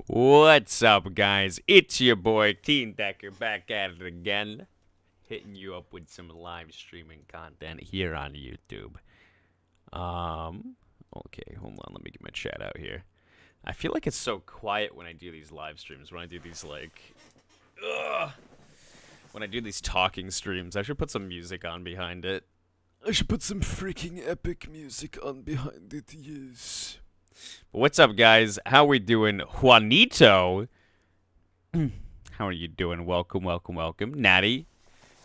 What's up, guys? It's your boy Keane Decker back at it again, hitting you up with some live streaming content here on YouTube. Okay, hold on, let me get my chat out here. I feel like it's so quiet when I do these live streams. When I do these when I do these talking streams, I should put some music on behind it. I should put some freaking epic music on behind it, yes. But what's up, guys? How we doing? Juanito, how are you doing? Welcome, welcome, welcome. Natty,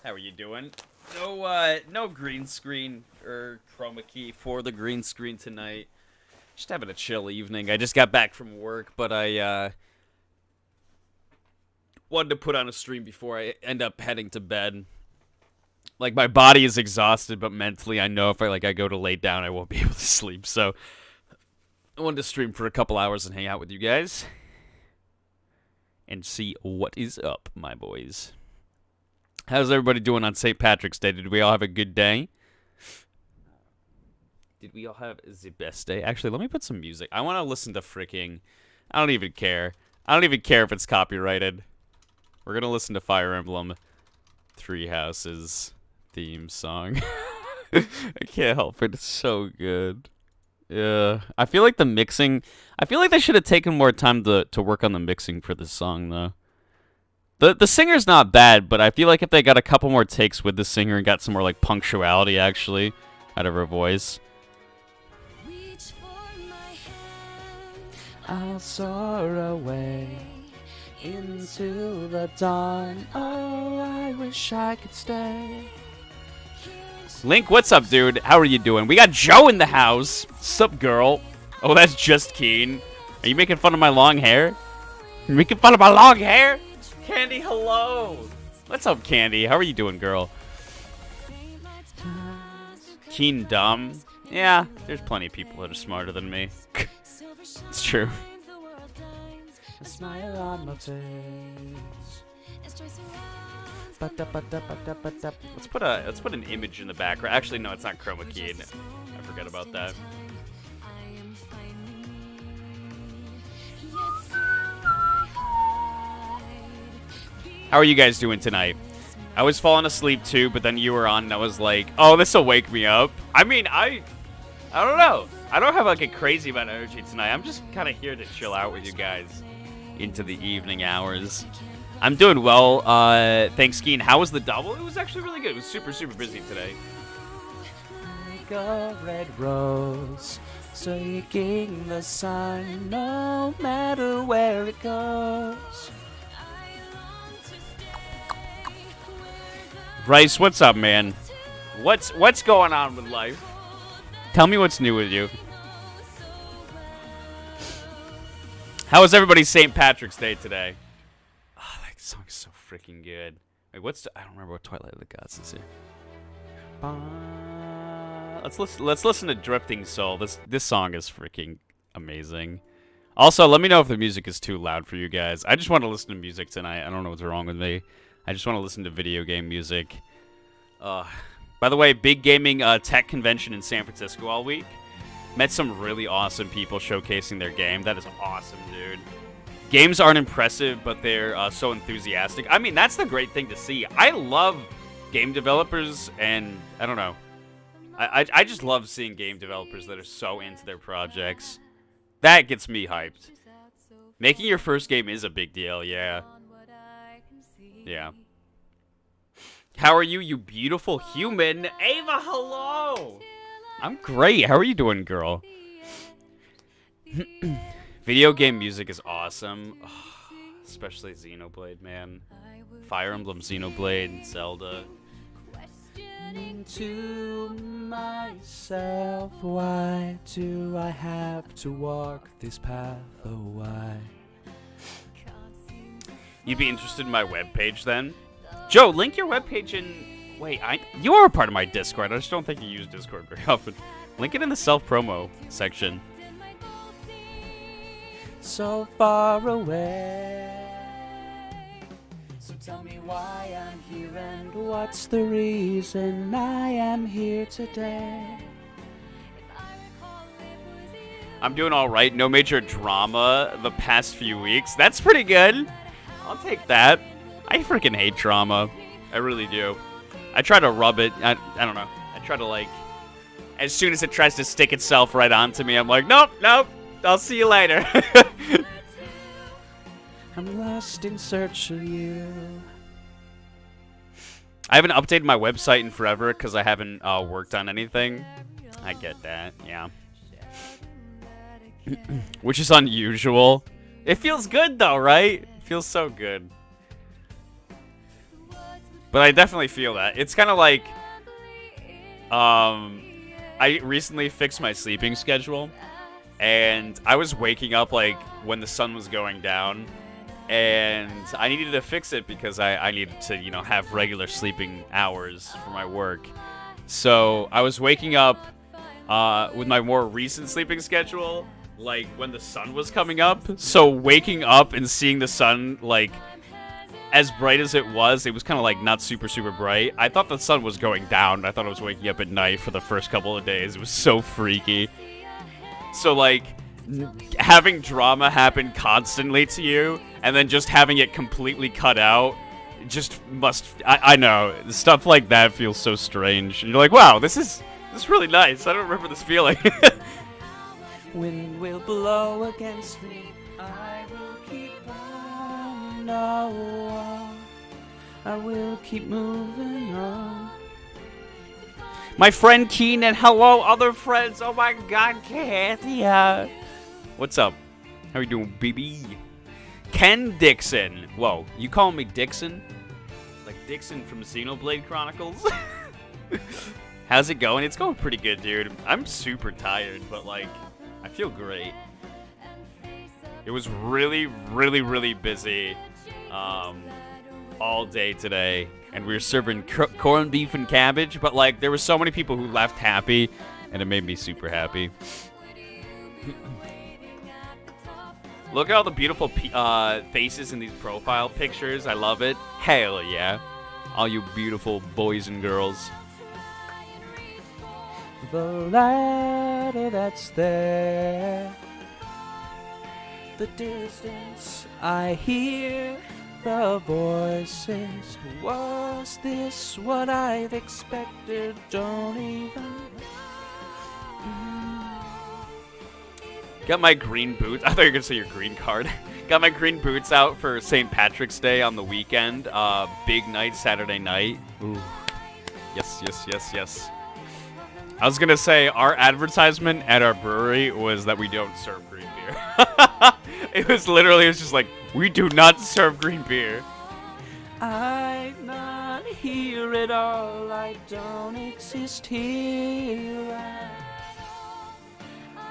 how are you doing? No green screen or chroma key for the green screen tonight. Just having a chill evening. I just got back from work, but I wanted to put on a stream before I end up heading to bed. Like, my body is exhausted, but mentally I know if I go to lay down, I won't be able to sleep. So I wanted to stream for a couple hours and hang out with you guys and see what is up, my boys. How's everybody doing on St. Patrick's Day? Did we all have a good day? Did we all have the best day? Actually, let me put some music. I want to listen to freaking... I don't even care. I don't even care if it's copyrighted. We're going to listen to Fire Emblem Three Houses theme song. I can't help it. It's so good. Yeah. I feel like the mixing... I feel like they should have taken more time to work on the mixing for this song, though. The singer's not bad, but I feel like if they got a couple more takes with the singer and got some more, like, punctuality, actually, out of her voice... I'll soar away into the dawn. Oh, I wish I could stay. Link, what's up, dude? How are you doing? We got Joe in the house. Sup, girl? Oh, that's just Keen. Are you making fun of my long hair? You making fun of my long hair? Candy, hello. What's up, Candy? How are you doing, girl? Keen dumb? Yeah, there's plenty of people that are smarter than me. It's true. A smile on my face. Let's put an image in the background. Actually, no, it's not chroma keyed. I forget about that. How are you guys doing tonight? I was falling asleep too, but then you were on and I was like, oh, this will wake me up. I mean, I don't know. I don't have like a crazy amount of energy tonight. I'm just kind of here to chill out with you guys into the evening hours. I'm doing well. Thanks, Keen. How was the double? It was actually really good. It was super, super busy today. Like a red rose, seeking the sun, no matter where it goes. Rice, what's up, man? What's going on with life? Tell me what's new with you. How was everybody's St. Patrick's Day today? Oh, that song is so freaking good. Wait, I don't remember what Twilight of the Gods is here. Let's listen to Drifting Soul. This song is freaking amazing. Also, let me know if the music is too loud for you guys. I just want to listen to music tonight. I don't know what's wrong with me. I just want to listen to video game music. By the way, big gaming tech convention in San Francisco all week. Met some really awesome people showcasing their game. That is awesome, dude. Games aren't impressive, but they're so enthusiastic. I mean, that's the great thing to see. I love game developers, and I don't know. I just love seeing game developers that are so into their projects. That gets me hyped. Making your first game is a big deal, yeah. Yeah. How are you, you beautiful human? Ava, hello! I'm great. How are you doing, girl? Video game music is awesome. Oh, especially Xenoblade, man. Fire Emblem, Xenoblade, Zelda. To myself, why do I have to walk this path? Oh, why? You'd be interested in my webpage then? Joe, link your webpage in... Wait, you are a part of my Discord. I just don't think you use Discord very often. Link it in the self-promo section. So far away. So tell me why I'm here and what's the reason I am here today. I'm doing all right. No major drama the past few weeks. That's pretty good. I'll take that. I freaking hate drama. I really do. I try to rub it. I don't know. I try to, like, as soon as it tries to stick itself right onto me, I'm like, nope, nope. I'll see you later. I'm lost in search of you. I haven't updated my website in forever because I haven't worked on anything. I get that, yeah. Which is unusual. It feels good though, right? It feels so good. But I definitely feel that. It's kind of like, I recently fixed my sleeping schedule, and I was waking up like when the sun was going down, and I needed to fix it because I needed to, you know, have regular sleeping hours for my work. So I was waking up with my more recent sleeping schedule, like when the sun was coming up. So waking up and seeing the sun, like, as bright as it was kind of like not super bright. I thought the sun was going down. I thought I was waking up at night for the first couple of days. It was so freaky. So like having drama happen constantly to you and then just having it completely cut out just must, I know, stuff like that feels so strange. And you're like, wow, this is really nice. I don't remember this feeling. Wind will blow against me. I will keep on. No, I will keep moving on. My friend Keane, and hello, other friends. Oh my God, Kathy. What's up? How you doing, baby? Ken Dixon. Whoa, you calling me Dixon? Like Dixon from Xenoblade Chronicles? How's it going? It's going pretty good, dude. I'm super tired, but like, I feel great. It was really busy all day today, and we were serving corned beef and cabbage, but like there were so many people who left happy, and it made me super happy. Look at all the beautiful faces in these profile pictures. I love it. Hell yeah. All you beautiful boys and girls. The ladder that's there. The distance I hear the voices. Was this what I've expected? Don't even. Got my green boots. I thought you were gonna say your green card. Got my green boots out for St. Patrick's Day on the weekend. Big night, Saturday night. Ooh. Yes. I was gonna say our advertisement at our brewery was that we don't serve green beer. It was just like, we do not serve green beer. I'm not here at all. I don't exist here.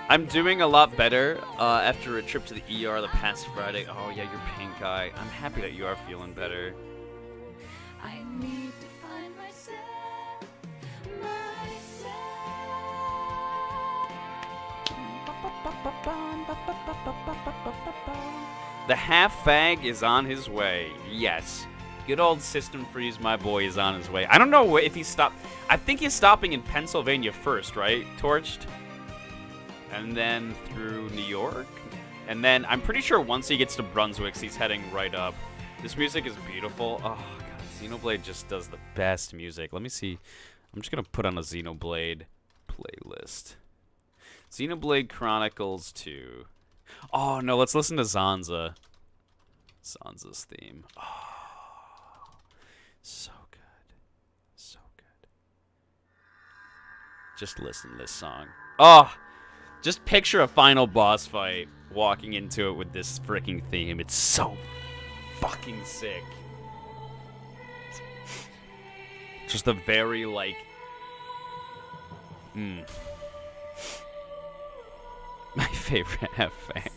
I'm doing a lot better after a trip to the ER the past Friday. Oh yeah, your pink eye. I'm happy that you are feeling better. I need to find myself. The half fag is on his way. Yes. Good old System Freeze, my boy, is on his way. I don't know if he stopped. I think he's stopping in Pennsylvania first, right? Torched. And then through New York. And then I'm pretty sure once he gets to Brunswick, he's heading right up. This music is beautiful. Oh, God. Xenoblade just does the best music. Let me see. I'm just going to put on a Xenoblade playlist. Xenoblade Chronicles 2. Oh, no, let's listen to Zanza. Zanza's theme. Oh, so good. So good. Just listen to this song. Oh, just picture a final boss fight walking into it with this freaking theme. It's so fucking sick. Just a very, like... My favorite half-fang.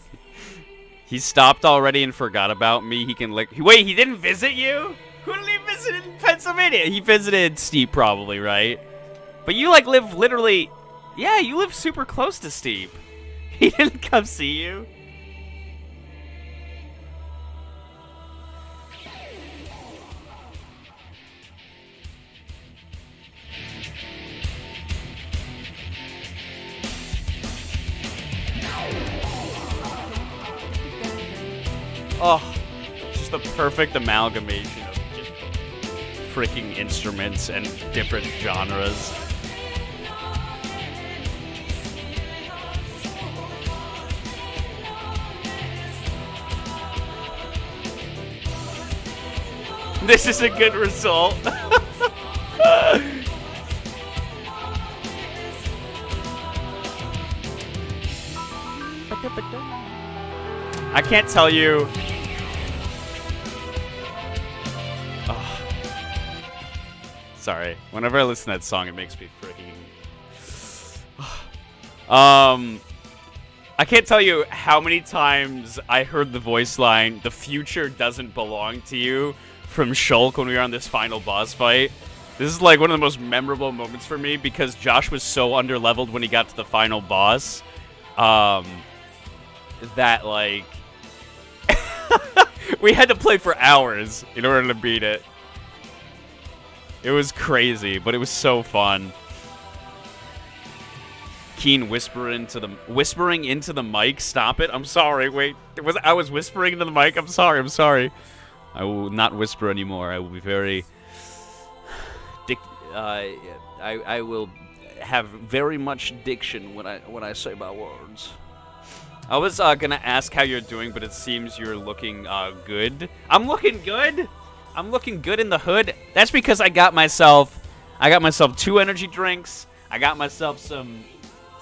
He stopped already and forgot about me. He can lick... Wait, he didn't visit you? Who did he visit in Pennsylvania? He visited Steve, probably, right? But you, like, live literally... Yeah, you live super close to Steve. He didn't come see you? Oh, just the perfect amalgamation of just freaking instruments and different genres. This is a good result. I can't tell you. Oh. Sorry. Whenever I listen to that song, it makes me freaking. I can't tell you how many times I heard the voice line, "The future doesn't belong to you," from Shulk when we were on this final boss fight. This is like one of the most memorable moments for me because Josh was so underleveled when he got to the final boss. That like we had to play for hours in order to beat it. It was crazy, but it was so fun. Keane whispering into the mic. Stop it. I'm sorry. Wait. I was whispering into the mic. I'm sorry. I will not whisper anymore. I will be very I will have very much diction when I say my words. I was gonna ask how you're doing, but it seems you're looking good. I'm looking good. I'm looking good in the hood. That's because I got myself 2 energy drinks. I got myself some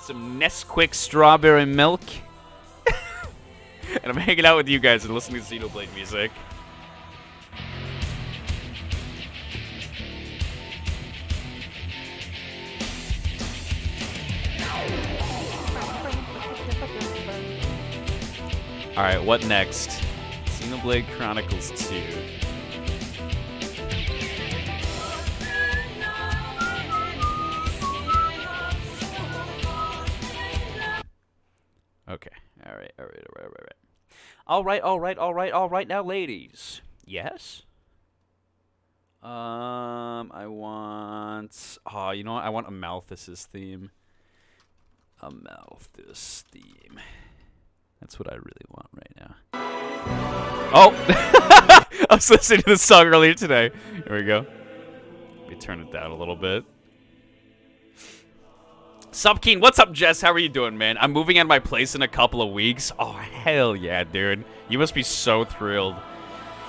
Nesquik strawberry milk. And I'm hanging out with you guys and listening to Xenoblade music. Alright, what next? Xenoblade Chronicles 2. Okay. Alright now, ladies. Yes? I want... Oh, you know what? I want Amalthus's theme. Amalthus theme. That's what I really want right now. Oh! I was listening to this song earlier today. Here we go. Let me turn it down a little bit. Sup, Keane? What's up, Jess? How are you doing, man? I'm moving out of my place in a couple of weeks. Oh, hell yeah, dude. You must be so thrilled.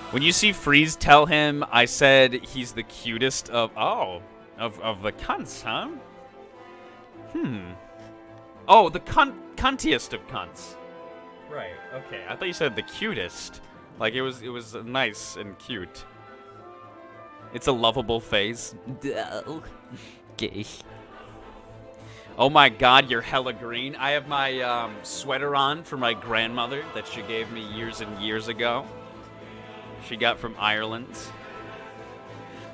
When you see Freeze, tell him I said he's the cutest of... Oh, of the cunts, huh? Oh, the cuntiest of cunts. Right, okay. I thought you said the cutest. Like, it was nice and cute. It's a lovable face. Gay. Oh my god, you're hella green. I have my sweater on for my grandmother that she gave me years and years ago. She got from Ireland.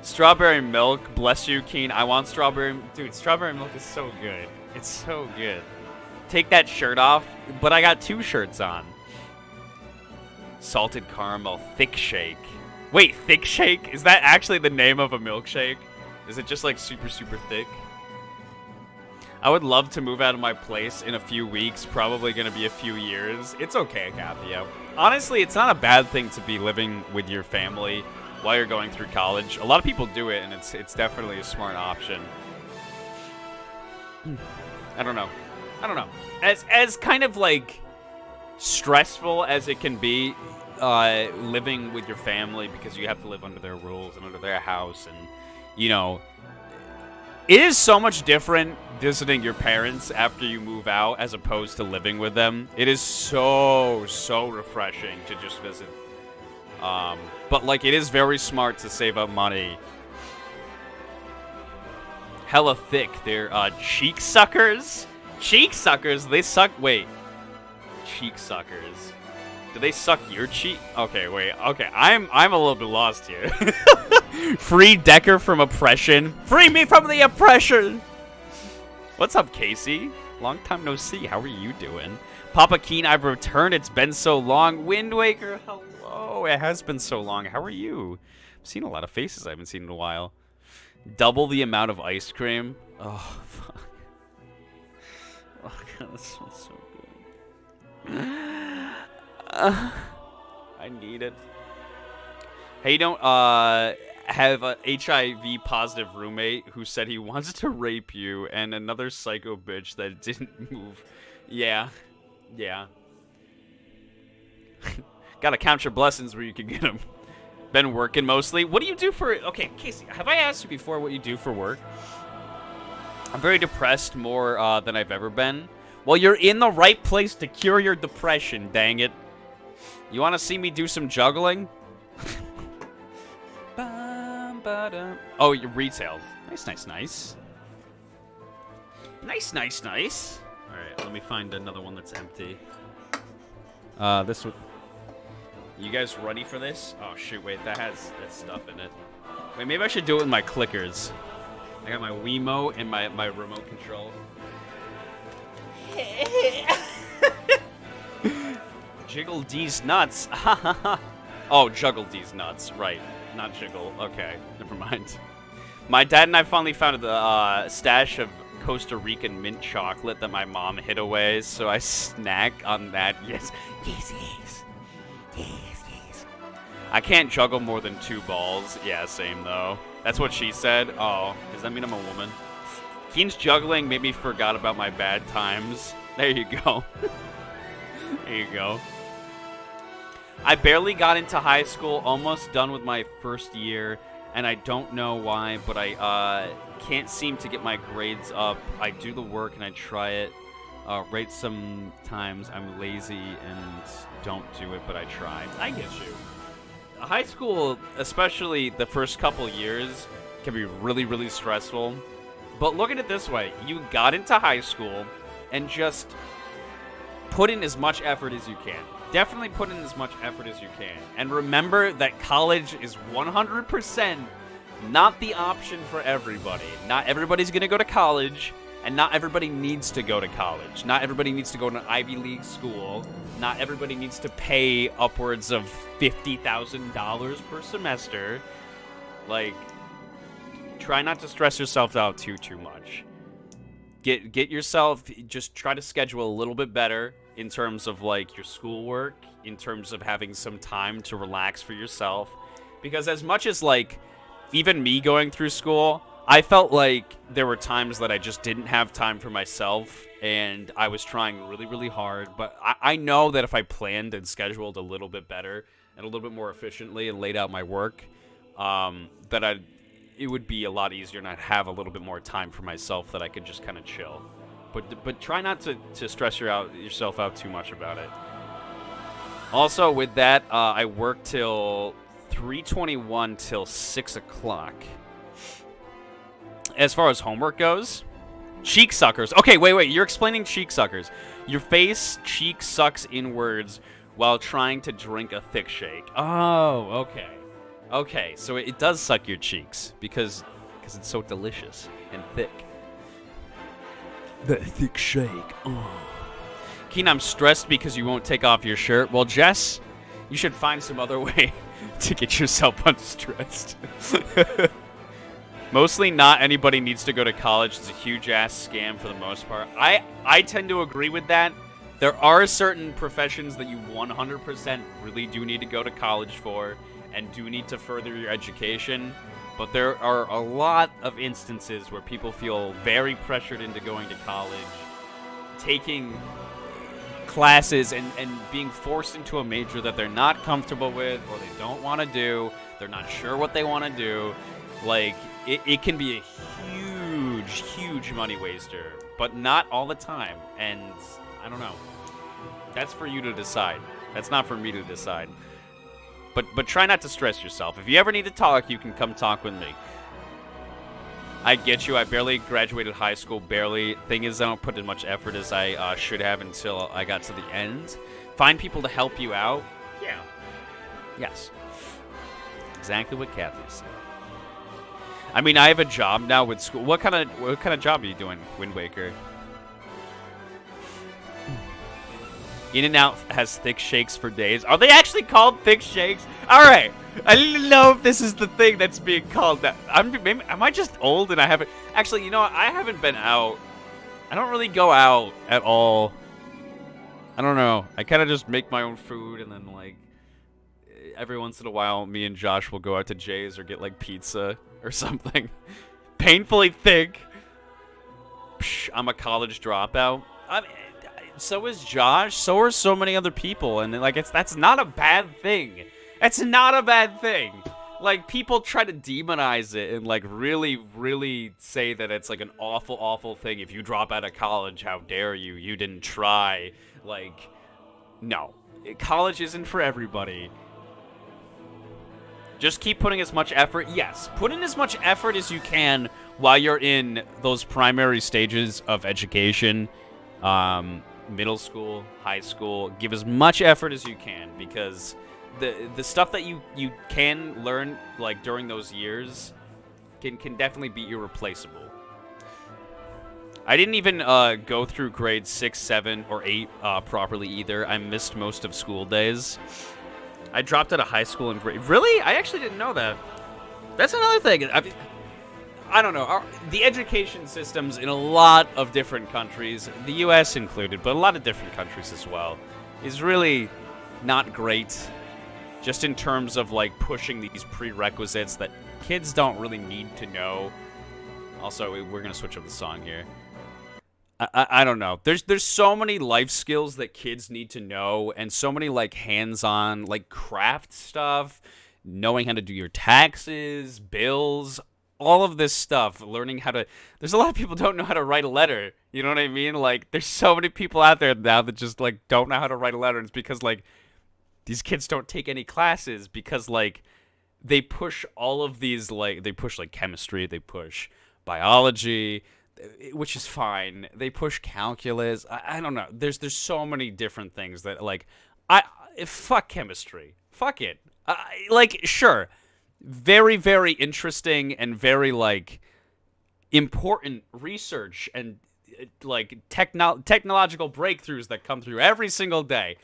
Strawberry milk, bless you, Keane. I want strawberry... Dude, strawberry milk is so good. It's so good. Take that shirt off, but I got 2 shirts on. Salted caramel, thick shake. Wait, thick shake? Is that actually the name of a milkshake? Is it just like super, super thick? I would love to move out of my place in a few weeks, probably gonna be a few years. It's okay, Kathia. Honestly, it's not a bad thing to be living with your family while you're going through college. A lot of people do it, and it's definitely a smart option. I don't know. As kind of like stressful as it can be, living with your family because you have to live under their rules and under their house, and you know, it is so much different visiting your parents after you move out as opposed to living with them. It is so refreshing to just visit. But like, it is very smart to save up money. Hella thick. They're cheek suckers. Cheek suckers? They suck. Wait. Cheek suckers. Do they suck your cheek? Okay, wait. Okay, I'm a little bit lost here. Free Decker from oppression. Free me from the oppression. What's up, Casey? Long time no see. How are you doing? Papa Keane, I've returned. It's been so long. Wind Waker, hello. It has been so long. How are you? I've seen a lot of faces I haven't seen in a while. Double the amount of ice cream. Oh, fuck. Oh, God, this smells so good. I need it. Hey, you don't have a HIV positive roommate who said he wants to rape you, and another psycho bitch that didn't move. Yeah. Yeah. Gotta count your blessings where you can get them. Been working mostly. What do you do for... Okay, Casey, have I asked you before what you do for work? I'm very depressed more than I've ever been. Well, you're in the right place to cure your depression, dang it. You want to see me do some juggling? Oh, you're retail. Nice, nice, nice. Nice, nice, nice. Alright, let me find another one that's empty. This one... You guys ready for this? Oh, shoot, wait, that has that stuff in it. Wait, maybe I should do it with my clickers. I got my Wiimote and my remote control. Jiggle D's nuts. Oh, juggle D's nuts. Right. Not jiggle. Okay. Never mind. My dad and I finally found a stash of Costa Rican mint chocolate that my mom hid away, so I snack on that. Yes. Yes, yes. Yes, yes. I can't juggle more than 2 balls. Yeah, same though. That's what she said. Oh, does that mean I'm a woman? Keen's juggling made me forgot about my bad times. There you go. There you go. I barely got into high school, almost done with my first year, and I don't know why, but I can't seem to get my grades up. I do the work and I try it. Right, sometimes I'm lazy and don't do it, but I try. I get you. High school, especially the first couple years, can be really, really stressful. But look at it this way. You got into high school and just put in as much effort as you can. Definitely put in as much effort as you can. And remember that college is 100% not the option for everybody. Not everybody's going to go to college, and not everybody needs to go to college. Not everybody needs to go to an Ivy League school. Not everybody needs to pay upwards of $50,000 per semester. Like, try not to stress yourself out too much. Get yourself, just try to schedule a little bit better in terms of like your schoolwork, in terms of having some time to relax for yourself. Because as much as like, even me going through school, I felt like there were times that I just didn't have time for myself, and I was trying really, really hard. But I know that if I planned and scheduled a little bit better and a little bit more efficiently and laid out my work, that it would be a lot easier, and I'd have a little bit more time for myself that I could just kind of chill. But try not to stress yourself out too much about it. Also, with that, I work till 3:21 till 6 o'clock. As far as homework goes, cheek suckers. Okay, wait. You're explaining cheek suckers. Your face cheek sucks inwards while trying to drink a thick shake. Oh, okay. Okay, so it does suck your cheeks because it's so delicious and thick. That thick shake. Oh. Keen, I'm stressed because you won't take off your shirt. Well, Jess, you should find some other way to get yourself unstressed. Mostly not anybody needs to go to college. It's a huge-ass scam for the most part. I tend to agree with that. There are certain professions that you 100% really do need to go to college for and do need to further your education. But there are a lot of instances where people feel very pressured into going to college, taking classes and being forced into a major that they're not comfortable with or they don't want to do. They're not sure what they want to do. Like, it can be a huge money waster, but not all the time. And I don't know. That's for you to decide. That's not for me to decide. But try not to stress yourself. If you ever need to talk, you can come talk with me. I get you. I barely graduated high school. Barely. Thing is, I don't put as much effort as I should have until I got to the end. Find people to help you out. Yeah. Yes. Exactly what Kathy said. I mean, I have a job now with school. What kind of job are you doing, Wind Waker? In-N-Out has thick shakes for days. Are they actually called thick shakes? All right. I didn't know if this is the thing that's being called that. Am I just old and I haven't... Actually, you know what? I haven't been out. I don't really go out at all. I don't know. I kind of just make my own food and then, like, every once in a while, me and Josh will go out to Jay's or get, like, pizza or something. Painfully thick. Psh, I'm a college dropout. I mean, so is Josh. So are so many other people. And, like, that's not a bad thing. It's not a bad thing. Like, people try to demonize it and, like, really, really say that it's, like, an awful, awful thing. If you drop out of college, how dare you? You didn't try. Like, no. College isn't for everybody. Just keep putting as much effort. Yes, put in as much effort as you can while you're in those primary stages of education. Middle school, high school. Give as much effort as you can, because the stuff that you can learn, like, during those years can definitely be irreplaceable. I didn't even go through grades 6, 7, or 8 properly either. I missed most of school days. I dropped out of high school in grade... Really? I actually didn't know that. That's another thing. I don't know. The education systems in a lot of different countries, the U.S. included, but a lot of different countries as well, is really not great. Just in terms of, like, pushing these prerequisites that kids don't really need to know. Also, we're going to switch up the song here. I don't know. There's so many life skills that kids need to know, and so many, like, hands-on, like, craft stuff, knowing how to do your taxes, bills, all of this stuff, learning how to... There's a lot of people who don't know how to write a letter, you know what I mean? Like, there's so many people out there now that just, like, don't know how to write a letter, and it's because, like, these kids don't take any classes because, like, they push all of these, like, they push, like, chemistry, they push biology, which is fine. They push calculus. I don't know. There's so many different things that, like, fuck chemistry. Fuck it. Like, sure, very, very interesting and very, like, important research and, like, technological breakthroughs that come through every single day.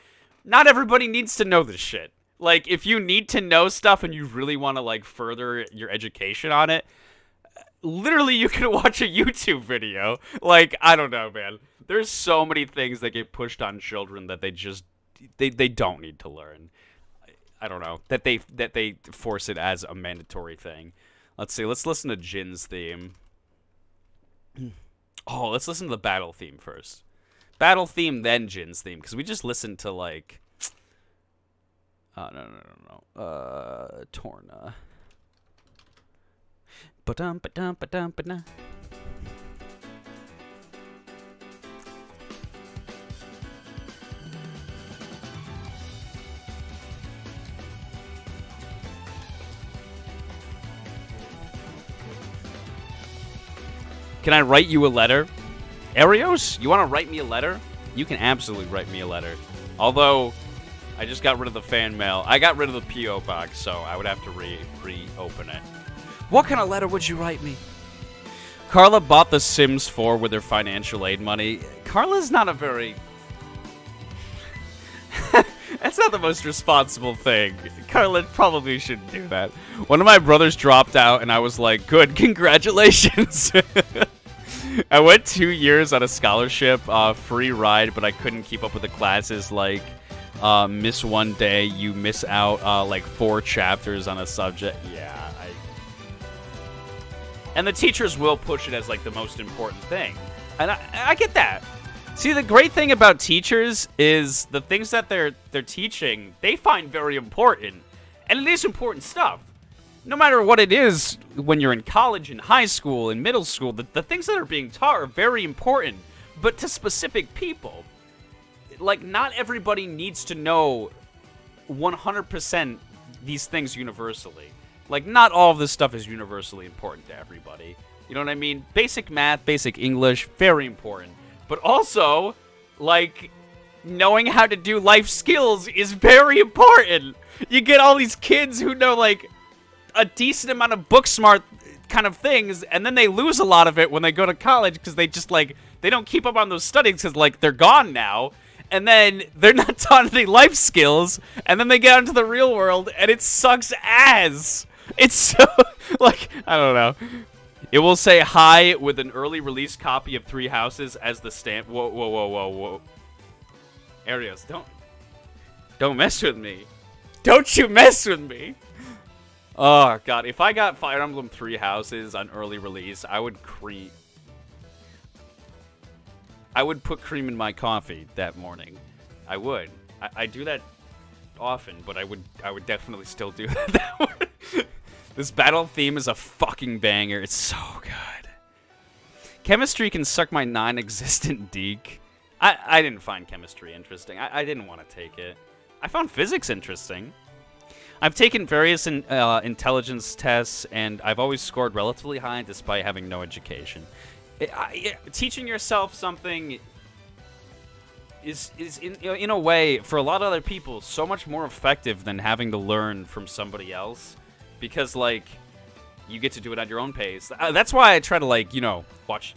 Not everybody needs to know this shit. Like, if you need to know stuff and you really want to, like, further your education on it, literally you can watch a YouTube video. Like, I don't know, man. There's so many things that get pushed on children that they just they don't need to learn. I don't know. That they force it as a mandatory thing. Let's see. Let's listen to Jin's theme. Oh, let's listen to the battle theme first. Battle theme, then Jin's theme, because we just listened to, like... no. Torna. Ba-dum, ba-dum, ba-dum, ba-dum. Can I write you a letter? Arios, you want to write me a letter? You can absolutely write me a letter. Although, I just got rid of the fan mail. I got rid of the P.O. box, so I would have to reopen it. What kind of letter would you write me? Carla bought The Sims 4 with her financial aid money. Carla's not a very... That's not the most responsible thing. Carla probably shouldn't do that. One of my brothers dropped out, and I was like, good, congratulations. I went 2 years on a scholarship, free ride, but I couldn't keep up with the classes. Like, miss one day, you miss out, like, 4 chapters on a subject. Yeah, and the teachers will push it as, like, the most important thing. And I get that. See, the great thing about teachers is the things that they're teaching, they find very important. And it is important stuff. No matter what it is, when you're in college, in high school, in middle school, the things that are being taught are very important, but to specific people. Like, not everybody needs to know 100% these things universally. Like, not all of this stuff is universally important to everybody. You know what I mean? Basic math, basic English, very important. But also, like, knowing how to do life skills is very important. You get all these kids who know, like, a decent amount of book smart kind of things, and then they lose a lot of it when they go to college because they just, like, they don't keep up on those studies because, like, they're gone now. And then they're not taught any life skills, and then they get out into the real world, and it sucks ass. It's so, like, I don't know. It will say hi with an early release copy of 3 Houses as the stamp. Whoa, whoa, whoa, whoa, whoa. Arios, don't mess with me. Don't you mess with me! Oh, God. If I got Fire Emblem 3 Houses on early release, I would cream... I would put cream in my coffee that morning. I would. I do that often, but I would definitely still do that one. This battle theme is a fucking banger. It's so good. Chemistry can suck my non-existent deek. I didn't find chemistry interesting. I didn't want to take it. I found physics interesting. I've taken various intelligence tests, and I've always scored relatively high despite having no education. Teaching yourself something is in a way, for a lot of other people, so much more effective than having to learn from somebody else. Because, like, you get to do it at your own pace. That's why I try to, like, you know, watch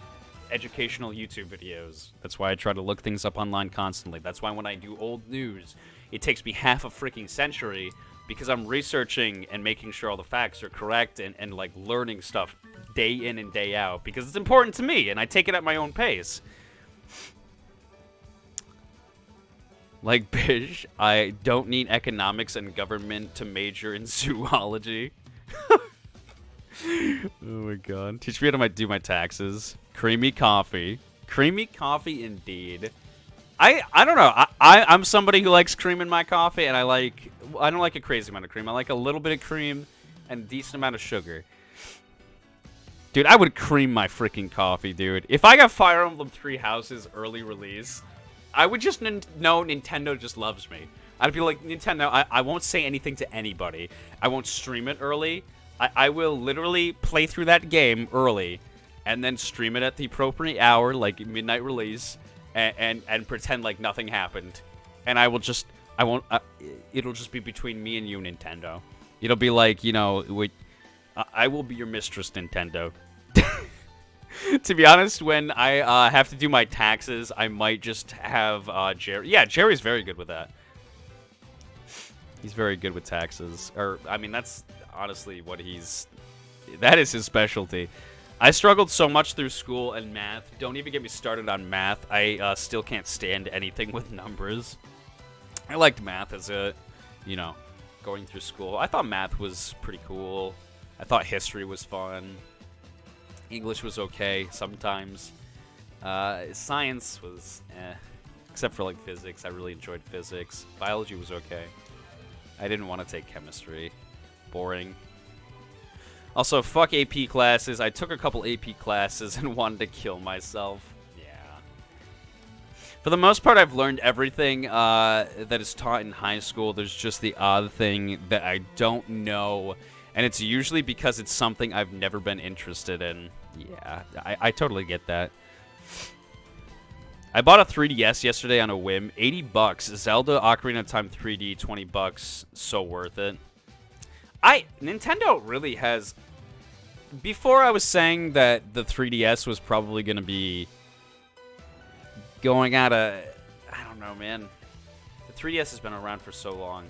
educational YouTube videos. That's why I try to look things up online constantly. That's why when I do old news, it takes me half a freaking century, because I'm researching and making sure all the facts are correct and like, learning stuff day in and day out, because it's important to me, and I take it at my own pace. Like, bitch, I don't need economics and government to major in zoology. Oh my god. Teach me how to do my taxes. Creamy coffee. Creamy coffee indeed. I don't know. I'm somebody who likes cream in my coffee, and I don't like a crazy amount of cream. I like a little bit of cream and a decent amount of sugar. Dude, I would cream my freaking coffee, dude. If I got Fire Emblem 3 Houses early release, I would just know Nintendo just loves me. I'd be like, Nintendo, I won't say anything to anybody. I won't stream it early. I will literally play through that game early and then stream it at the appropriate hour, like midnight release, and pretend like nothing happened. And I will just, it'll just be between me and you, Nintendo. It'll be like, you know, I will be your mistress, Nintendo. To be honest, when I have to do my taxes, I might just have Jerry. Yeah, Jerry's very good with that. He's very good with taxes. Or, I mean, that's honestly what that is his specialty. I struggled so much through school and math. Don't even get me started on math. I still can't stand anything with numbers. I liked math as a, you know, going through school. I thought math was pretty cool. I thought history was fun. English was okay sometimes. Science was except for like physics. I really enjoyed physics. Biology was okay. I didn't want to take chemistry. Boring. Also, fuck AP classes. I took a couple AP classes and wanted to kill myself. Yeah. For the most part, I've learned everything that is taught in high school. There's just the odd thing that I don't know, and it's usually because it's something I've never been interested in. Yeah, I totally get that. I bought a 3DS yesterday on a whim. 80 bucks. Zelda Ocarina of Time 3D, 20 bucks. So worth it. Nintendo really has... Before I was saying that the 3DS was probably going to be going out of... I don't know, man. The 3DS has been around for so long.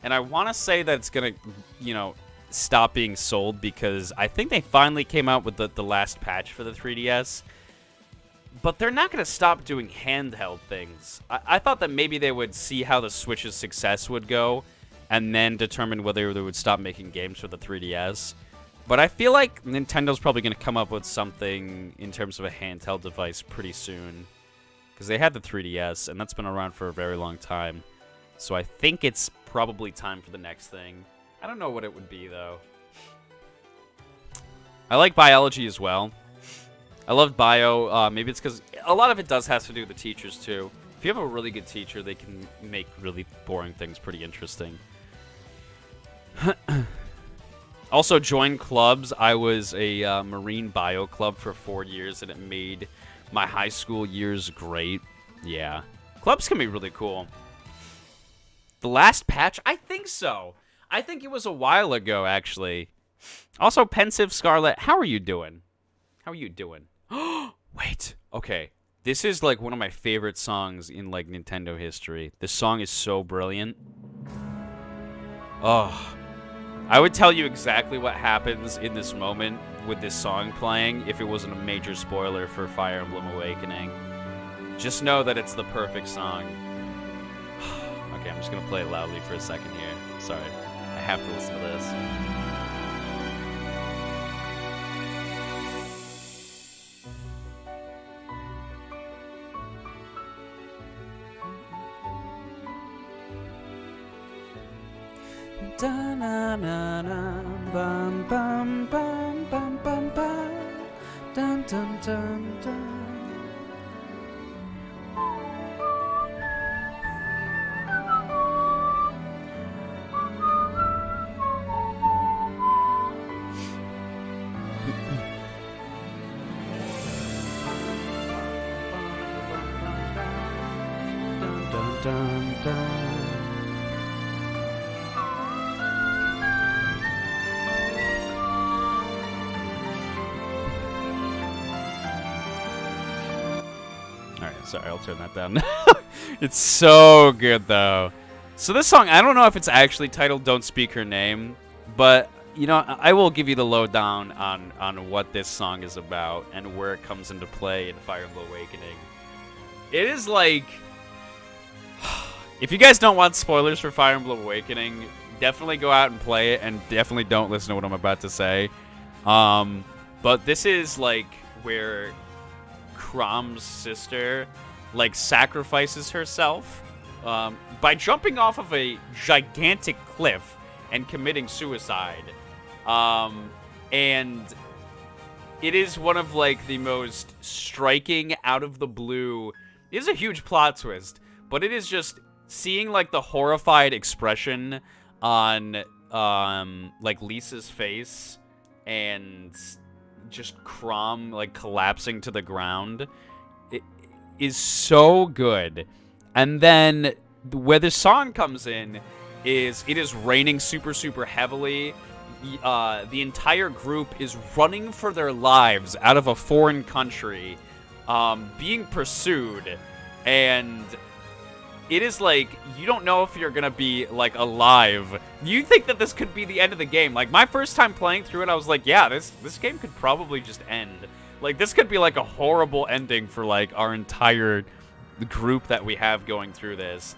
And I want to say that it's going to, you know, stop being sold because I think they finally came out with the last patch for the 3DS. But they're not going to stop doing handheld things. I thought that maybe they would see how the Switch's success would go and then determine whether they would stop making games for the 3DS. But I feel like Nintendo's probably going to come up with something in terms of a handheld device pretty soon. Because they had the 3DS, and that's been around for a very long time. So I think it's probably time for the next thing. I don't know what it would be, though. I like biology as well. I love bio. Maybe it's because a lot of it does have to do with the teachers, too. If you have a really good teacher, they can make really boring things pretty interesting. Also, join clubs. I was a Marine Bio Club for 4 years, and it made my high school years great. Yeah. Clubs can be really cool. The last patch? I think so. I think it was a while ago, actually. Also, Pensive Scarlet, how are you doing? How are you doing? Wait. Okay. This is, like, one of my favorite songs in, like, Nintendo history. This song is so brilliant. Oh. I would tell you exactly what happens in this moment with this song playing if it wasn't a major spoiler for Fire Emblem Awakening. Just know that it's the perfect song. Okay, I'm just gonna play it loudly for a second here. Sorry. I have to listen to this. Da-na-na-na, bum, bum, bum, bum, bum, bum, dum, dum, dum, dum. Dun, dun, dun. Sorry, I'll turn that down. It's so good, though. So this song, I don't know if it's actually titled Don't Speak Her Name, but, you know, I will give you the lowdown on what this song is about and where it comes into play in Fire Emblem Awakening. It is like... If you guys don't want spoilers for Fire Emblem Awakening, definitely go out and play it, and definitely don't listen to what I'm about to say. But this is, like, where... Crom's sister, like, sacrifices herself by jumping off of a gigantic cliff and committing suicide. And it is one of, like, the most striking, out of the blue... It is a huge plot twist, but it is just seeing, like, the horrified expression on, like, Lisa's face and... just Crom, like, collapsing to the ground. It is so good. And then where the song comes in is it is raining super, super heavily. The entire group is running for their lives out of a foreign country, being pursued. And it is like, you don't know if you're gonna be, like, alive. You think that this could be the end of the game. Like, my first time playing through it, I was like, yeah, this game could probably just end. Like, this could be, like, a horrible ending for, like, our entire group that we have going through this.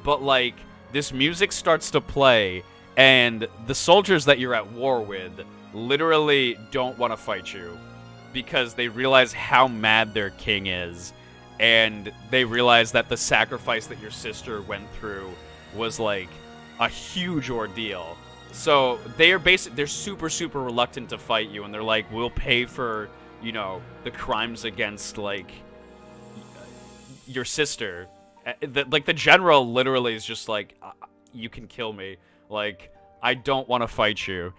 But, like, this music starts to play, and the soldiers that you're at war with literally don't want to fight you because they realize how mad their king is. And they realize that the sacrifice that your sister went through was, like, a huge ordeal. So they're super, super reluctant to fight you, and they're like, we'll pay for, you know, the crimes against, like, your sister. Like, the general literally is just like, you can kill me. Like, I don't want to fight you.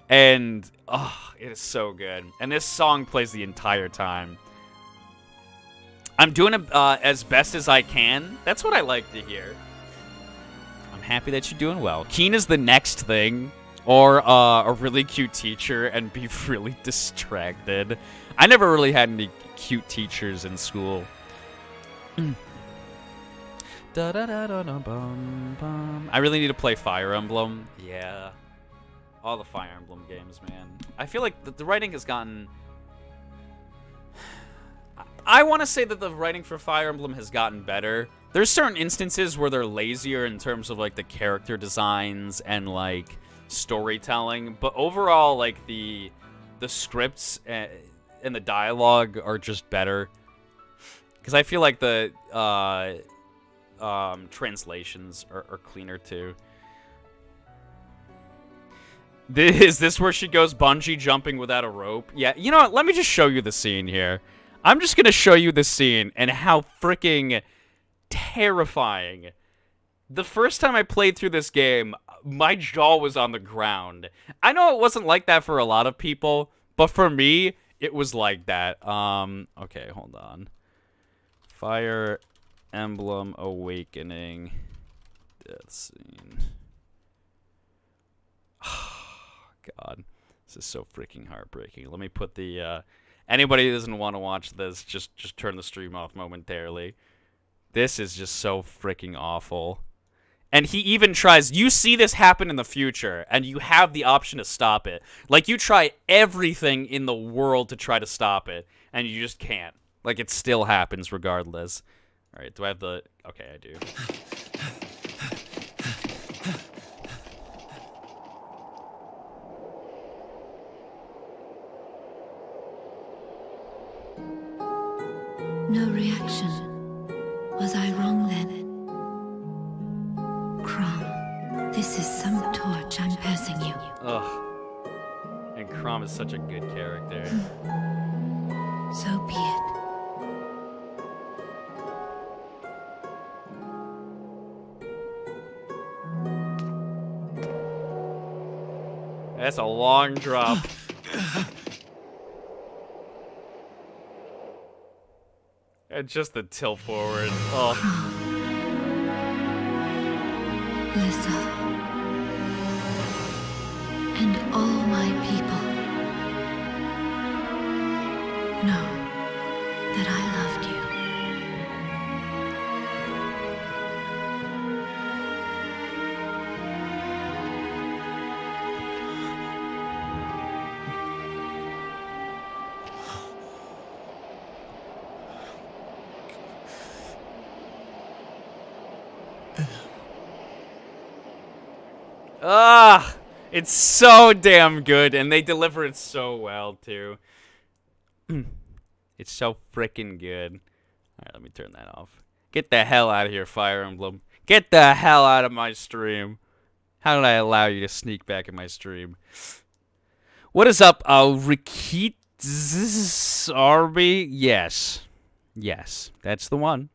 And, oh, it is so good. And this song plays the entire time. I'm doing as best as I can. That's what I like to hear. I'm happy that you're doing well. Keane is the next thing. Or a really cute teacher and be really distracted. I never really had any cute teachers in school. I really need to play Fire Emblem. Yeah. All the Fire Emblem games, man. I feel like the writing has gotten... I want to say that the writing for Fire Emblem has gotten better. There's certain instances where they're lazier in terms of, like, the character designs and, like, storytelling. But overall, like, the scripts and the dialogue are just better. Because I feel like the translations are cleaner, too. Is this where she goes bungee jumping without a rope? Yeah, you know what? Let me just show you the scene here. I'm just going to show you the scene and how freaking terrifying. The first time I played through this game, my jaw was on the ground. I know it wasn't like that for a lot of people, but for me, it was like that. Okay, hold on. Fire Emblem Awakening. Death scene. God, this is so freaking heartbreaking. Let me put the, anybody who doesn't want to watch this, just turn the stream off momentarily. This is just so freaking awful. And he even tries, you see this happen in the future, and you have the option to stop it. Like, you try everything in the world to try to stop it, and you just can't. Like, it still happens regardless. Alright, do I have the... Okay, I do. No reaction. Was I wrong then? Crom, this is some torch I'm passing you. Ugh. And Crom is such a good character. So be it. That's a long drop. And just the tilt forward. Oh. Lissa. And all my people know that I loved you. Ah, it's so damn good, and they deliver it so well too. It's so freaking good. All right, let me turn that off. Get the hell out of here, Fire Emblem. Get the hell out of my stream. How did I allow you to sneak back in my stream? What is up, Rikit Arby? Yes. Yes, that's the one.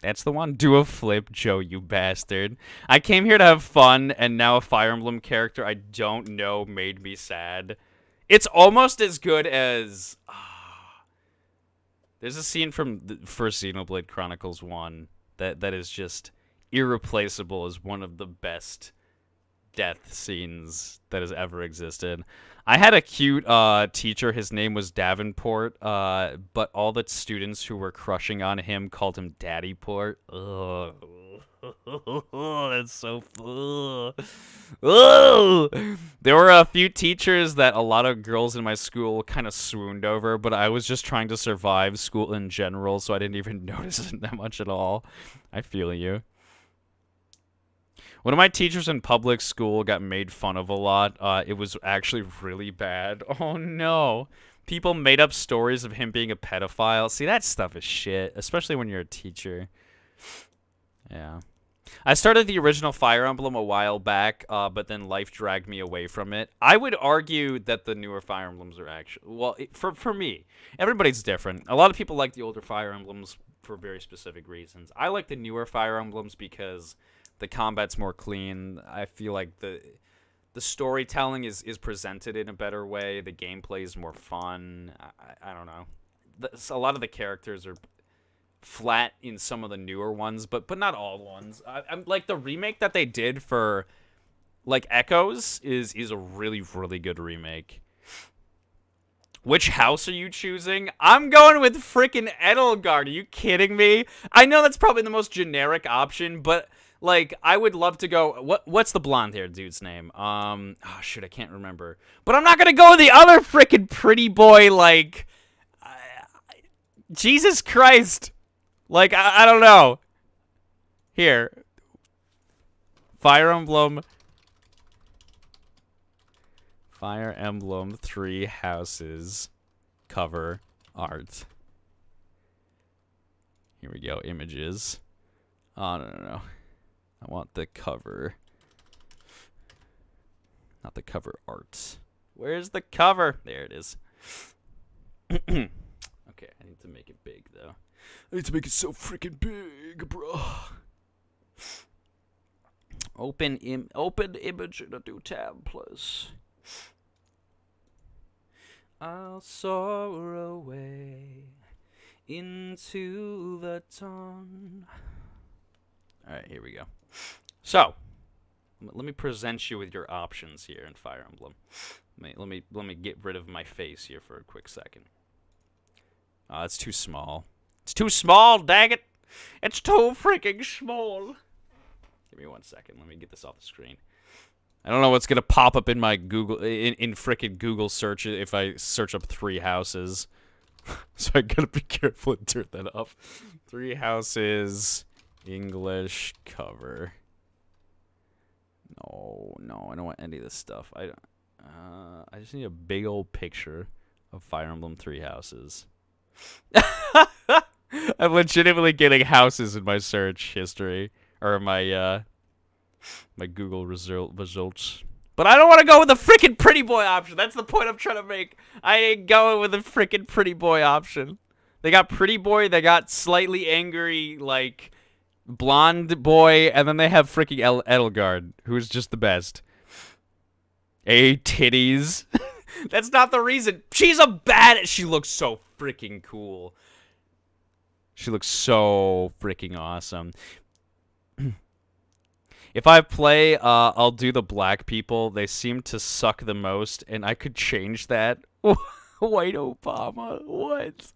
That's the one. Do a flip, Joe, you bastard. I came here to have fun, and now a Fire Emblem character I don't know made me sad. It's almost as good as... There's a scene from the first Xenoblade Chronicles 1 that is just irreplaceable as one of the best death scenes that has ever existed. I had a cute teacher. His name was Davenport, but all the students who were crushing on him called him Daddyport. Ugh. That's so fun. There were a few teachers that a lot of girls in my school kind of swooned over, but I was just trying to survive school in general, so I didn't even notice it that much at all. I feel you. One of my teachers in public school got made fun of a lot. It was actually really bad. Oh no. People made up stories of him being a pedophile. See, that stuff is shit, especially when you're a teacher. Yeah. I started the original Fire Emblem a while back, but then life dragged me away from it. I would argue that the newer Fire Emblems are actually... Well, for me, everybody's different. A lot of people like the older Fire Emblems for very specific reasons. I like the newer Fire Emblems because... the combat's more clean. I feel like the storytelling is presented in a better way. The gameplay is more fun. I don't know. A lot of the characters are flat in some of the newer ones, but not all ones. I'm like the remake that they did for like Echoes is a really good remake. Which house are you choosing? I'm going with frickin' Edelgard. Are you kidding me? I know that's probably the most generic option, but like, I would love to go... What's the blonde-haired dude's name? Oh, shit, I can't remember. But I'm not gonna go with the other frickin' pretty boy, like... Jesus Christ. Like, I don't know. Here. Fire Emblem 3 Houses cover art. Here we go, images. Oh, no. I want the cover. Not the cover art. Where's the cover? There it is. Okay, I need to make it big, though. I need to make it so freaking big, bro. Open image in a new tab, please. I'll soar away into the dawn. Alright, here we go. So, let me present you with your options here in Fire Emblem. Let me get rid of my face here for a quick second. It's too small. It's too small, dang it! It's too freaking small. Give me 1 second. Let me get this off the screen. I don't know what's gonna pop up in my Google in frickin' Google search if I search up 3 houses. So I gotta be careful and turn that off. 3 houses, English cover. No, I don't want any of this stuff. I just need a big old picture of Fire Emblem 3 Houses. I'm legitimately getting houses in my search history or my my Google results. But I don't want to go with the freaking pretty boy option. That's the point I'm trying to make. I ain't going with the freaking pretty boy option. They got pretty boy, they got slightly angry, like, blonde boy, and then they have freaking Edelgard, who's just the best. Titties. That's not the reason. She's a bad. She looks so freaking cool. She looks so freaking awesome. If I play, I'll do the black people. They seem to suck the most, and I could change that. White Obama. What?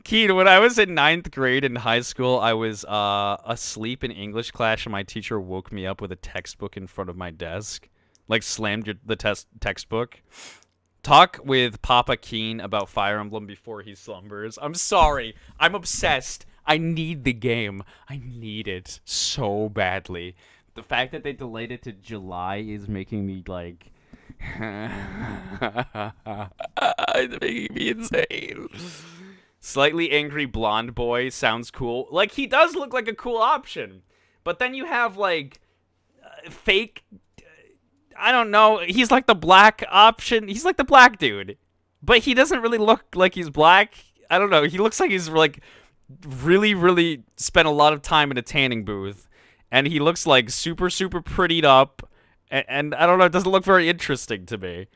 Keane, when I was in 9th grade in high school, I was asleep in English class, and my teacher woke me up with a textbook in front of my desk. Like, slammed the textbook. Talk with Papa Keane about Fire Emblem before he slumbers. I'm sorry. I'm obsessed. I need the game. I need it so badly. The fact that they delayed it to July is making me, like... it's making me insane. Slightly angry blonde boy sounds cool. Like, he does look like a cool option. But then you have, like, fake... I don't know. He's like the black option. He's like the black dude. But he doesn't really look like he's black. I don't know. He looks like he's, like, really spent a lot of time in a tanning booth. And he looks, like, super prettied up. And I don't know. It doesn't look very interesting to me.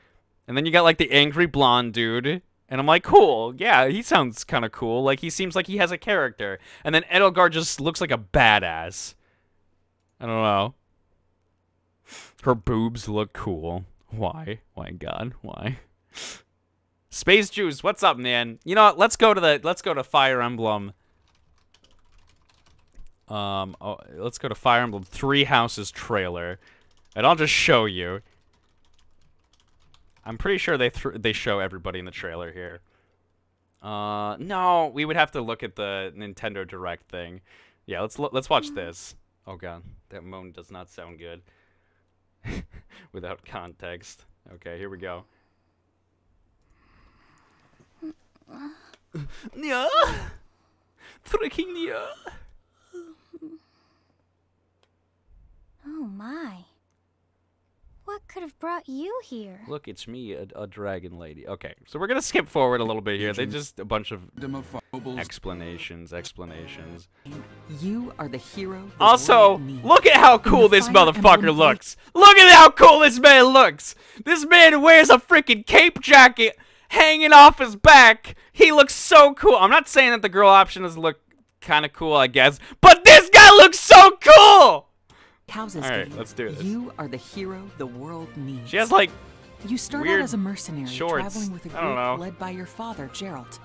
And then you got, like, the angry blonde dude. And I'm like, cool. Yeah, he sounds kind of cool. Like, he seems like he has a character. And then Edelgard just looks like a badass. I don't know. Her boobs look cool. Why? Why, God? Why? Space Juice, what's up, man? You know what? Let's go to Fire Emblem. Let's go to Fire Emblem 3 Houses trailer, and I'll just show you. I'm pretty sure they show everybody in the trailer here. No, we would have to look at the Nintendo Direct thing. Yeah, let's watch this. Oh God, that moan does not sound good. Without context. Okay, here we go. Yeah. Freaking yeah. Oh my. What could have brought you here? Look, it's me, a dragon lady. Okay, so we're gonna skip forward a little bit here. They just a bunch of explanations. You are the hero. Also, look at how cool this motherfucker looks. Look at how cool this man looks. This man wears a freaking cape jacket hanging off his back. He looks so cool. I'm not saying that the girl option doesn't look kind of cool, I guess, but this guy looks so cool. Houses All right, game. let's do this. You are the hero the world needs. She has like you start weird out as a mercenary shorts. traveling with a I don't know. group led by your father, Geralt.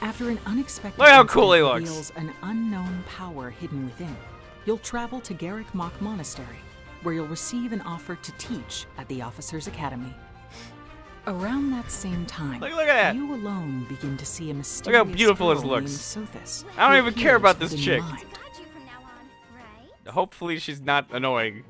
After an unexpected Look how cool he incident looks. reveals an unknown power hidden within, you'll travel to Garrick Mach Monastery, where you'll receive an offer to teach at the Officers' Academy. Around that same time, Look at that. you alone begin to see a mysterious Look how beautiful girl his looks. named Sothis, I don't who even care about appears this within your chick. mind. Got you from now on, right? Hopefully she's not annoying.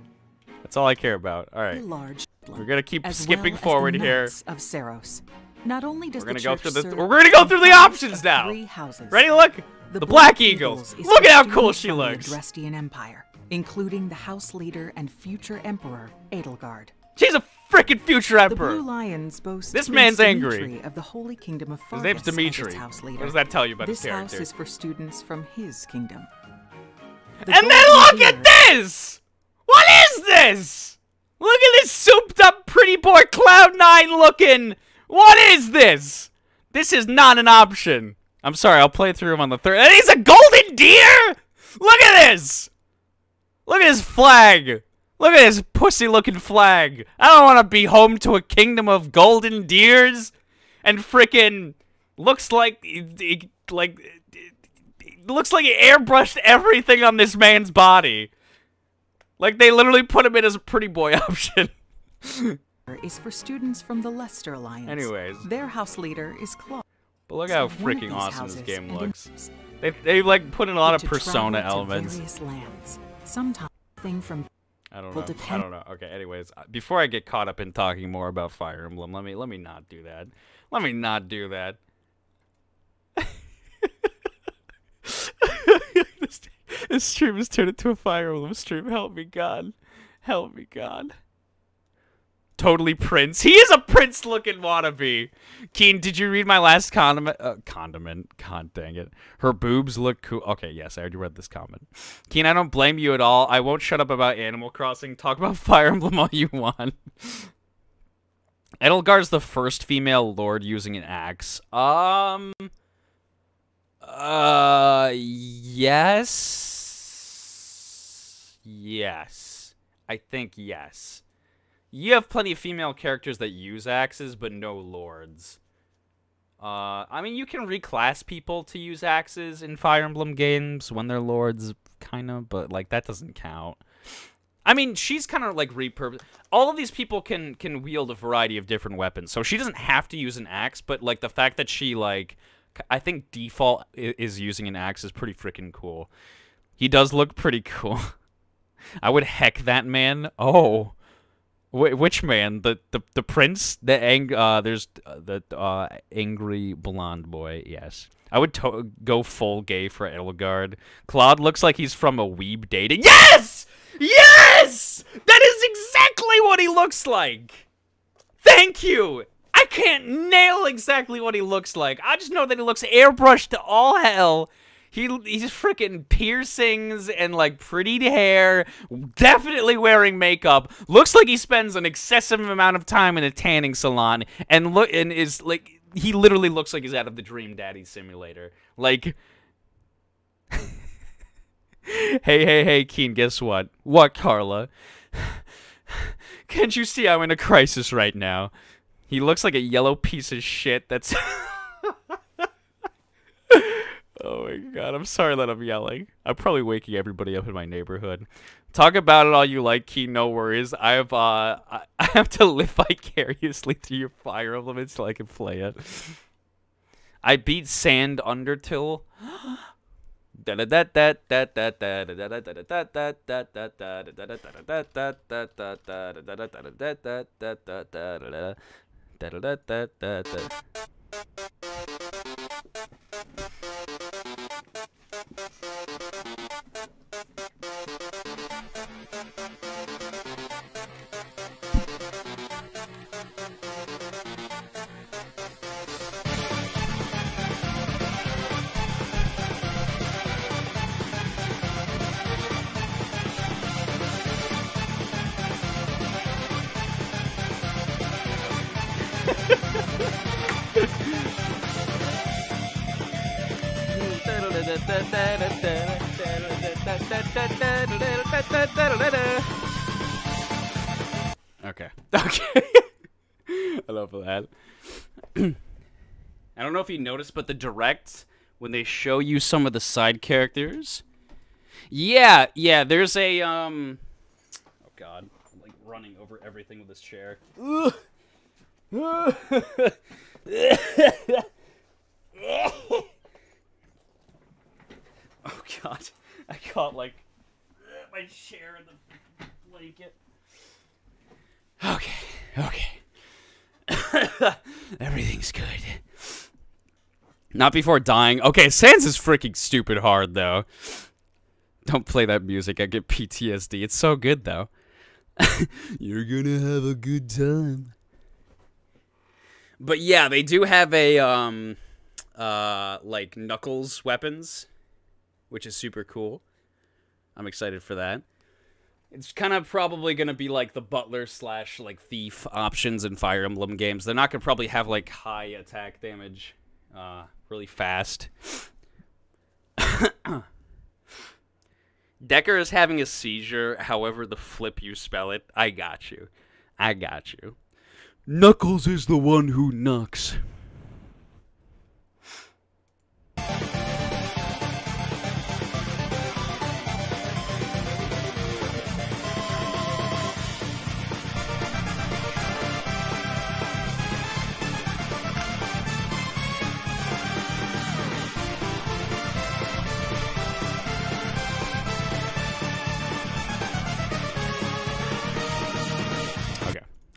That's all I care about. All right. Large We're gonna keep as skipping well as forward the here. Knights of Saros. Not only does We're the gonna go church through the serve we're gonna go through the options now. 3 houses. Ready? Look. The Black Eagles. is Look for at how cool students she from the looks. Adrestian Empire, including the house leader and future emperor Edelgard. She's a freaking future The Blue emperor. Lions boast This Prince man's Dimitri angry. of the Holy Kingdom of His name's Fargus as Dimitri. its house leader. What does that tell you about This his house character? is for students from his kingdom. The And then Golden look at Deer- this! What is this? Look at this souped up pretty boy Cloud9 looking. What is this? This is not an option. I'm sorry, I'll play through him on the third. And he's a golden deer? Look at this! Look at his flag. Look at this pussy looking flag. I don't want to be home to a kingdom of golden deers. And frickin' looks like looks like he airbrushed everything on this man's body. Like they literally put him in as a pretty boy option. is for students from the Leicester Alliance. Anyways. Their house leader is Claude. But look how One of freaking these awesome this houses game and looks. They like put in a lot of to travel persona to elements. various lands. Sometimes thing from I don't will know. I depend- don't know. Okay, anyways, before I get caught up in talking more about Fire Emblem, let me not do that. Let me not do that. This stream has turned into a Fire Emblem stream. Help me, God. Help me, God. Totally Prince. He is a Prince-looking wannabe. Keane, did you read my last condiment? God dang it. Her boobs look cool. Okay, yes, I already read this comment. Keane, I don't blame you at all. I won't shut up about Animal Crossing. Talk about Fire Emblem all you want. Edelgard's the first female lord using an axe. Yes. Yes. I think yes. You have plenty of female characters that use axes, but no lords. I mean, you can reclass people to use axes in Fire Emblem games when they're lords, kind of, but, like, that doesn't count. I mean, she's kind of, like, repurposed. All of these people can wield a variety of different weapons, so she doesn't have to use an axe, but, like, the fact that she, like, I think default is using an axe is pretty freaking cool. He does look pretty cool. I would heck that man. Oh. Which man? The prince? There's the angry blonde boy. Yes, I would go full gay for Edelgard. Claude looks like he's from a weeb dating. Yes, yes, that is exactly what he looks like. Thank you. I can't nail exactly what he looks like. I just know that he looks airbrushed to all hell. He's freaking piercings and, like, pretty hair, definitely wearing makeup, looks like he spends an excessive amount of time in a tanning salon, and is, like, he literally looks like he's out of the Dream Daddy Simulator. Like, hey, Keane, guess what? What, Carla? Can't you see I'm in a crisis right now? He looks like a yellow piece of shit that's... Oh my God, I'm sorry that I'm yelling. I'm probably waking everybody up in my neighborhood. Talk about it all you like, Key, no worries. I have to live vicariously through your Fire Emblem until I can play it. I beat Sand Undertale. Okay. I love that. I don't know if you noticed, but the directs, when they show you some of the side characters, yeah, there's a oh God, I'm like running over everything with this chair. Oh God, I caught like my chair in the blanket. Okay. Everything's good. Not before dying. Okay, Sans is freaking stupid hard, though. Don't play that music. I get PTSD. It's so good, though. You're gonna have a good time. But yeah, they do have a, like, Knuckles weapons, which is super cool. I'm excited for that. It's kind of probably going to be like the butler / like thief options in Fire Emblem games. They're not going to probably have like high attack damage really fast. Decker is having a seizure, however the flip you spell it. I got you. Knuckles is the one who knocks.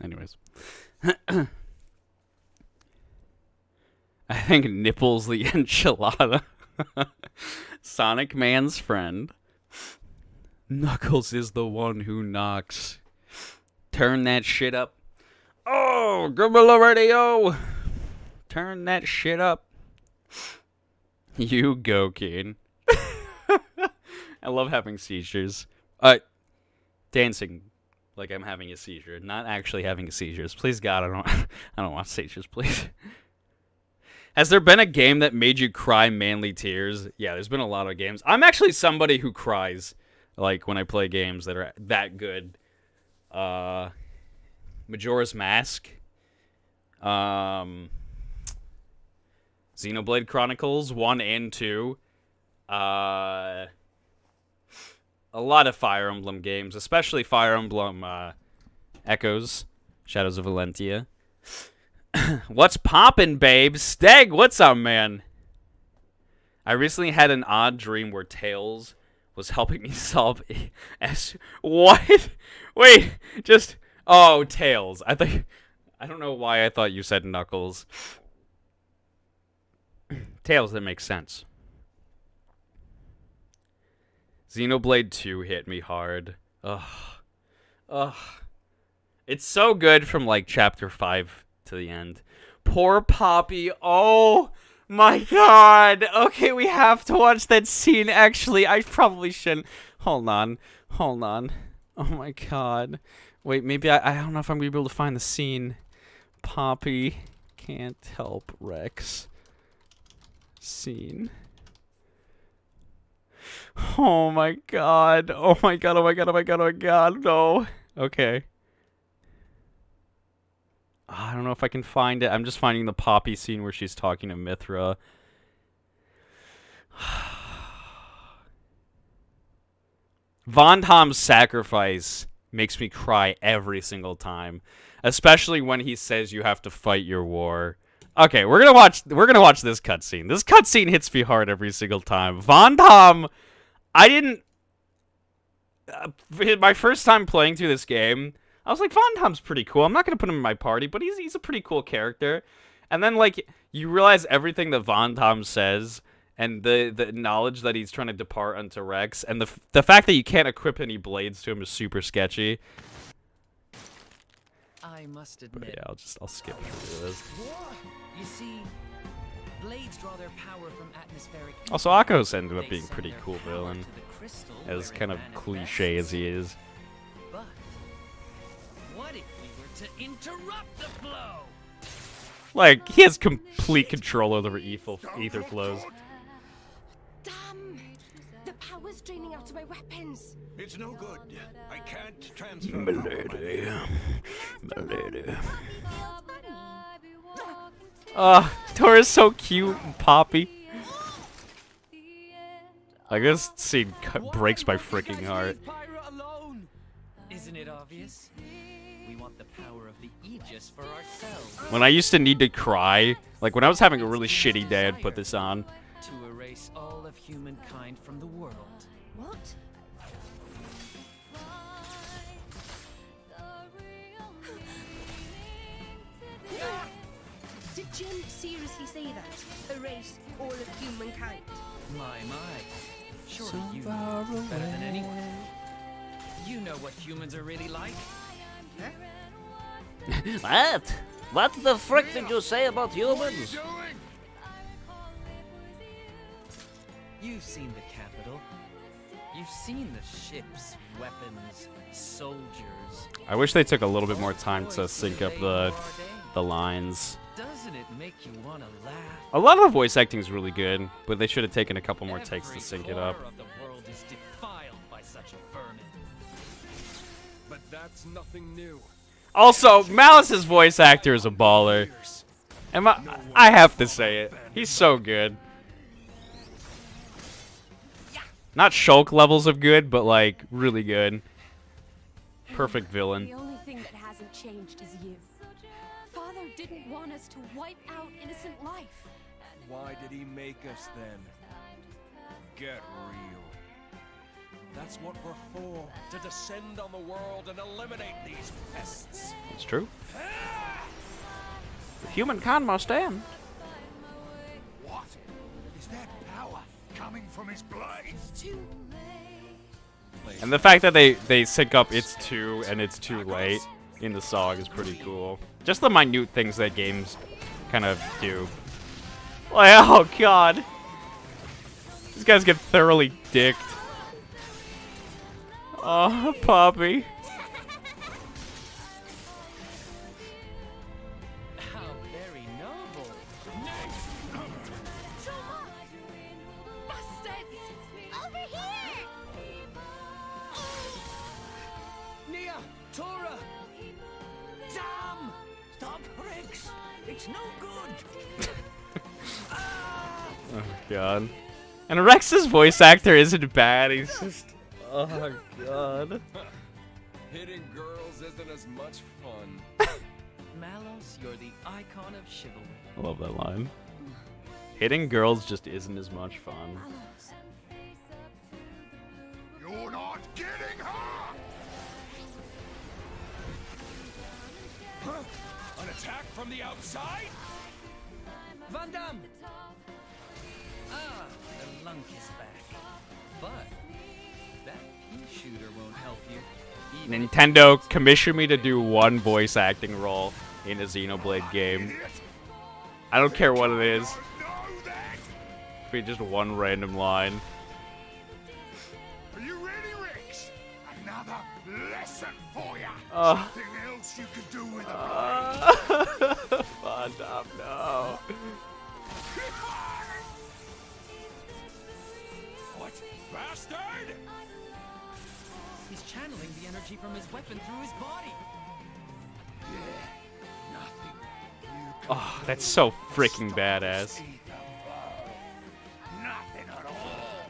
Anyways. I think Nipple's the enchilada. Sonic Man's friend. Knuckles is the one who knocks. Turn that shit up. Oh, Gorilla Radio. Turn that shit up. You go, Keane. I love having seizures. Dancing like I'm having a seizure, not actually having a seizures. Please God, I don't want seizures, please. Has there been a game that made you cry manly tears? Yeah, there's been a lot of games. I'm actually somebody who cries, like, when I play games that are that good. Majora's Mask. Xenoblade Chronicles 1 and 2. A lot of Fire Emblem games, especially Fire Emblem Echoes, Shadows of Valentia. What's poppin', babe? Steg, what's up, man? I recently had an odd dream where Tails was helping me solve what? Wait, just oh, Tails. I don't know why I thought you said Knuckles. Tails, that makes sense. Xenoblade 2 hit me hard. Ugh. Ugh. It's so good from like chapter 5 to the end. Poor Poppy. Oh my god. Okay, we have to watch that scene. Actually, I probably shouldn't. Hold on. Hold on. Oh my god. Wait, maybe I don't know if I'm going to be able to find the scene. Poppy can't help Rex. Scene. Oh my god. Oh my god. Oh my god. Oh my god. Oh my god. No. Okay. I don't know if I can find it. I'm just finding the Poppy scene where she's talking to Mithra. Von Tom's sacrifice makes me cry every single time, especially when he says you have to fight your war. Okay, we're gonna watch this cutscene. This cutscene hits me hard every single time. Von Tom, I didn't. My first time playing through this game, I was like, Von Tom's pretty cool. I'm not gonna put him in my party, but he's a pretty cool character. And then like you realize everything that Von Tom says, and the knowledge that he's trying to depart onto Rex, and the fact that you can't equip any blades to him is super sketchy. I must admit. But yeah, I'll skip through this. You see, blades draw their power from atmospheric. Also, Akos ended up being a pretty cool villain, as kind of cliche as he is. But what if we were to interrupt the flow? Like, he has complete control over ether flows. Damn! The power's draining out of my weapons. It's no good. I can't transfer. Milady. Tor is so cute and Poppy. Like, this scene breaks my freaking heart. Isn't it obvious? We want the power of the Aegis for ourselves. When I used to need to cry, like when I was having a really shitty day, I'd put this on. To erase all of humankind from the world. What? Did Jim seriously say that? Erase all of humankind? My. Surely you know better than anyone. You know what humans are really like. What? What the frick did you say about humans? You've seen the capital. You've seen the ships, weapons, soldiers. I wish they took a little bit more time to sync up the lines. Doesn't it make you want to laugh? A lot of the voice acting is really good, but they should have taken a couple more takes to sync it up. Every corner of the world is defiled by such a vermin. But that's nothing new. Also, Malice's voice actor is a baller. And I have to say it. He's so good. Not Shulk levels of good, but like really good. Perfect villain. The only thing that hasn't changed is you. Father didn't want us to wipe out innocent life. Why did he make us then? Get real. That's what we're for. To descend on the world and eliminate these pests. It's true. Humankind must end. What? Is that power coming from his blood? It's too place. And the fact that they sync up "It's Too" and "It's Too Late" in the song is pretty cool. Just the minute things that games kind of do. Like, oh god, these guys get thoroughly dicked. Oh, Poppy. How very noble. Over here! Nia! Tora! Sam! Stop, Rex! It's no good! Oh god. And Rex's voice actor isn't bad. He's just. Oh god. Hitting girls isn't as much fun. Malos, you're the icon of chivalry. I love that line. Hitting girls just isn't as much fun. You're not getting her! Huh? An attack from the outside? Van Damme! Ah, the lunk is back. But that pea shooter won't help you. Even Nintendo commissioned me to do one voice acting role in a Xenoblade game. I don't care what it is. Be just one random line. Are you ready, Rex? Another lesson for you. Oh. Something else you could do with a blade. Van Damme, no. What? Bastard! he's channeling the energy from his weapon through his body. Yeah, nothing. Oh, that's so freaking badass. Nothing at all.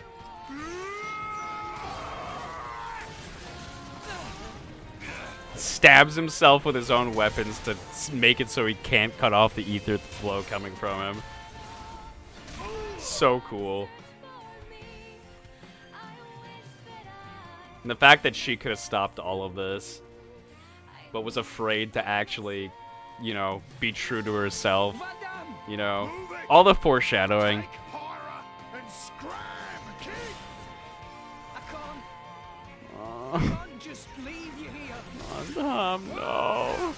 Stabs himself with his own weapons to make it so he can't cut off the ether flow coming from him. So cool. And the fact that she could have stopped all of this, but was afraid to actually, you know, be true to herself. Van Damme! You know, all the foreshadowing. And scram, kid. I can't just leave you here. No.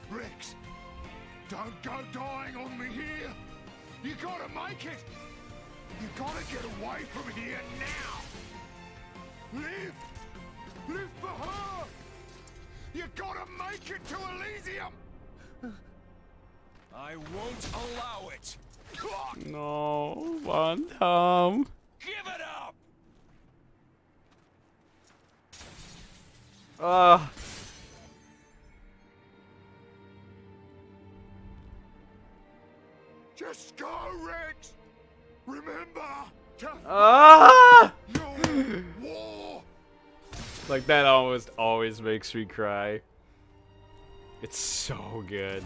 Rex, don't go dying on me here. You gotta make it. You gotta get away from here now. Live. Live for her. You gotta make it to Elysium. I won't allow it. No, Van Damme. Give it up. Just go, Rex. Remember to your war. Like, that almost always makes me cry. It's so good.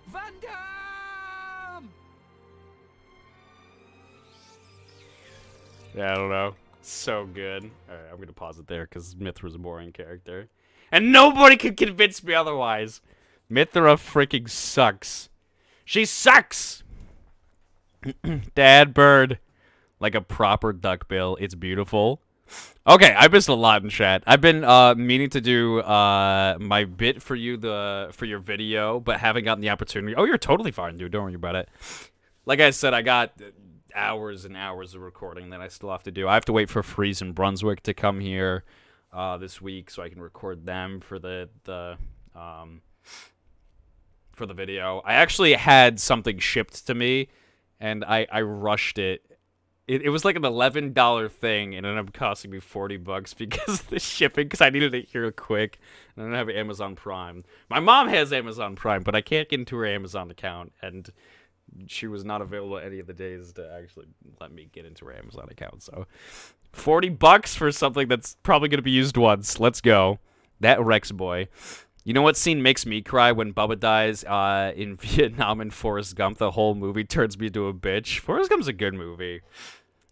Van Damme! Yeah, I don't know. So good. Alright, I'm gonna pause it there because Mithra's a boring character. And nobody can convince me otherwise. Mithra freaking sucks. She sucks! Dad bird. Like a proper duckbill. It's beautiful. Okay, I missed a lot in chat. I've been meaning to do my bit for you for your video, but haven't gotten the opportunity. Oh, you're totally fine, dude. Don't worry about it. Like I said, I got hours and hours of recording that I still have to do. I have to wait for Freeze and Brunswick to come here this week so I can record them for the video. I actually had something shipped to me, and I rushed it. It was like an $11 thing, and it ended up costing me $40 because of the shipping, because I needed it here quick, and I don't have Amazon Prime. My mom has Amazon Prime, but I can't get into her Amazon account, and she was not available any of the days to actually let me get into her Amazon account. So, $40 for something that's probably going to be used once. Let's go. That Rex boy. You know what scene makes me cry? When Bubba dies in Vietnam in Forrest Gump. The whole movie turns me into a bitch. Forrest Gump's a good movie.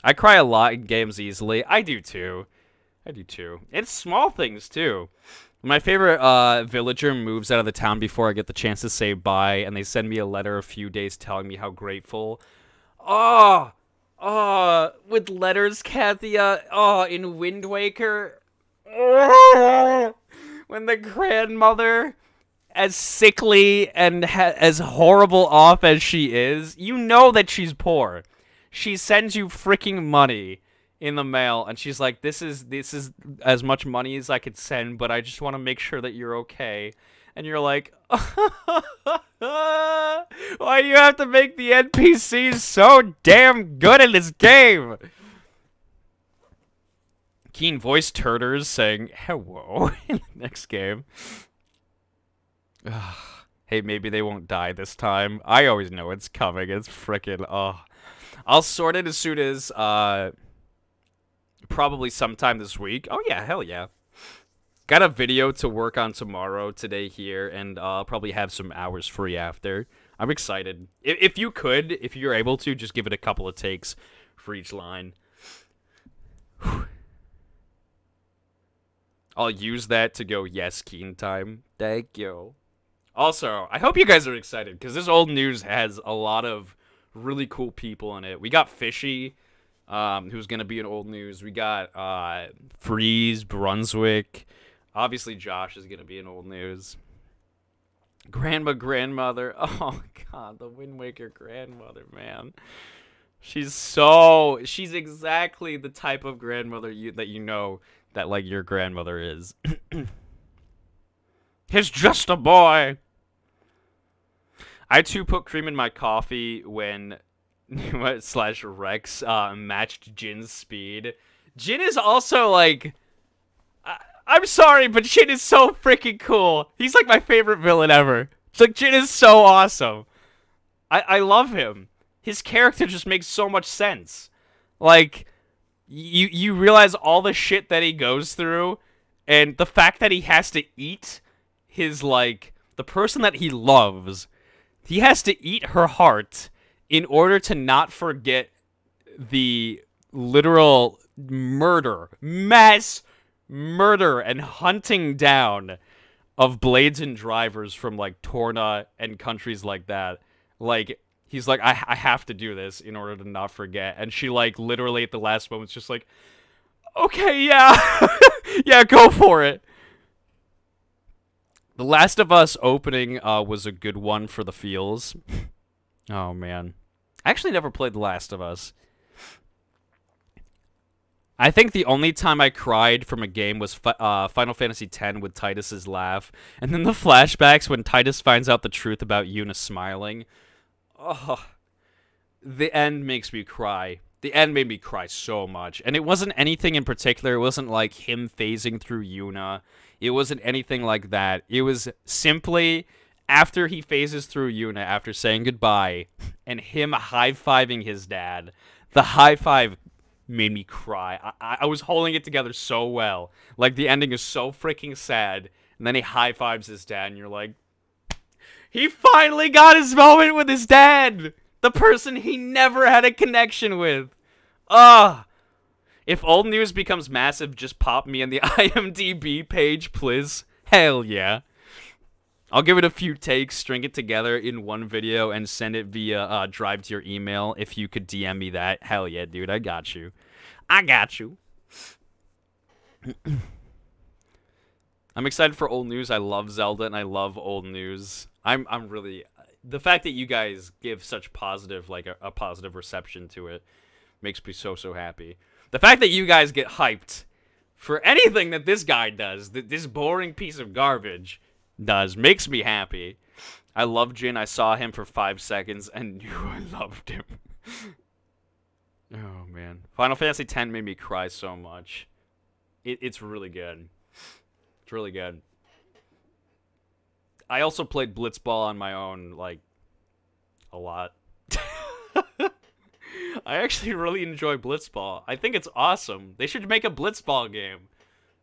I cry a lot in games easily. I do too. It's small things too. My favorite villager moves out of the town before I get the chance to say bye, and they send me a letter a few days telling me how grateful. Oh, With letters, Kathia. In Wind Waker. When the grandmother, as sickly and as horrible off as she is, you know that she's poor. She sends you freaking money in the mail, and she's like, this is as much money as I could send, but I just want to make sure that you're okay. And you're like, why do you have to make the NPCs so damn good in this game? Keane voiced Turters saying hello in the next game. Hey, maybe they won't die this time. I always know it's coming. It's frickin' I'll sort it as soon as probably sometime this week. Oh yeah, hell yeah. Got a video to work on tomorrow, today here, and I'll probably have some hours free after. I'm excited. If you're able to, just give it a couple of takes for each line. I'll use that to go, yes, Keane time. Thank you. Also, I hope you guys are excited, because this old news has a lot of really cool people in it. We got Fishy, who's going to be in old news. We got Freeze, Brunswick. Obviously, Josh is going to be in old news. Grandmother. Oh, God, the Wind Waker grandmother, man. She's exactly the type of grandmother that you know that, like, your grandmother is. He's just a boy. I, too, put cream in my coffee when / Rex matched Jin's speed. Jin is also, like... I'm sorry, but Jin is so freaking cool. He's like my favorite villain ever. It's like, Jin is so awesome. I love him. His character just makes so much sense. Like, you realize all the shit that he goes through, and the fact that he has to eat his, like, the person that he loves, he has to eat her heart in order to not forget the literal mass murder and hunting down of blades and drivers from, like, Torna and countries like that. Like, he's like, I have to do this in order to not forget. And she, like, literally at the last moment is just like, okay, yeah. Yeah, go for it. The Last of Us opening was a good one for the feels. Oh, man. I actually never played The Last of Us. I think the only time I cried from a game was Final Fantasy X with Titus's laugh. And then the flashbacks when Titus finds out the truth about Yuna smiling. Oh, the end makes me cry. The end made me cry so much. And it wasn't anything in particular. It wasn't like him phasing through Yuna. It wasn't anything like that. It was simply after he phases through Yuna, after saying goodbye, and him high-fiving his dad. The high-five made me cry. I was holding it together so well. Like, the ending is so freaking sad. And then he high-fives his dad, and you're like, he finally got his moment with his dad! The person he never had a connection with. If old news becomes massive, just pop me on the IMDb page, please. Hell yeah. I'll give it a few takes, string it together in one video, and send it via drive to your email. If you could DM me that, hell yeah, dude, I got you. I got you. I'm excited for old news. I love Zelda, and I love old news. I'm really... The fact that you guys give such positive, like, a positive reception to it makes me so, so happy. The fact that you guys get hyped for anything that this guy does, that this boring piece of garbage does, makes me happy. I love Jin. I saw him for 5 seconds and knew I loved him. Oh, man. Final Fantasy X made me cry so much. It's really good. It's really good. I also played Blitzball on my own, like, a lot. I actually really enjoy Blitzball. I think it's awesome. They should make a Blitzball game.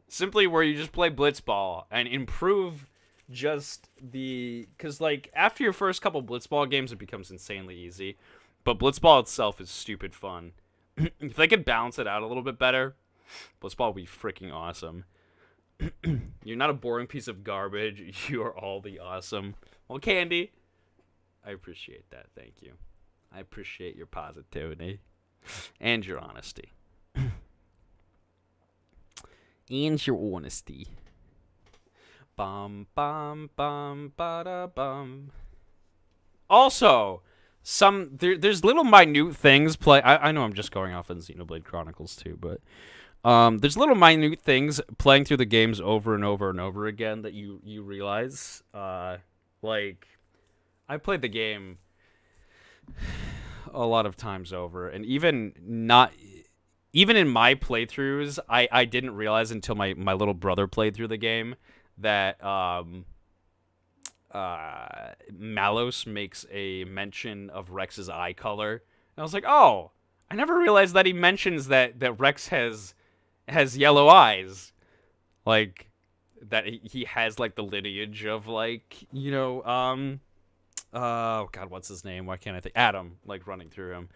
Simply where you just play Blitzball and improve just the... Because, like, after your first couple Blitzball games, it becomes insanely easy. But Blitzball itself is stupid fun. If they could balance it out a little bit better, Blitzball would be freaking awesome. You're not a boring piece of garbage. You are all the awesome. Well, Candy, I appreciate that. Thank you. I appreciate your positivity. And your honesty. And your honesty. Bum bum bum ba da bum. Also, there's little minute things play. I know I'm just going off on Xenoblade Chronicles too, but there's little minute things playing through the games over and over and over again that you realize. Like, I played the game a lot of times over, and even in my playthroughs, I didn't realize until my little brother played through the game that Malos makes a mention of Rex's eye color. And I was like, oh, I never realized that he mentions that Rex has yellow eyes. Like, that he has, like, the lineage of, like, you know, oh, God, what's his name? Why can't I think? Adam, like, running through him.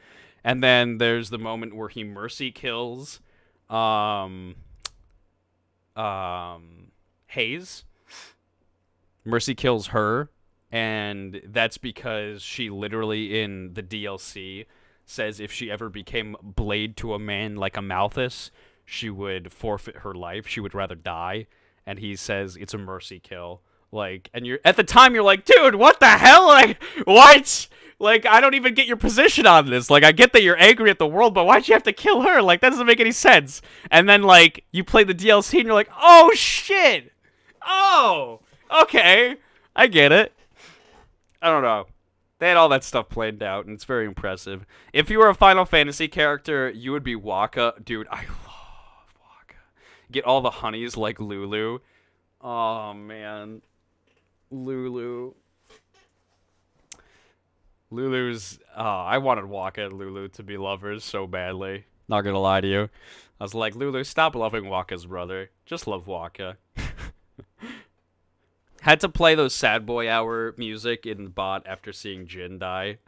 And then there's the moment where he mercy kills, Hayes. Mercy kills her, and that's because she literally, in the DLC, says if she ever became blade to a man like a Malthus, she would forfeit her life. She would rather die. And he says it's a mercy kill. Like, and at the time you're like, dude, what the hell? Like, what? Like, I don't even get your position on this. Like, I get that you're angry at the world, but why'd you have to kill her? Like, that doesn't make any sense. And then, like, you play the DLC and you're like, oh, shit. Oh, okay. I get it. I don't know. They had all that stuff planned out, and it's very impressive. If you were a Final Fantasy character, you would be Wakka. Dude, I love Wakka. Get all the honeys like Lulu. Oh, man. Lulu's... I wanted Wakka and Lulu to be lovers so badly. Not gonna lie to you. I was like, Lulu, stop loving Wakka's brother. Just love Wakka. Had to play those Sad Boy Hour music in the bot after seeing Jin die.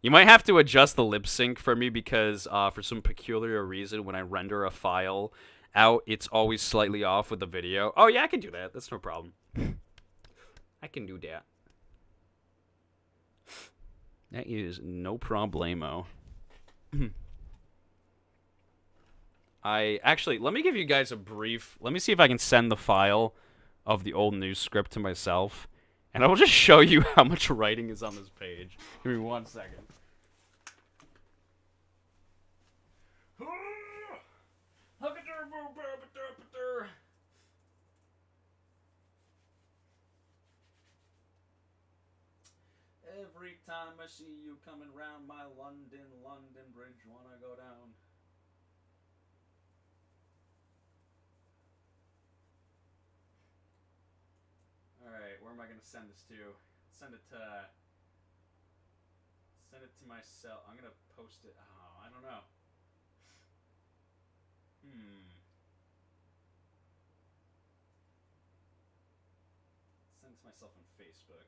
You might have to adjust the lip sync for me because for some peculiar reason, when I render a file out, it's always slightly off with the video. Oh, yeah, I can do that. That's no problem. I can do that. That is no problemo. Actually, let me give you guys a brief... Let me see if I can send the file of the old news script to myself, and I will just show you how much writing is on this page. Give me 1 second. Every time I see you coming round my London Bridge, wanna go down. Alright, where am I gonna send this to? Send it to myself. I'm gonna post it. Oh, I don't know. Send it to myself on Facebook.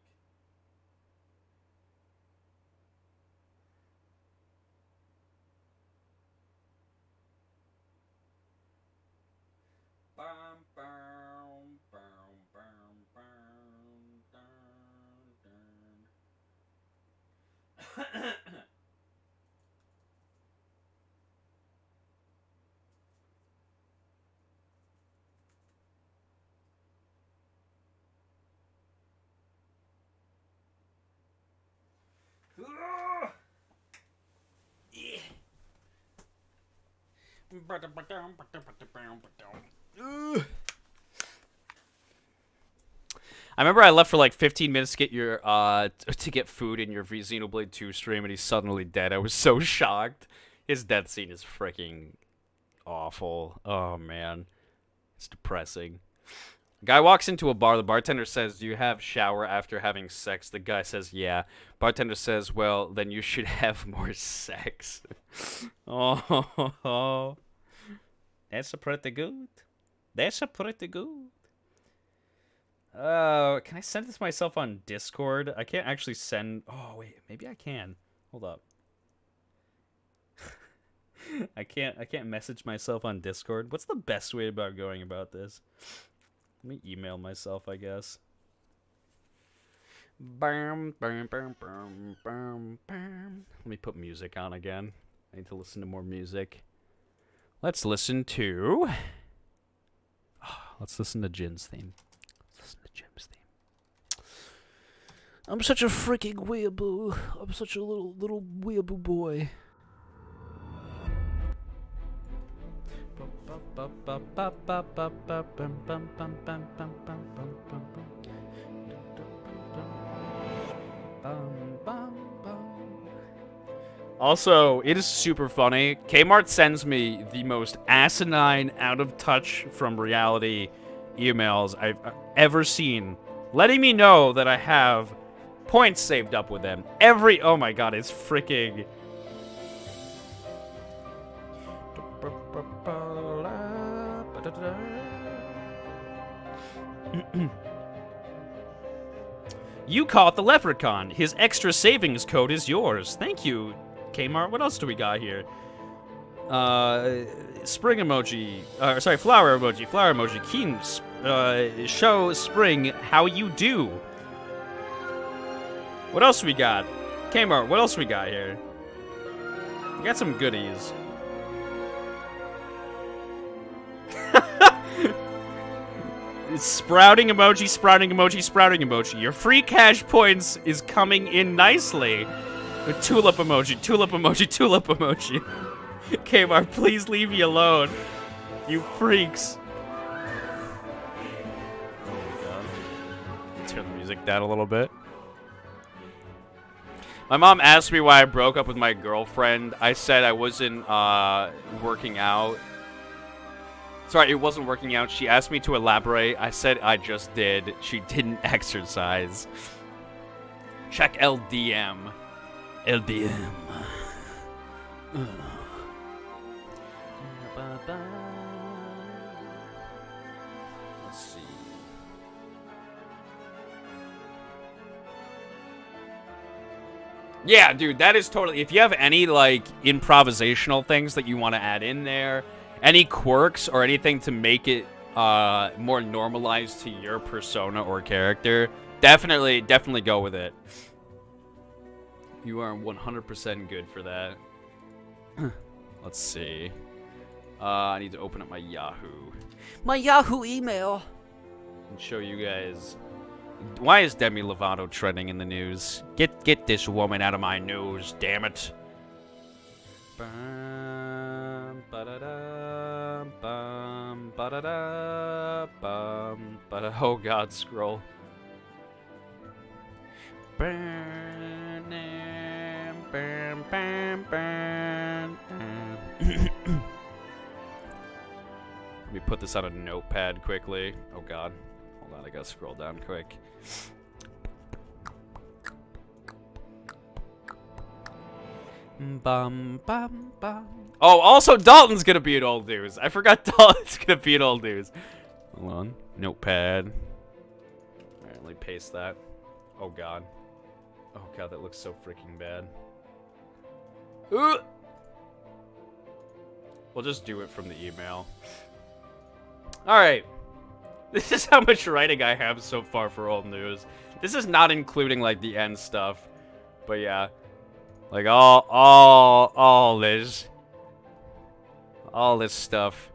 Bum, bum, bum, bum, bum, dun, dun. I remember I left for like 15 minutes to get your to get food in your Xenoblade 2 stream, and he's suddenly dead. I was so shocked. His death scene is freaking awful. Oh man, it's depressing. Guy walks into a bar. The bartender says, "Do you have shower after having sex?" The guy says, "Yeah." Bartender says, "Well, then you should have more sex." Oh, that's a pretty good. That's a pretty good. Can I send this myself on Discord? I can't actually send... Oh, wait. Maybe I can. Hold up. I can't message myself on Discord. What's the best way about going about this? Let me email myself, I guess. Let me put music on again. I need to listen to more music. Let's listen to... let's listen to Jin's theme. Let's listen to Jim's theme. I'm such a freaking weeaboo. I'm such a little weeaboo boy. Also, it is super funny. Kmart sends me the most asinine, out of touch from reality emails I've ever seen, letting me know that I have points saved up with them. Oh my god, it's freaking... You caught the leprechaun. His extra savings code is yours. Thank you, Kmart. What else do we got here? Spring emoji. Sorry, flower emoji. Flower emoji. Keane, show Spring how you do. What else we got? Kmart, what else we got here? We got some goodies. Sprouting emoji, sprouting emoji, sprouting emoji. Your free cash points is coming in nicely. With tulip emoji, tulip emoji, tulip emoji. Kmart, please leave me alone. You freaks. Oh my god. Let's turn the music down a little bit. My mom asked me why I broke up with my girlfriend. I said I wasn't working out. Sorry, it wasn't working out. She asked me to elaborate. I said I just did. She didn't exercise. Check LDM. LDM. Let's see. Yeah, dude, that is totally... If you have any, like, improvisational things that you want to add in there, any quirks or anything to make it more normalized to your persona or character, definitely go with it. You are 100% good for that. Let's see. I need to open up my Yahoo. My Yahoo email. And show you guys. Why is Demi Lovato trending in the news? Get this woman out of my news, damn it. Bum, ba-da-da, bum, ba-da-da, bum, ba-da. Oh god, scroll. Bam, bam, bam, bam. Let me put this on a notepad quickly. Oh god. Hold on, I gotta scroll down quick. Bum, bum, bum. Oh, also Dalton's gonna be an old news. I forgot Dalton's gonna be an old news. Hold on. Notepad. Alright, let me paste that. Oh god. Oh god, that looks so freaking bad. We'll just do it from the email. Alright. This is how much writing I have so far for old news. This is not including, like, the end stuff. But yeah. Like, all this stuff.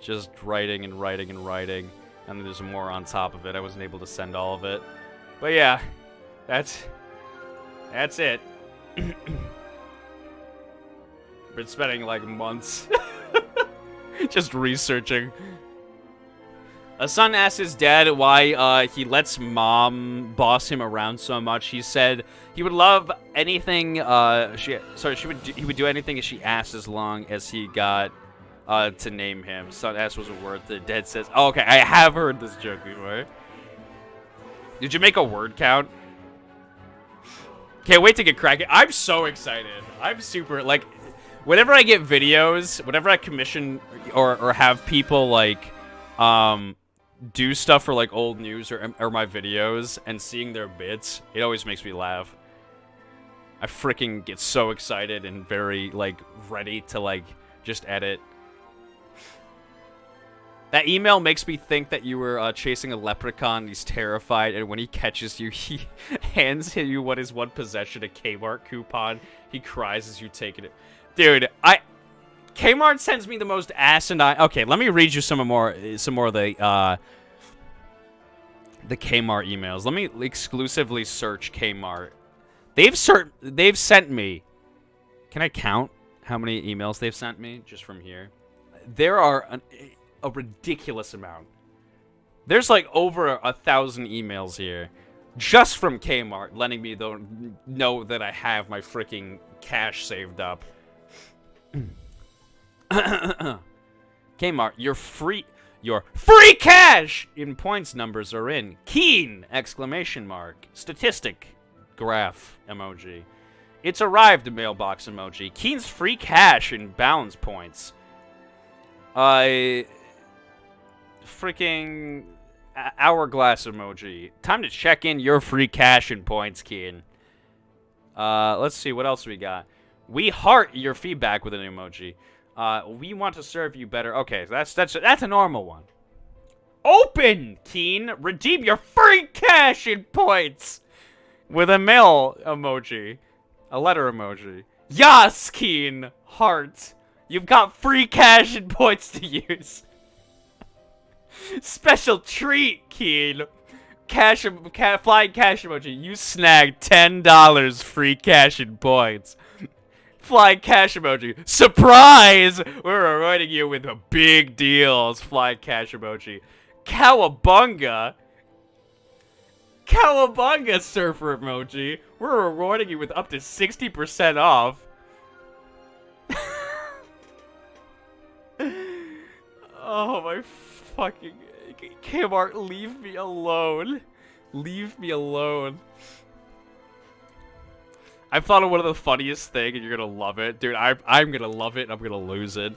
Just writing and writing and writing. And then there's more on top of it. I wasn't able to send all of it. But yeah. That's it. Been spending, like, months just researching. A son asked his dad why he lets mom boss him around so much. He said he would love anything. He would do anything if she asked, as long as he got to name him. Son asked was a word. The dad says, "Oh, okay, I have heard this joke before." Did you make a word count? Can't wait to get cracking. I'm so excited. I'm super, like, whenever I get videos, whenever I commission or have people, like, do stuff for, like, old news or my videos and seeing their bits, it always makes me laugh. I freaking get so excited and very, like, ready to, like, just edit. That email makes me think that you were chasing a leprechaun. He's terrified, and when he catches you, he hands you what is one possession, a Kmart coupon. He cries as you take it. Dude, Kmart sends me the most asinine. Okay, let me read you some more of the Kmart emails. Let me exclusively search Kmart. They've sent me. Can I count how many emails they've sent me just from here? There are a ridiculous amount. There's like over 1,000 emails here just from Kmart letting me know that I have my freaking cash saved up. Kmart, your free cash in points numbers are in. Keane! Exclamation mark. Statistic graph emoji. It's arrived mailbox emoji. Keane's free cash in balance points. Freaking hourglass emoji. Time to check in your free cash and points, Keane. Let's see what else we got. We heart your feedback with an emoji. We want to serve you better. Okay, that's a normal one. Open, Keane. Redeem your free cash and points with a mail emoji, a letter emoji. Yes, Keane. Heart. You've got free cash and points to use. Special treat, Keane. Flying cash emoji. You snagged $10 free cash and points. Flying cash emoji. Surprise! We're rewarding you with a big deals. Flying cash emoji. Cowabunga. Cowabunga surfer emoji. We're rewarding you with up to 60% off. Oh my fucking... Kmart, leave me alone. Leave me alone. I've thought of one of the funniest things, and you're gonna love it. Dude, I'm gonna love it, and I'm gonna lose it.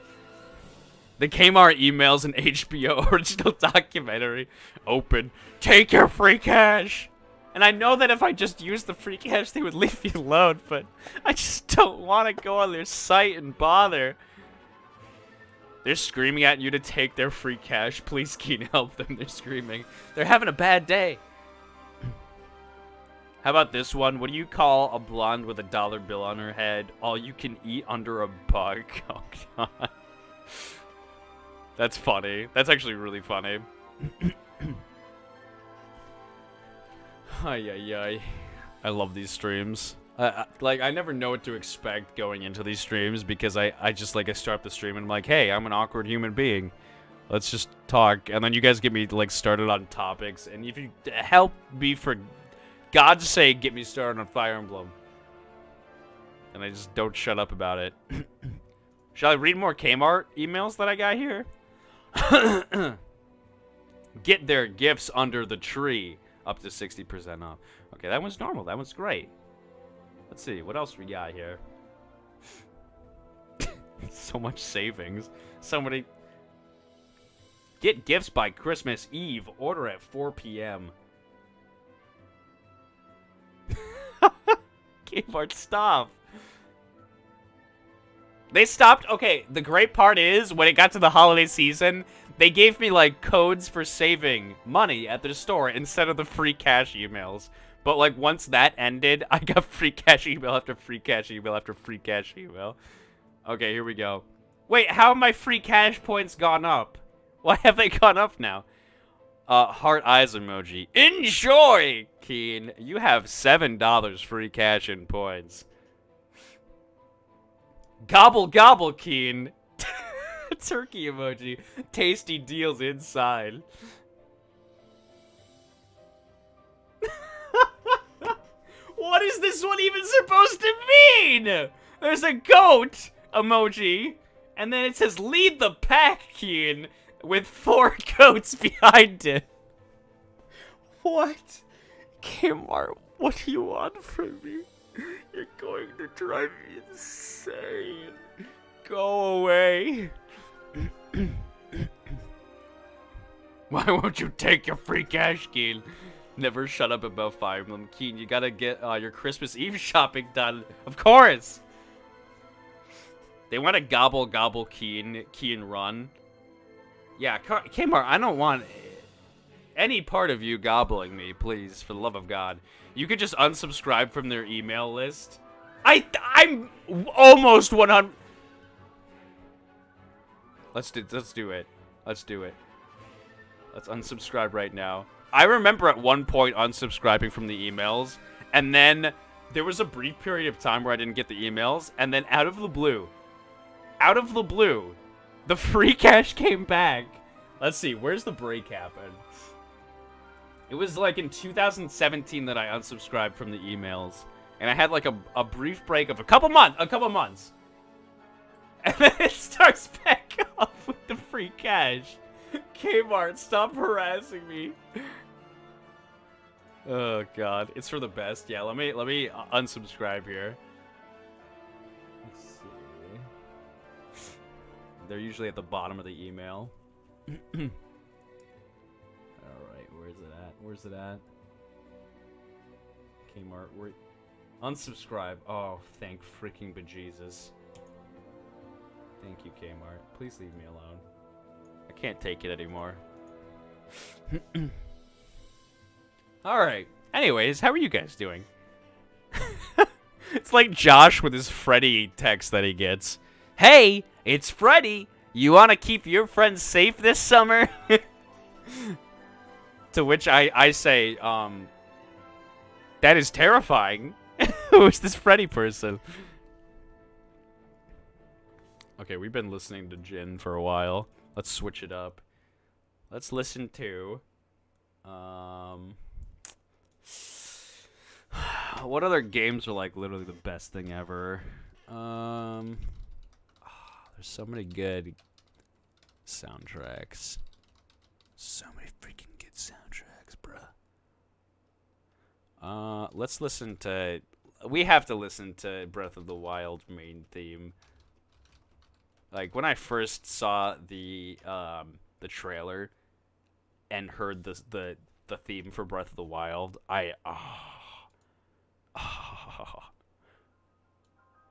The Kmart emails an HBO original documentary. Open. Take your free cash! And I know that if I just used the free cash, they would leave me alone, but I just don't want to go on their site and bother. They're screaming at you to take their free cash. Please, Keane, help them. They're screaming. They're having a bad day. How about this one? What do you call a blonde with a dollar bill on her head? All you can eat under a bug. Oh, God. That's funny. That's actually really funny. Ay, ay, ay. I love these streams. Like, I never know what to expect going into these streams because I just, like, I start up the stream and I'm like, hey, I'm an awkward human being. Let's just talk. And then you guys get me, like, started on topics. And if you help me, for God's sake, get me started on Fire Emblem. And I just don't shut up about it. Shall I read more Kmart emails that I got here? Get their gifts under the tree. Up to 60% off. Okay, that one's normal. That one's great. Let's see. What else we got here? So much savings. Somebody... Get gifts by Christmas Eve. Order at 4 p.m. Kmart, stop. They stopped. Okay, the great part is, when it got to the holiday season, they gave me, like, codes for saving money at their store instead of the free cash emails. But, like, once that ended, I got free cash email after free cash email after free cash email. Okay, here we go. Wait, how have my free cash points gone up? Why have they gone up now? Heart eyes emoji. Enjoy, Keane. You have $7 free cash and points. Gobble gobble, Keane. Turkey emoji. Tasty deals inside. What is this one even supposed to mean? There's a goat emoji, and then it says lead the pack, Keane, with 4 goats behind it. What? Kmart, what do you want from me? You're going to drive me insane. Go away. Why won't you take your free cash, Keane? Never shut up about Fire Emblem. Keane, you gotta get your Christmas Eve shopping done. Of course! They want to gobble gobble Keane run. Yeah, Kmart, I don't want any part of you gobbling me, please, for the love of God. You could just unsubscribe from their email list. I'm almost 100. Let's do it. Let's do it. Let's unsubscribe right now. I remember at one point unsubscribing from the emails, and then there was a brief period of time where I didn't get the emails, and then out of the blue, the free cash came back. Let's see, where's the break happen? It was like in 2017 that I unsubscribed from the emails, and I had like a brief break of a couple months. And then it starts back up with the free cash. Kmart, stop harassing me. Oh god, it's for the best. Yeah, let me unsubscribe here. Let's see. They're usually at the bottom of the email. Alright, where's it at? Where's it at? Kmart, unsubscribe. Oh, thank freaking bejesus. Thank you, Kmart. Please leave me alone. I can't take it anymore. Alright. Anyways, how are you guys doing? It's like Josh with his Freddy text that he gets. Hey, it's Freddy. You want to keep your friends safe this summer? To which I say, that is terrifying. Who is this Freddy person? Okay, we've been listening to Jin for a while. Let's switch it up. Let's listen to... what other games are like literally the best thing ever? There's so many good soundtracks. So many freaking good soundtracks, bruh. Let's listen to... We have to listen to Breath of the Wild main theme. Like, when I first saw the trailer and heard the theme for Breath of the Wild,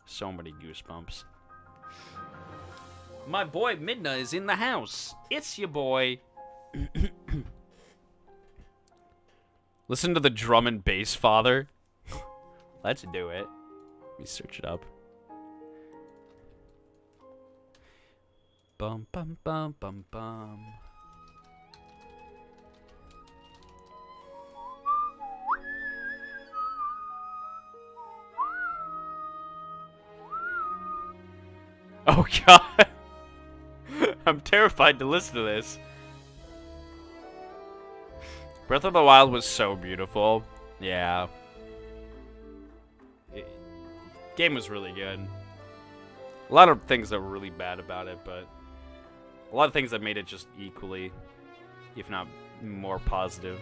so many goosebumps. My boy Midna is in the house. It's your boy. Listen to the drum and bass, father. Let's do it. Let me search it up. Bum bum bum bum bum. Oh god. I'm terrified to listen to this. Breath of the Wild was so beautiful. Yeah. Game was really good. A lot of things that were really bad about it, but a lot of things that made it just equally, if not more positive.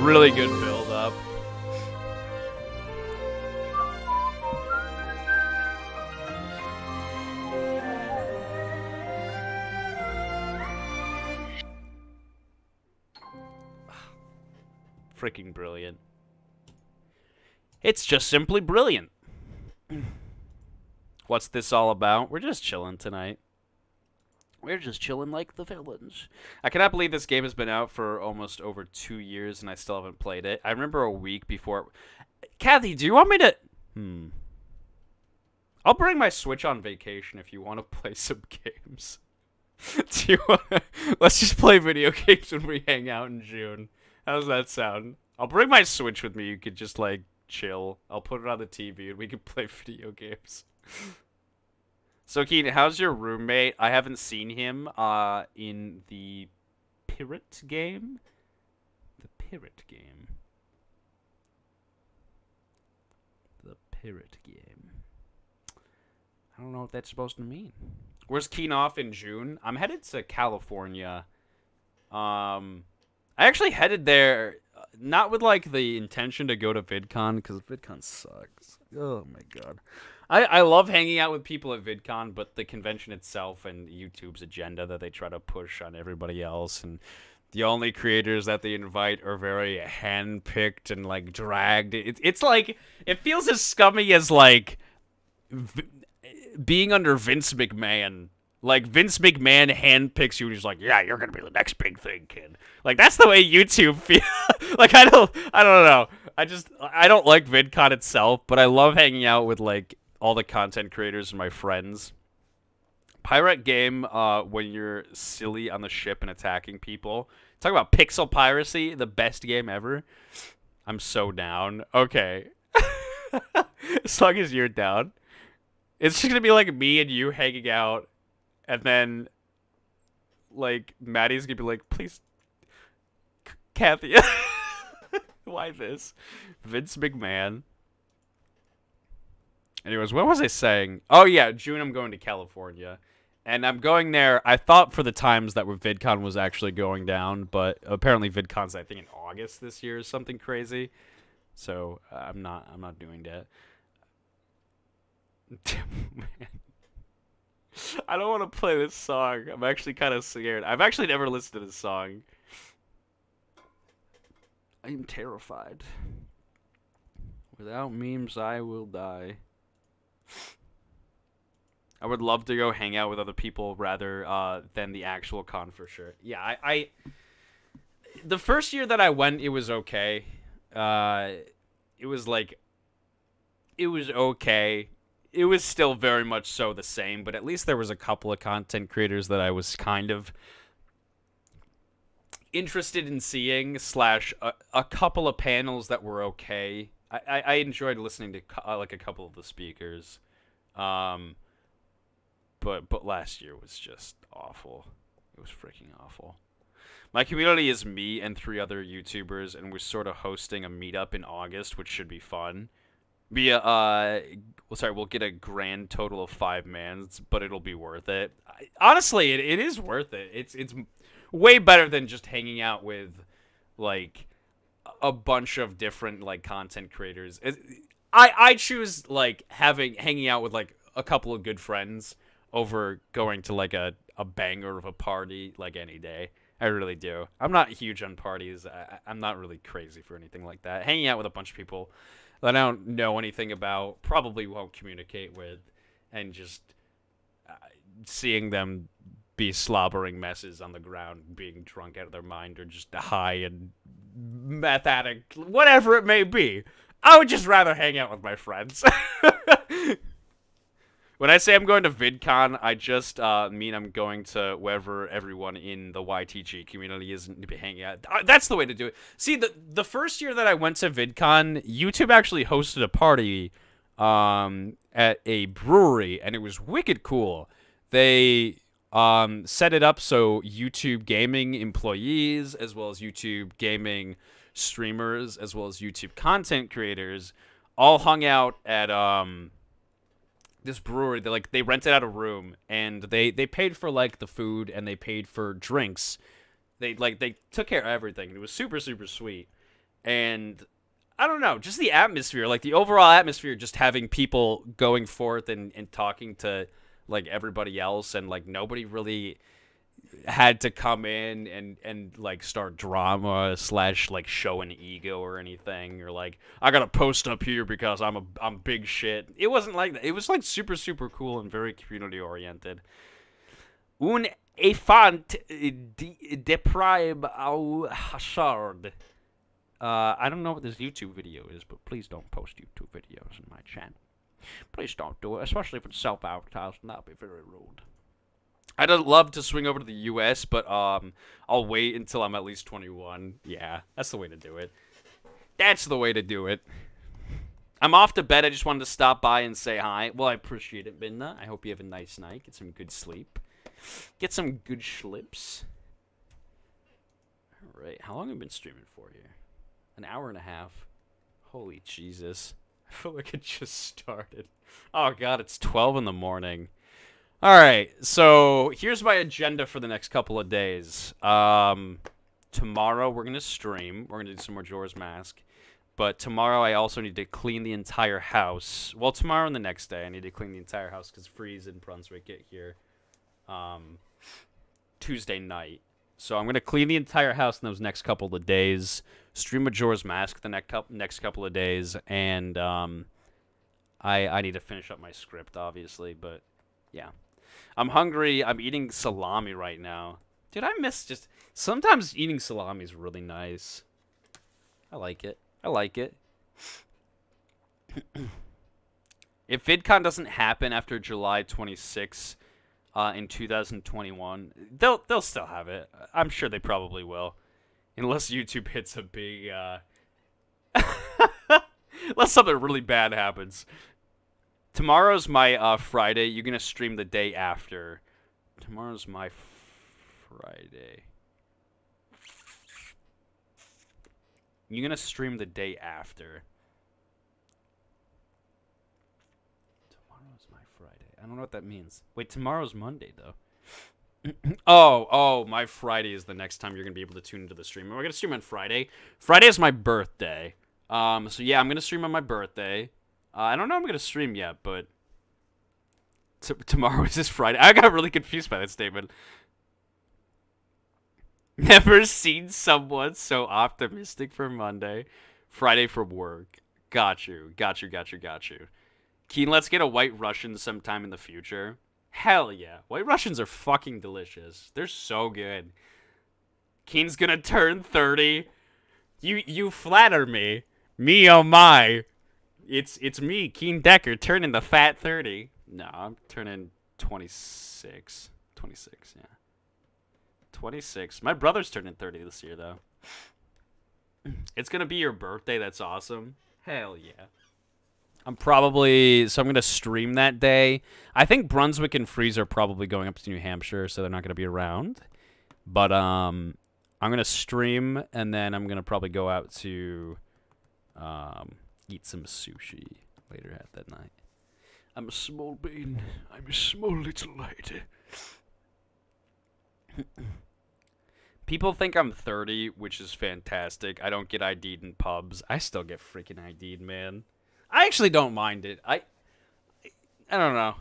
Really good build up. Freaking brilliant. It's just simply brilliant. What's this all about? We're just chilling tonight. We're just chilling like the villains. I cannot believe this game has been out for almost over 2 years and I still haven't played it. I remember a week before... Kathy, do you want me to... I'll bring my Switch on vacation if you want to play some games. Do you want to... Let's just play video games when we hang out in June. How does that sound? I'll bring my Switch with me. You could just, like, chill. I'll put it on the TV and we can play video games. So, Keane, how's your roommate? I haven't seen him in the Pirate game. The Pirate game. Pirate game. I don't know what that's supposed to mean. Where's Keane off in June? I'm headed to California. I actually headed there, not with like the intention to go to VidCon, because VidCon sucks. Oh my god. I love hanging out with people at VidCon, but the convention itself and YouTube's agenda that they try to push on everybody else, and the only creators that they invite are very hand-picked and like dragged. It's like, it feels as scummy as like being under Vince McMahon. Like, Vince McMahon handpicks you and he's like, yeah, you're gonna be the next big thing, kid. Like, that's the way YouTube feels. Like, I don't know. I don't like VidCon itself, but I love hanging out with, like, all the content creators and my friends. Pirate game, when you're silly on the ship and attacking people. Talk about pixel piracy, the best game ever. I'm so down. Okay. As long as you're down. It's just gonna be like me and you hanging out. And then, like, Maddie's gonna be like, please, Kathy, why this? Vince McMahon. Anyways, what was I saying? Oh, yeah, June I'm going to California. And I'm going there, I thought for the times that VidCon was actually going down, but apparently VidCon's, I think, in August this year or something crazy. So, I'm not doing that. Man. I don't want to play this song. I'm actually kind of scared. I've actually never listened to this song. I am terrified. Without memes, I will die. I would love to go hang out with other people rather than the actual con for sure. Yeah, I the first year that I went, it was okay. It was okay. It was still very much so the same, but at least there was a couple of content creators that I was kind of interested in seeing, slash a couple of panels that were okay. I enjoyed listening to like a couple of the speakers. But last year was just awful. It was freaking awful. My community is me and 3 other YouTubers, and we're sort of hosting a meetup in August, which should be fun. We'll get a grand total of 5 mans, but it'll be worth it. Honestly, it is worth it. It's way better than just hanging out with, like, a bunch of different, like, content creators. I choose, like, hanging out with, like, a couple of good friends over going to, like, a banger of a party, like, any day. I really do. I'm not huge on parties. I'm not really crazy for anything like that. Hanging out with a bunch of people that I don't know anything about, probably won't communicate with, and just seeing them be slobbering messes on the ground, being drunk out of their mind, or just high and meth addict, whatever it may be. I would just rather hang out with my friends. When I say I'm going to VidCon, I just mean I'm going to wherever everyone in the YTG community is to be hanging out. That's the way to do it. See, the first year that I went to VidCon, YouTube actually hosted a party at a brewery, and it was wicked cool. They set it up so YouTube gaming employees, as well as YouTube gaming streamers, as well as YouTube content creators, all hung out at this brewery. They rented out a room, and they paid for like the food, and they paid for drinks. They took care of everything. It was super, super sweet. And I don't know, just the atmosphere, like the overall atmosphere, just having people going forth and talking to like everybody else, and like nobody really had to come in and like start drama / like show an ego or anything, or like I gotta post up here because I'm big shit. It wasn't like that. It was like super, super cool and very community oriented. Un enfant deprime au hasard. I don't know what this YouTube video is, but please don't post YouTube videos in my channel. Please don't do it, especially if it's self-advertised, and that'd be very rude. I'd love to swing over to the US, but I'll wait until I'm at least 21. Yeah, that's the way to do it. That's the way to do it. I'm off to bed. I just wanted to stop by and say hi. Well, I appreciate it, Binna. I hope you have a nice night. Get some good sleep. Get some good schlips. Alright, how long have I been streaming for here? An hour and a half. Holy Jesus. I feel like it just started. Oh god, it's 12 in the morning. Alright, so here's my agenda for the next couple of days. Tomorrow we're going to stream. We're going to do some more Jorah's Mask. But tomorrow I also need to clean the entire house. Well, tomorrow and the next day I need to clean the entire house because Freeze and Brunswick get here Tuesday night. So I'm going to clean the entire house in those next couple of days. Stream Jorah's Mask the next couple of days. And I need to finish up my script, obviously. But, yeah. I'm hungry. I'm eating salami right now. Dude, I miss just... Sometimes eating salami is really nice. I like it. I like it. If VidCon doesn't happen after July 26th in 2021, they'll still have it. I'm sure they probably will. Unless YouTube hits a big... Unless something really bad happens. Tomorrow's my Friday. You're going to stream the day after. Tomorrow's my Friday. You're going to stream the day after. Tomorrow's my Friday. I don't know what that means. Wait, tomorrow's Monday, though. Oh, my Friday is the next time you're going to be able to tune into the stream. We're going to stream on Friday. Friday is my birthday. So yeah, I'm going to stream on my birthday. I don't know if I'm going to stream yet, but tomorrow is just Friday. I got really confused by that statement. Never seen someone so optimistic for Monday. Friday for work. Got you. Keane, let's get a White Russian sometime in the future. Hell yeah. White Russians are fucking delicious. They're so good. Keane's gonna turn 30. You flatter me. Me oh my. It's me, Keane Decker, turning the fat 30. No, I'm turning 26. 26, yeah. 26. My brother's turning 30 this year, though. It's gonna be your birthday. That's awesome. Hell yeah. I'm going to stream that day. I think Brunswick and Freeze are probably going up to New Hampshire, so they're not going to be around. But, I'm going to stream, and then I'm going to probably go out to, eat some sushi later that night. I'm a small bean. I'm a small little lady. People think I'm 30, which is fantastic. I don't get ID'd in pubs. I still get freaking ID'd, man. I actually don't mind it. I don't know.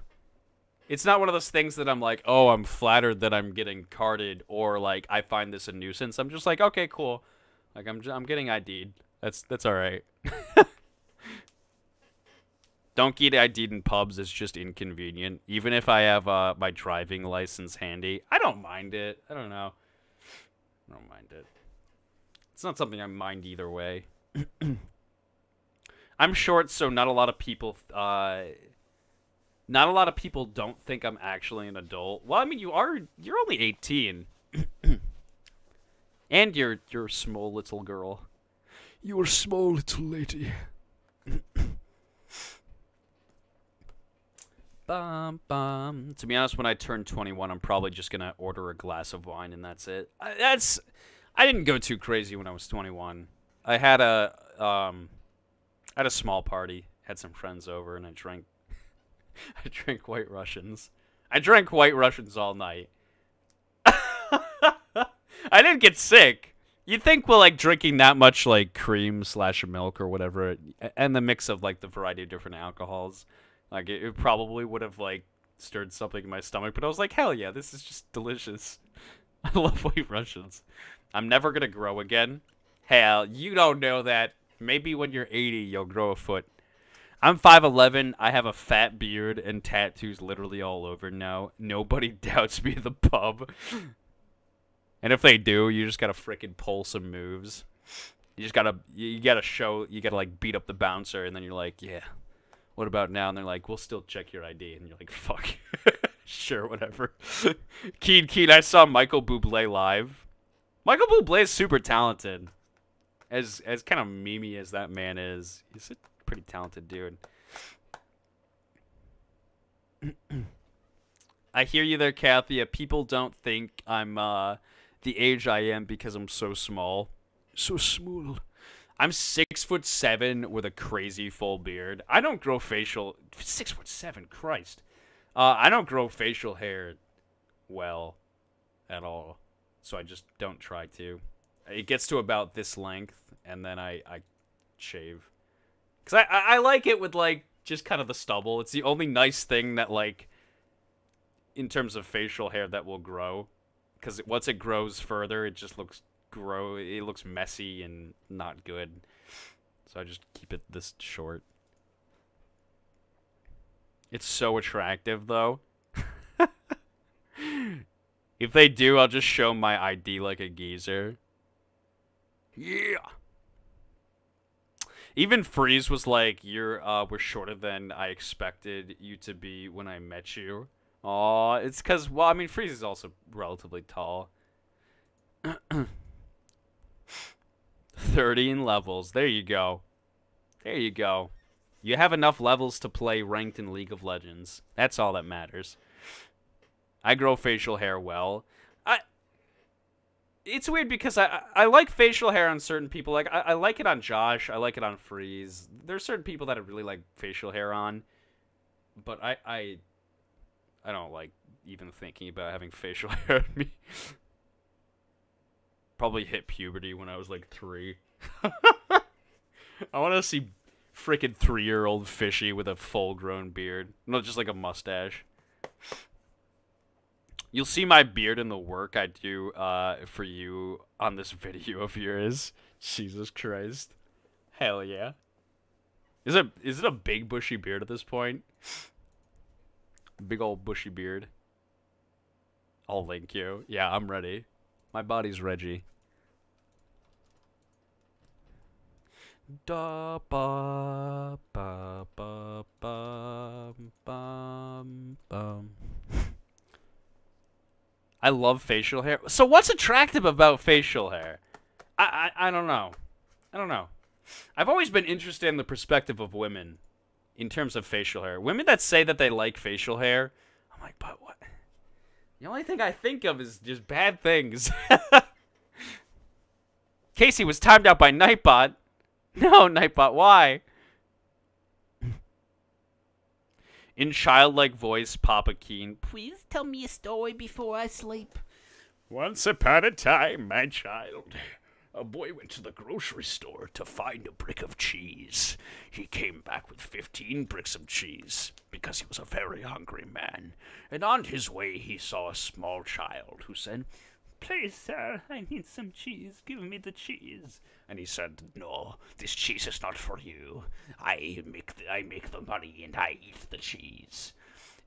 It's not one of those things that I'm like, oh, I'm flattered that I'm getting carded, or like I find this a nuisance. I'm just like, okay, cool. Like I'm getting ID'd. That's all right. Don't get ID'd in pubs. It's just inconvenient. Even if I have my driving license handy, I don't mind it. I don't know. I don't mind it. It's not something I mind either way. I'm short, so not a lot of people don't think I'm actually an adult. Well, I mean, you're only 18. And you're a small little girl. You're a small little lady. Bum, bum. To be honest, when I turn 21, I'm probably just gonna order a glass of wine and that's it. I didn't go too crazy when I was 21. I had a small party, had some friends over, and I drank White Russians. I drank White Russians all night. I didn't get sick. You'd think, well, like, drinking that much, like, cream / milk or whatever, and the mix of, like, the variety of different alcohols, like, it probably would have, like, stirred something in my stomach, but I was like, hell yeah, this is just delicious. I love White Russians. I'm never gonna grow again. Hell, you don't know that. Maybe when you're 80, you'll grow a foot. I'm 5'11", I have a fat beard and tattoos literally all over now. Nobody doubts me at the pub. And if they do, you just gotta frickin' pull some moves. You gotta like beat up the bouncer, and then you're like, yeah, what about now? And they're like, we'll still check your ID. And you're like, fuck. Sure, whatever. Keane, I saw Michael Bublé live. Michael Bublé is super talented. As kind of memey as that man is, he's a pretty talented dude. I hear you there, Kathia. People don't think I'm the age I am because I'm so small. So small. I'm 6'7" with a crazy full beard. I don't grow facial... 6'7", Christ. I don't grow facial hair well at all. So I just don't try to. It gets to about this length, and then I shave. Because I like it with, like, just kind of the stubble. It's the only nice thing that, like, in terms of facial hair that will grow. Because once it grows further, it just looks it looks messy and not good. So I just keep it this short. It's so attractive, though. If they do, I'll just show my ID like a geezer. Yeah. Even Freeze was like, "You're we're shorter than I expected you to be when I met you." Aw, it's because, well, I mean, Freeze is also relatively tall. 30 in levels. There you go. There you go. You have enough levels to play ranked in League of Legends. That's all that matters. I grow facial hair well. It's weird because I like facial hair on certain people. Like, I like it on Josh. I like it on Freeze. There's certain people that I really like facial hair on. But I don't like even thinking about having facial hair on me. Probably hit puberty when I was like 3. I want to see freaking 3-year-old Fishy with a full-grown beard. No, just like a mustache. You'll see my beard in the work I do for you on this video of yours. Jesus Christ. Hell yeah. Is it a big bushy beard at this point? Big old bushy beard. I'll link you. Yeah, I'm ready. My body's Reggie. Da ba ba ba ba bum bum. I love facial hair. So what's attractive about facial hair? I don't know. I don't know. I've always been interested in the perspective of women in terms of facial hair. Women that say that they like facial hair, I'm like, but what? The only thing I think of is just bad things. Casey was timed out by Nightbot. No, Nightbot, why? In childlike voice, Papa Keane, please tell me a story before I sleep. Once upon a time, my child, a boy went to the grocery store to find a brick of cheese. He came back with 15 bricks of cheese because he was a very hungry man. And on his way, he saw a small child who said, "Please, sir, I need some cheese. Give me the cheese." And he said, "No, this cheese is not for you. I make the money and I eat the cheese."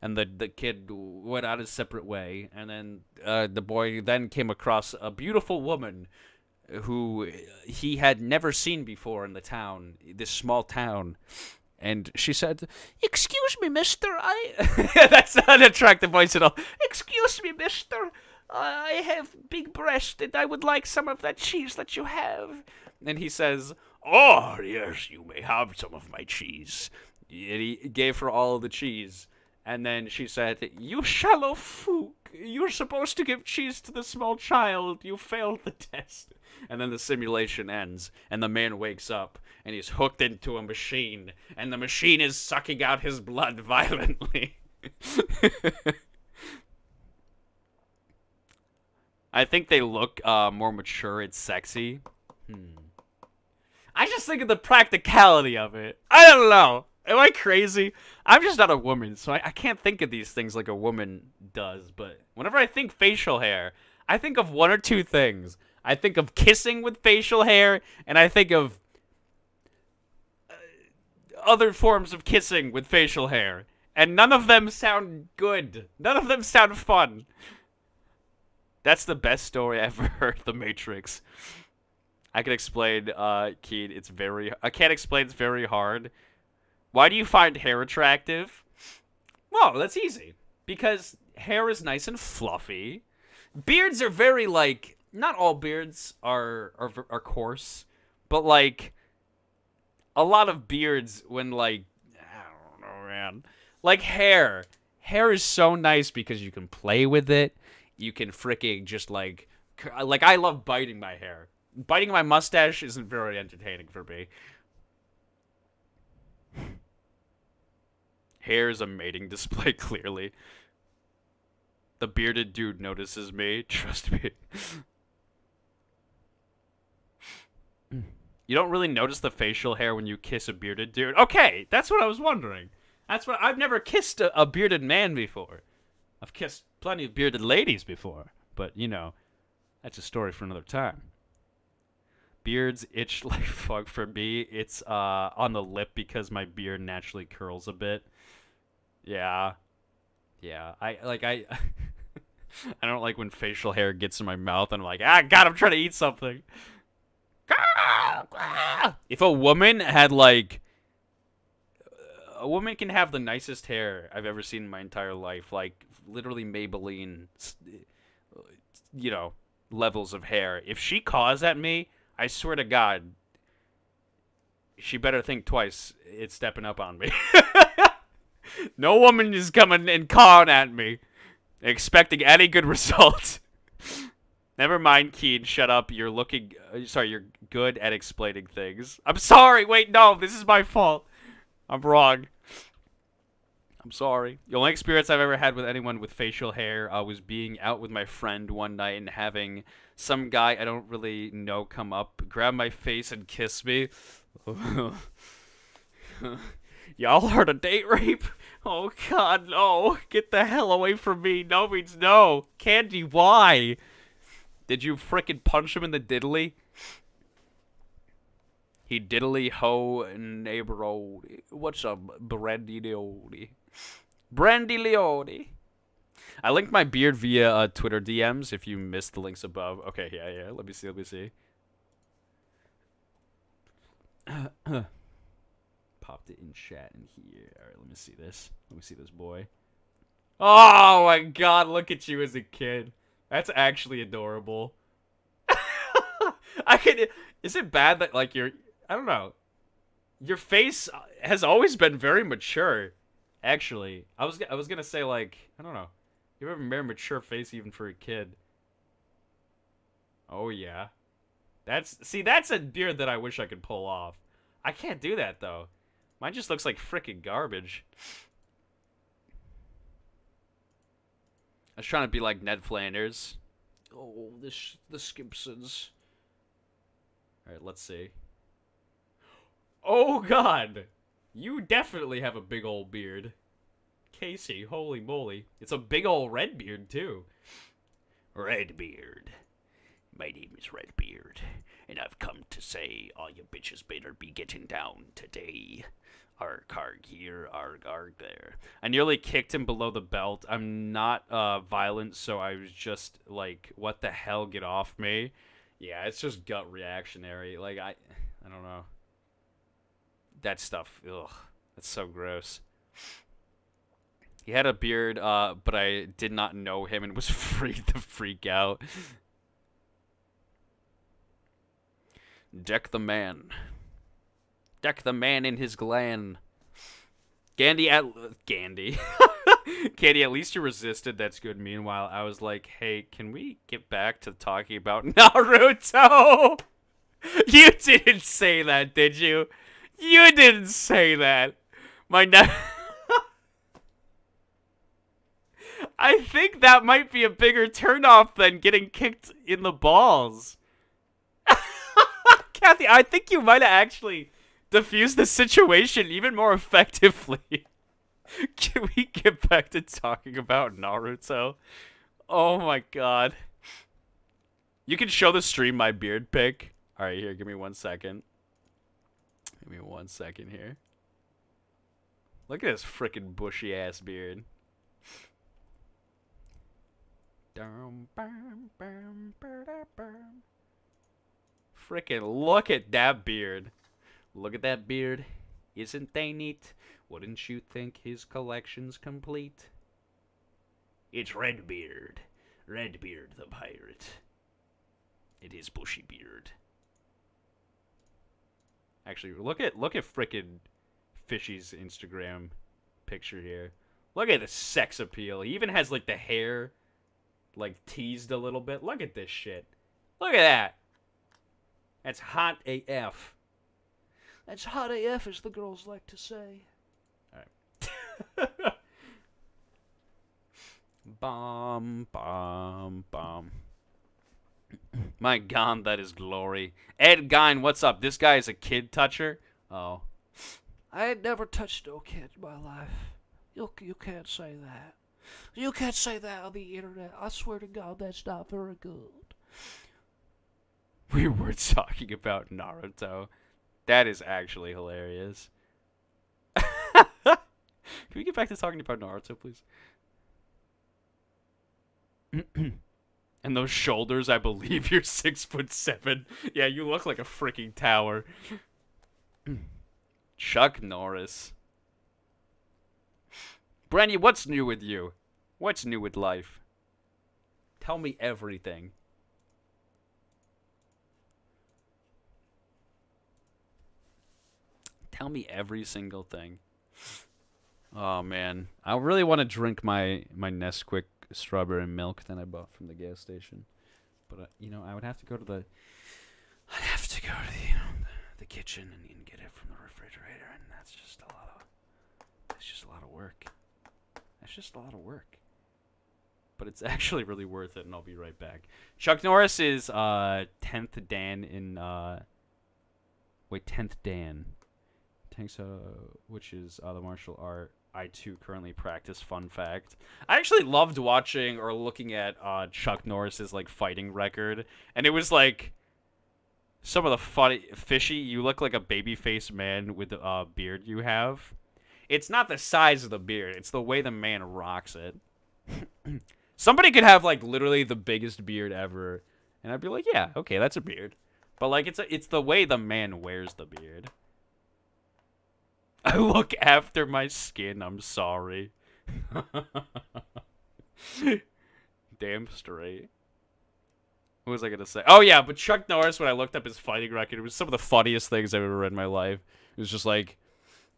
And the kid went on his separate way. And then the boy then came across a beautiful woman who he had never seen before in the town, this small town. And she said, "Excuse me, mister, That's not an attractive voice at all. "Excuse me, mister. I have big breast and I would like some of that cheese that you have." And he says, "Oh, yes, you may have some of my cheese." And he gave her all the cheese. And then she said, "You shallow fook. You're supposed to give cheese to the small child. You failed the test." And then the simulation ends, and the man wakes up, and he's hooked into a machine, and the machine is sucking out his blood violently. I think they look more mature. It's sexy. I just think of the practicality of it. I don't know. Am I crazy? I'm just not a woman, so I can't think of these things like a woman does. But whenever I think facial hair, I think of one or two things. I think of kissing with facial hair, and I think of other forms of kissing with facial hair. And none of them sound good. None of them sound fun. That's the best story I ever heard, The Matrix. I can explain, Keane, I can't explain, it's very hard. Why do you find hair attractive? Well, that's easy. Because hair is nice and fluffy. Beards are very, like, not all beards are coarse. But, like, a lot of beards when, like, I don't know, man. Like, hair. Hair is so nice because you can play with it. You can freaking just, like, I love biting my hair. biting my mustache isn't very entertaining for me. Hair is a mating display, clearly. The bearded dude notices me. Trust me. You don't really notice the facial hair when you kiss a bearded dude. Okay, that's what I was wondering. That's what I've never kissed a bearded man before. I've kissed plenty of bearded ladies before, but you know, that's a story for another time. Beards itch like fuck for me. It's on the lip because my beard naturally curls a bit. Yeah. Yeah. I I don't like when facial hair gets in my mouth and I'm like, ah, God, I'm trying to eat something. If a woman had like, a woman can have the nicest hair I've ever seen in my entire life, like literally Maybelline, you know, levels of hair. If she caws at me, I swear to God, she better think twice. It's stepping up on me. No woman is coming and cawing at me, expecting any good result. Never mind, Keane. Shut up. You're looking... sorry, you're good at explaining things. I'm sorry. Wait, no. This is my fault. I'm wrong. I'm sorry. The only experience I've ever had with anyone with facial hair was being out with my friend one night and having some guy I don't really know come up, grab my face, and kiss me. Y'all heard of date rape? Oh, God, no. Get the hell away from me. No means no. Candy, why? Did you frickin' punch him in the diddly? He diddly ho neighbor. What's up, Brandy Leone? Brandy Leone. I linked my beard via Twitter DMs if you missed the links above. Okay, yeah. Let me see. Popped it in chat in here. Alright, let me see this. Let me see this boy. Oh my God, look at you as a kid. That's actually adorable. Is it bad that, like, I don't know. Your face has always been very mature, actually. I was gonna say, like, I don't know. You have a very mature face even for a kid. Oh, yeah. That's a beard that I wish I could pull off. I can't do that, though. Mine just looks like frickin' garbage. I was trying to be like Ned Flanders. Oh, the Skimpsons. Alright, let's see. Oh, God! You definitely have a big old beard. Casey, holy moly. It's a big old red beard, too. Redbeard. My name is Redbeard, and I've come to say all you bitches better be getting down today. Arg, arg here, arg, arg there. I nearly kicked him below the belt. I'm not violent, so I was just like, what the hell, get off me? Yeah, it's just gut reactionary. Like, I don't know. That stuff, ugh, that's so gross. He had a beard, but I did not know him and was free to freak out. Deck the man. Deck the man in his gland. Candy, at least you resisted. That's good. Meanwhile, I was like, hey, can we get back to talking about Naruto? You didn't say that, did you? You didn't say that. I think that might be a bigger turnoff than getting kicked in the balls. Kathy, I think you might have actually diffused the situation even more effectively. Can we get back to talking about Naruto? Oh my God. You can show the stream my beard pic. Alright, here, give me 1 second. Give me 1 second here. Look at this frickin' bushy ass beard. Frickin' look at that beard. Look at that beard. Isn't they neat? Wouldn't you think his collection's complete? It's Redbeard. Redbeard the pirate. It is bushy beard. Actually, look at frickin' Fishy's Instagram picture here. Look at the sex appeal. He even has like the hair like teased a little bit. Look at this shit. Look at that. That's hot AF. That's hot AF, as the girls like to say. Alright. Bomb, bomb, bomb. My God, that is glory. Ed Gein, what's up? This guy is a kid toucher? Oh. I had never touched no kid in my life. You can't say that. You can't say that on the internet. I swear to God, that's not very good. We were talking about Naruto. That is actually hilarious. Can we get back to talking about Naruto, please? And those shoulders, I believe you're 6'7". Yeah, you look like a freaking tower. Chuck Norris. Brandy, what's new with you? What's new with life? Tell me everything. Tell me every single thing. Oh, man. I really want to drink my Nesquik strawberry milk that I bought from the gas station. But, you know, I would have to go to the... I'd have to go to the, the kitchen and get it from the refrigerator, and that's just a lot of... It's just a lot of work. That's just a lot of work. But it's actually really worth it, and I'll be right back. Chuck Norris is 10th Dan in... Wait, 10th Dan. Tanks, which is the martial art I too currently practice. Fun fact. I actually loved watching or looking at Chuck Norris's like fighting record, and it was like some of the funny fishy. You look like a baby-faced man with the beard you have. It's not the size of the beard; it's the way the man rocks it. Somebody could have like literally the biggest beard ever, and I'd be like, yeah, okay, that's a beard. But like it's the way the man wears the beard. I look after my skin, I'm sorry. Damn straight. What was I gonna say? Oh yeah, but Chuck Norris, when I looked up his fighting record, it was some of the funniest things I've ever read in my life. It was just like,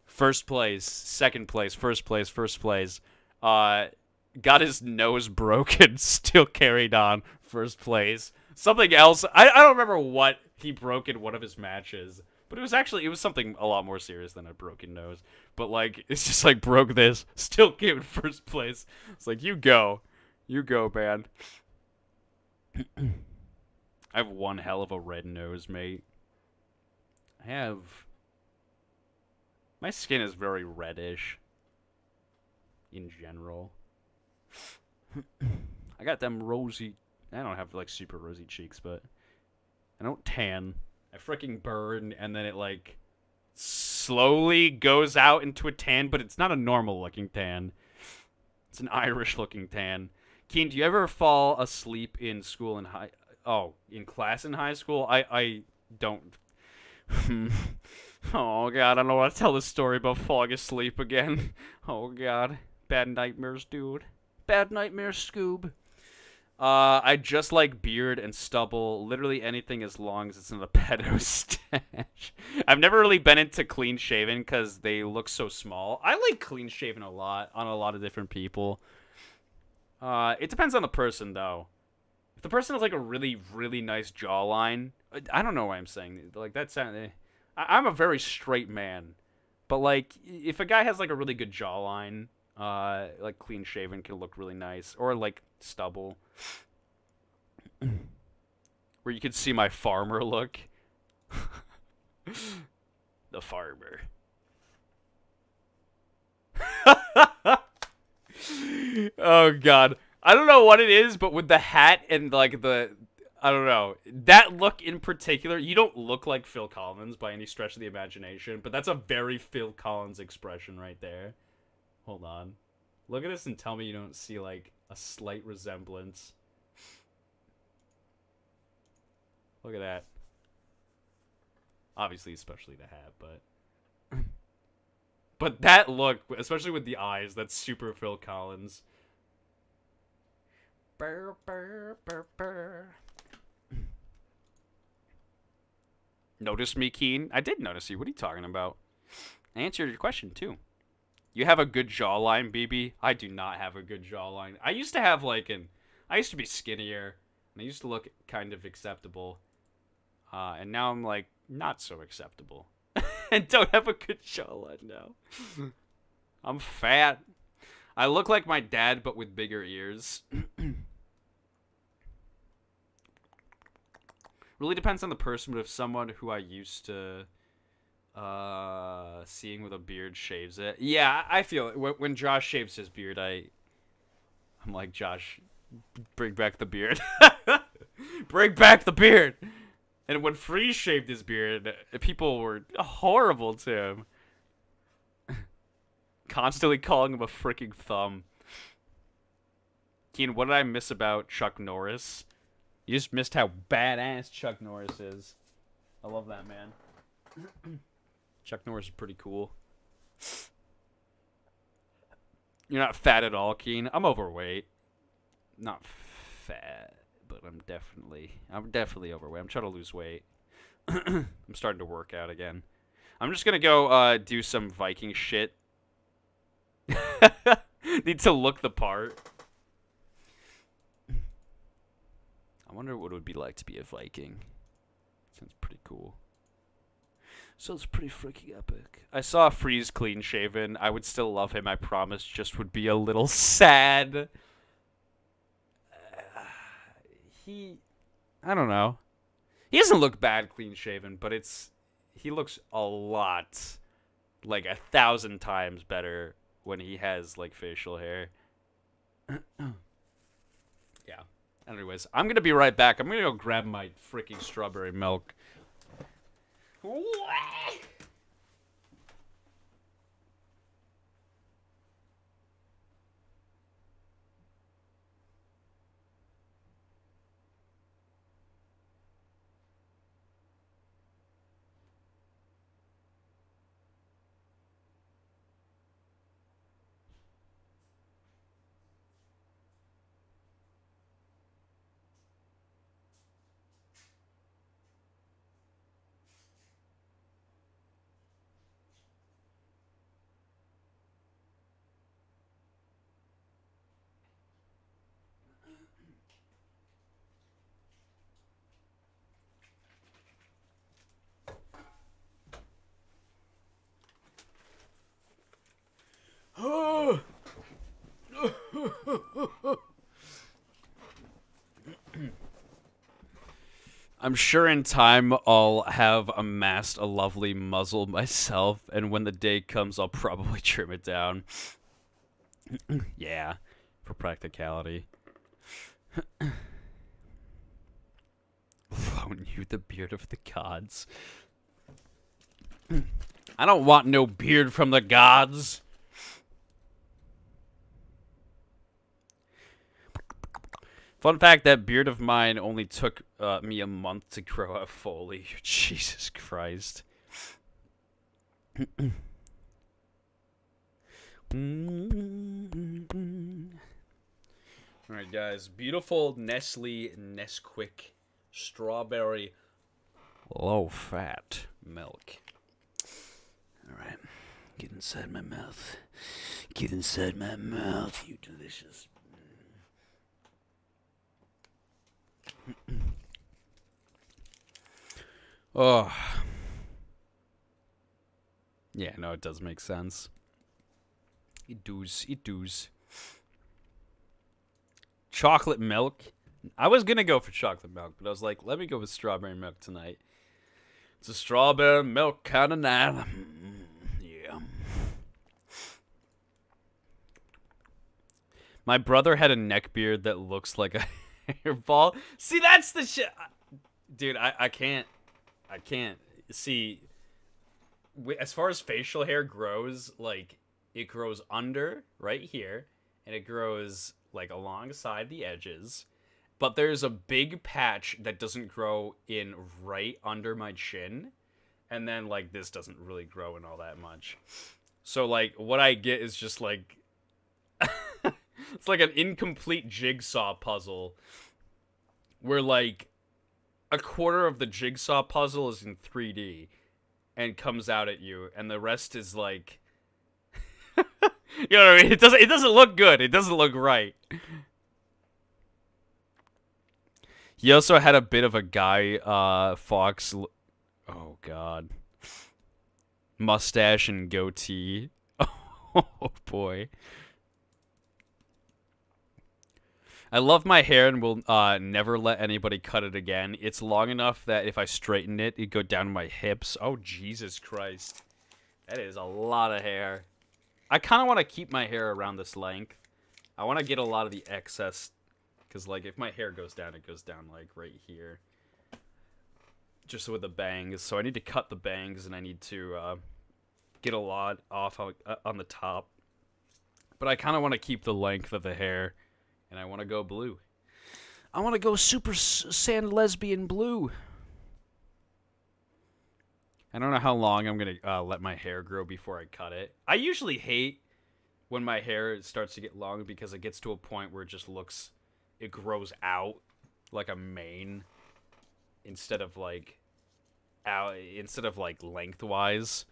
first place, second place, first place, first place. Got his nose broken, still carried on, first place. Something else, I don't remember what he broke in one of his matches. But it was something a lot more serious than a broken nose. But, like, it's just like, broke this, still came in first place. It's like, you go, man. I have one hell of a red nose, mate. My skin is very reddish. In general. I got them rosy, I don't have, like, super rosy cheeks, but I don't tan. I freaking burn, and then it, like, slowly goes out into a tan, but it's not a normal-looking tan. It's an Irish-looking tan. Keane, do you ever fall asleep in school in in class in high school? I don't. Oh, God, I don't want to tell this story about falling asleep again. Oh, God. Bad nightmares, dude. Bad nightmares, Scoob. I just like beard and stubble, literally anything as long as it's in a pedo stash. I've never really been into clean shaven because they look so small. I like clean shaven a lot on a lot of different people. It depends on the person, though. If the person has like a really, really nice jawline, I don't know why I'm saying like that. I'm a very straight man, but like if a guy has like a really good jawline, like clean shaven can look really nice, or like stubble, where you can see my farmer look. The farmer. Oh God, I don't know what it is, but with the hat and like I don't know, that look in particular, you don't look like Phil Collins by any stretch of the imagination, but that's a very Phil Collins expression right there. Hold on. Look at this and tell me you don't see, like, a slight resemblance. Look at that. Obviously, especially the hat, but... But that look, especially with the eyes, that's super Phil Collins. Burr, burr, burr, burr. Notice me, Keane? I did notice you. What are you talking about? I answered your question, too. You have a good jawline, BB? I do not have a good jawline. I used to have, like, I used to be skinnier, and I used to look kind of acceptable. And now I'm like not so acceptable, and don't have a good jawline now. I'm fat. I look like my dad, but with bigger ears. Really depends on the person, but if someone who I used to seeing with a beard shaves it, yeah, I feel it. When Josh shaves his beard, I'm like, Josh, bring back the beard. Bring back the beard. And when Freeze shaved his beard, people were horrible to him. Constantly calling him a freaking thumb. Keane, what did I miss about Chuck Norris? You just missed how badass Chuck Norris is. I love that man. Chuck Norris is pretty cool. You're not fat at all, Keane. I'm overweight. Not fat, but I'm definitely overweight. I'm trying to lose weight. I'm starting to work out again. I'm just gonna go do some Viking shit. Need to look the part. I wonder what it would be like to be a Viking. Sounds pretty cool. Sounds pretty freaking epic. I saw Freeze clean shaven. I would still love him, I promise. Just would be a little sad. I don't know. He doesn't look bad clean shaven, but he looks a lot, like 1,000 times better when he has like facial hair. Yeah. Anyways, I'm gonna be right back. I'm gonna go grab my freaking strawberry milk. I'm sure in time I'll have amassed a lovely muzzle myself, and when the day comes, I'll probably trim it down. Yeah, for practicality. Loan you the beard of the gods. I don't want no beard from the gods. Fun fact, that beard of mine only took me a month to grow out fully. Jesus Christ. Alright, guys. Beautiful Nestle Nesquik strawberry low-fat milk. Alright. Get inside my mouth. Get inside my mouth, you delicious. Oh. Yeah, no, it does make sense. It does. It does. Chocolate milk. I was gonna go for chocolate milk, but I was like, let me go with strawberry milk tonight. It's a strawberry milk kind of night. Yeah. My brother had a neck beard that looks like a hairball. See, that's the shit. Dude, I can't. See, as far as facial hair grows, like, it grows under, right here, and it grows, like, alongside the edges. But there's a big patch that doesn't grow in right under my chin. And then, like, this doesn't really grow in all that much. So, like, what I get is just, like... it's like an incomplete jigsaw puzzle. Where, like, a quarter of the jigsaw puzzle is in 3D. And comes out at you. And the rest is, like... you know what I mean? It doesn't look good. It doesn't look right. He also had a bit of a Guy Fawkes. Oh God. Mustache and goatee. Oh boy. I love my hair and will never let anybody cut it again. It's long enough that if I straighten it, it'd go down to my hips. Oh, Jesus Christ. That is a lot of hair. I kind of want to keep my hair around this length. I want to get a lot of the excess. Because, like, if my hair goes down, it goes down, like, right here. Just with the bangs. So I need to cut the bangs, and I need to get a lot off on the top. But I kind of want to keep the length of the hair. And I want to go blue. I want to go super sand lesbian blue. I don't know how long I'm going to let my hair grow before I cut it. I usually hate when my hair starts to get long because it gets to a point where it just looks... It grows out like a mane instead of like lengthwise.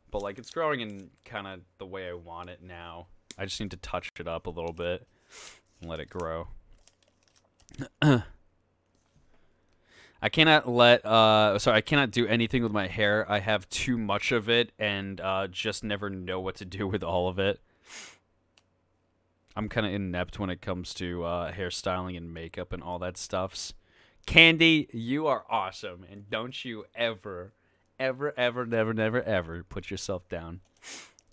But like it's growing in kind of the way I want it now. I just need to touch it up a little bit. And let it grow. I cannot I cannot do anything with my hair. I have too much of it and just never know what to do with all of it. I'm kind of inept when it comes to hairstyling and makeup and all that stuffs. Candy, you are awesome. And don't you ever, ever, ever, never, never, ever put yourself down.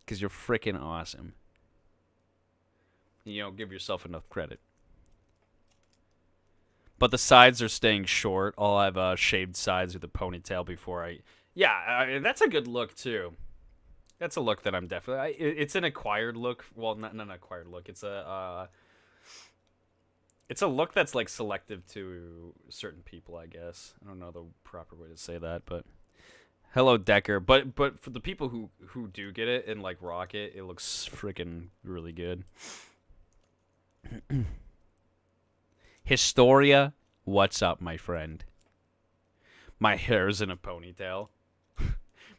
Because you're freaking awesome. You don't give yourself enough credit. But the sides are staying short. I'll have shaved sides with a ponytail before I... Yeah, that's a good look, too. That's a look that I'm definitely... It's an acquired look. Well, not an acquired look. It's a look that's, like, selective to certain people, I guess. I don't know the proper way to say that, but... Hello, Decker. But for the people who do get it and, like, rock it, it looks freaking really good. Historia, what's up, my friend? My hair's in a ponytail.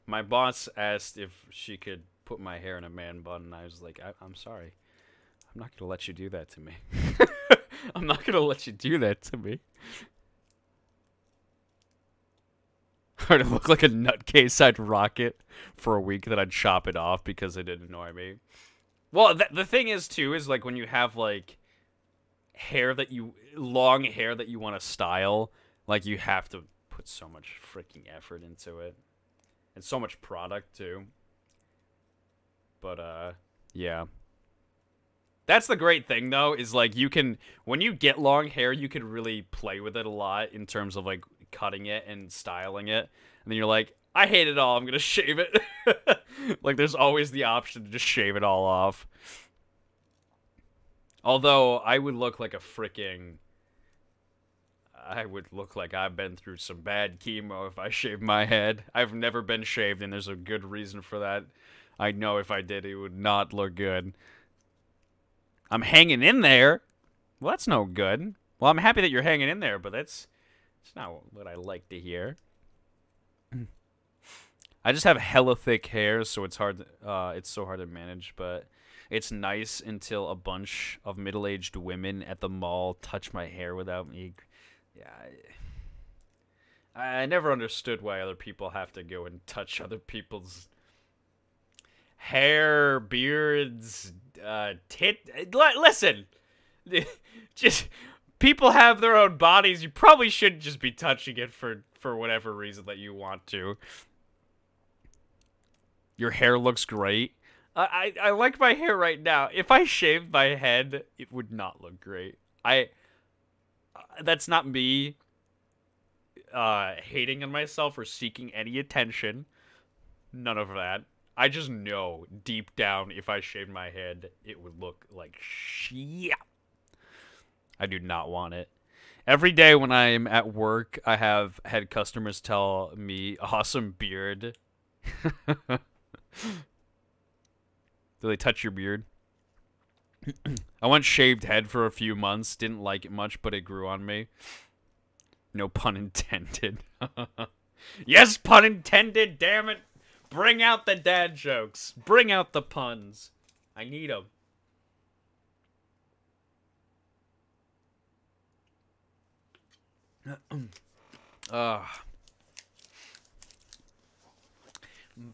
My boss asked if she could put my hair in a man bun, and I was like, I'm sorry. I'm not gonna let you do that to me. I'm not gonna let you do that to me. Or to look like a nutcase, I'd rock it for a week, then I'd chop it off because it didn't annoy me. Well, the thing is, too, is, like, when you have, like, long hair that you want to style, like, you have to put so much freaking effort into it. And so much product, too. But, yeah. That's the great thing, though, is, like, you can, when you get long hair, you can really play with it a lot in terms of, like, cutting it and styling it. And then you're like, I hate it all, I'm gonna shave it. Like, there's always the option to just shave it all off. Although, I would look like a freaking... I would look like I've been through some bad chemo if I shaved my head. I've never been shaved, and there's a good reason for that. I know if I did, it would not look good. I'm hanging in there. Well, that's no good. Well, I'm happy that you're hanging in there, but that's not what I like to hear. I just have hella thick hair, so it's hard. It's so hard to manage, but it's nice until a bunch of middle-aged women at the mall touch my hair without me. Yeah, I never understood why other people have to go and touch other people's hair, beards, Listen, just people have their own bodies. You probably shouldn't just be touching it for whatever reason that you want to. Your hair looks great. I like my hair right now. If I shaved my head, it would not look great. That's not me hating on myself or seeking any attention. None of that. I just know deep down if I shaved my head, it would look like shit. I do not want it. Every day when I'm at work, I have had customers tell me, awesome beard. Do they touch your beard? I went shaved head for a few months. Didn't like it much, but it grew on me. No pun intended. Yes, pun intended, damn it. Bring out the dad jokes. Bring out the puns. I need them.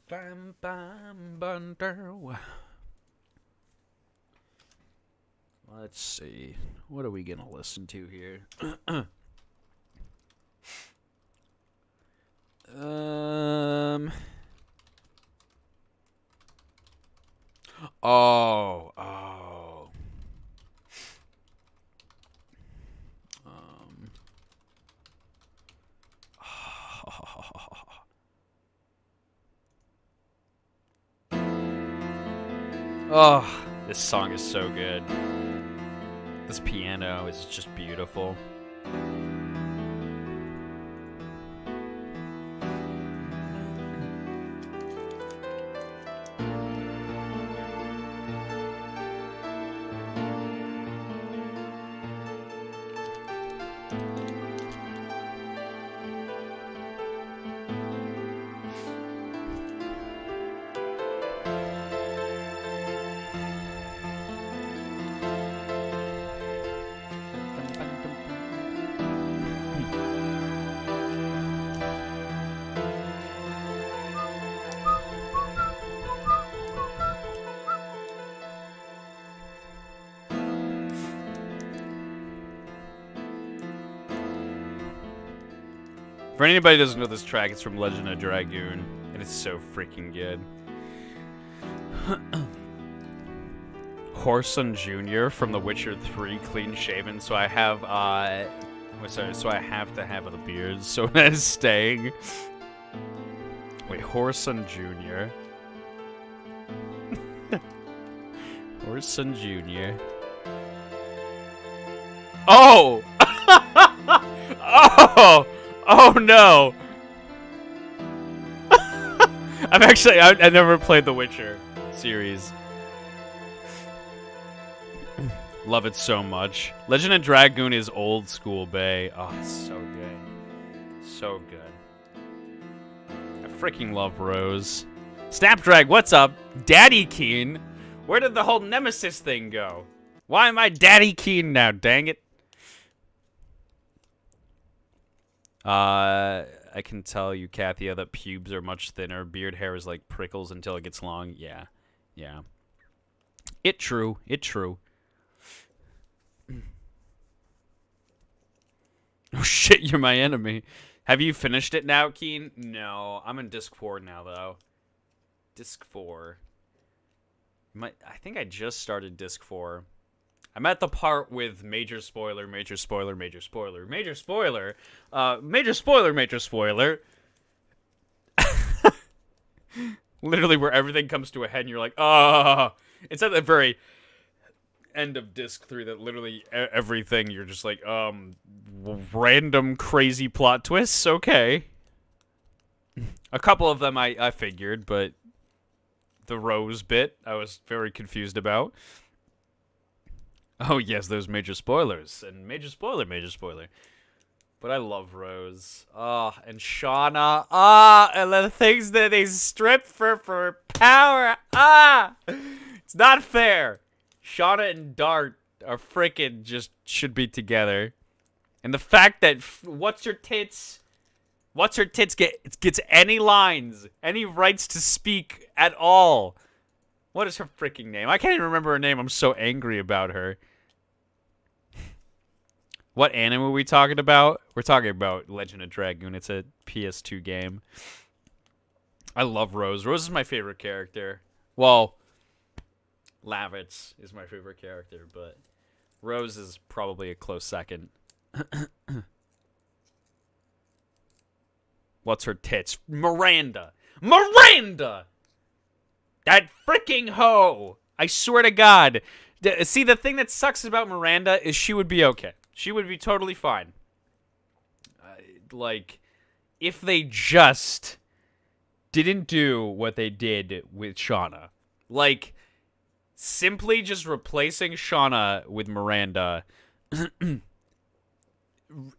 Bam, bam, bunder. Let's see. What are we gonna listen to here? Oh. Oh, this song is so good. This piano is just beautiful. For anybody who doesn't know this track, it's from Legend of Dragoon, and it's so freaking good. Whoreson Jr. from The Witcher 3, clean shaven, so I have, so I have to have the beard, so that is staying. Wait, Whoreson Jr. Whoreson Jr. Oh! Oh! Oh no! I never played The Witcher series. Love it so much. Legend of Dragoon is old school, bae. Oh, it's so good. So good. I freaking love Rose. Snapdrag, what's up? Daddy Keane? Where did the whole Nemesis thing go? Why am I Daddy Keane now, dang it? I can tell you, Kathia, that pubes are much thinner. Beard hair is like prickles until it gets long. Yeah. Yeah. It true. It true. Oh shit, you're my enemy. Have you finished it now, Keen? No, I'm in Disc 4 now, though. Disc 4. I think I just started Disc 4. I'm at the part with major spoiler, major spoiler, major spoiler, major spoiler, major spoiler, major spoiler. Literally where everything comes to a head and you're like, ah. It's at the very end of Disc 3 that literally everything, you're just like, random crazy plot twists, okay. A couple of them I figured, but the Rose bit I was very confused about. Oh, yes, those major spoilers. And major spoiler, major spoiler. But I love Rose. Ah, and Shauna. Ah, and the things that they strip for power. Ah! It's not fair. Shauna and Dart are freaking just should be together. And the fact that What's Her Tits gets any lines, any rights to speak at all. What is her freaking name? I can't even remember her name. I'm so angry about her. What anime are we talking about? We're talking about Legend of Dragoon. It's a PS2 game. I love Rose. Rose is my favorite character. Well, Lavitz is my favorite character, but Rose is probably a close second. What's her tits? Miranda! Miranda! That freaking hoe! I swear to God. See, the thing that sucks about Miranda is she would be okay. She would be totally fine. Like, if they just didn't do what they did with Shauna. Like, simply just replacing Shauna with Miranda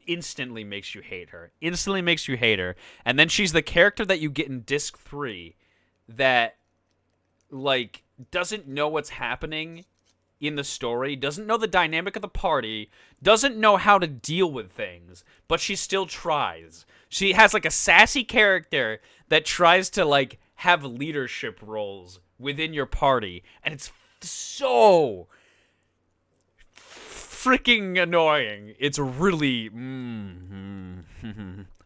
instantly makes you hate her. Instantly makes you hate her. And then she's the character that you get in Disc 3 that, like, doesn't know what's happening in the story, doesn't know the dynamic of the party, doesn't know how to deal with things, but she still tries. She has like a sassy character that tries to like have leadership roles within your party, and it's so freaking annoying. It's really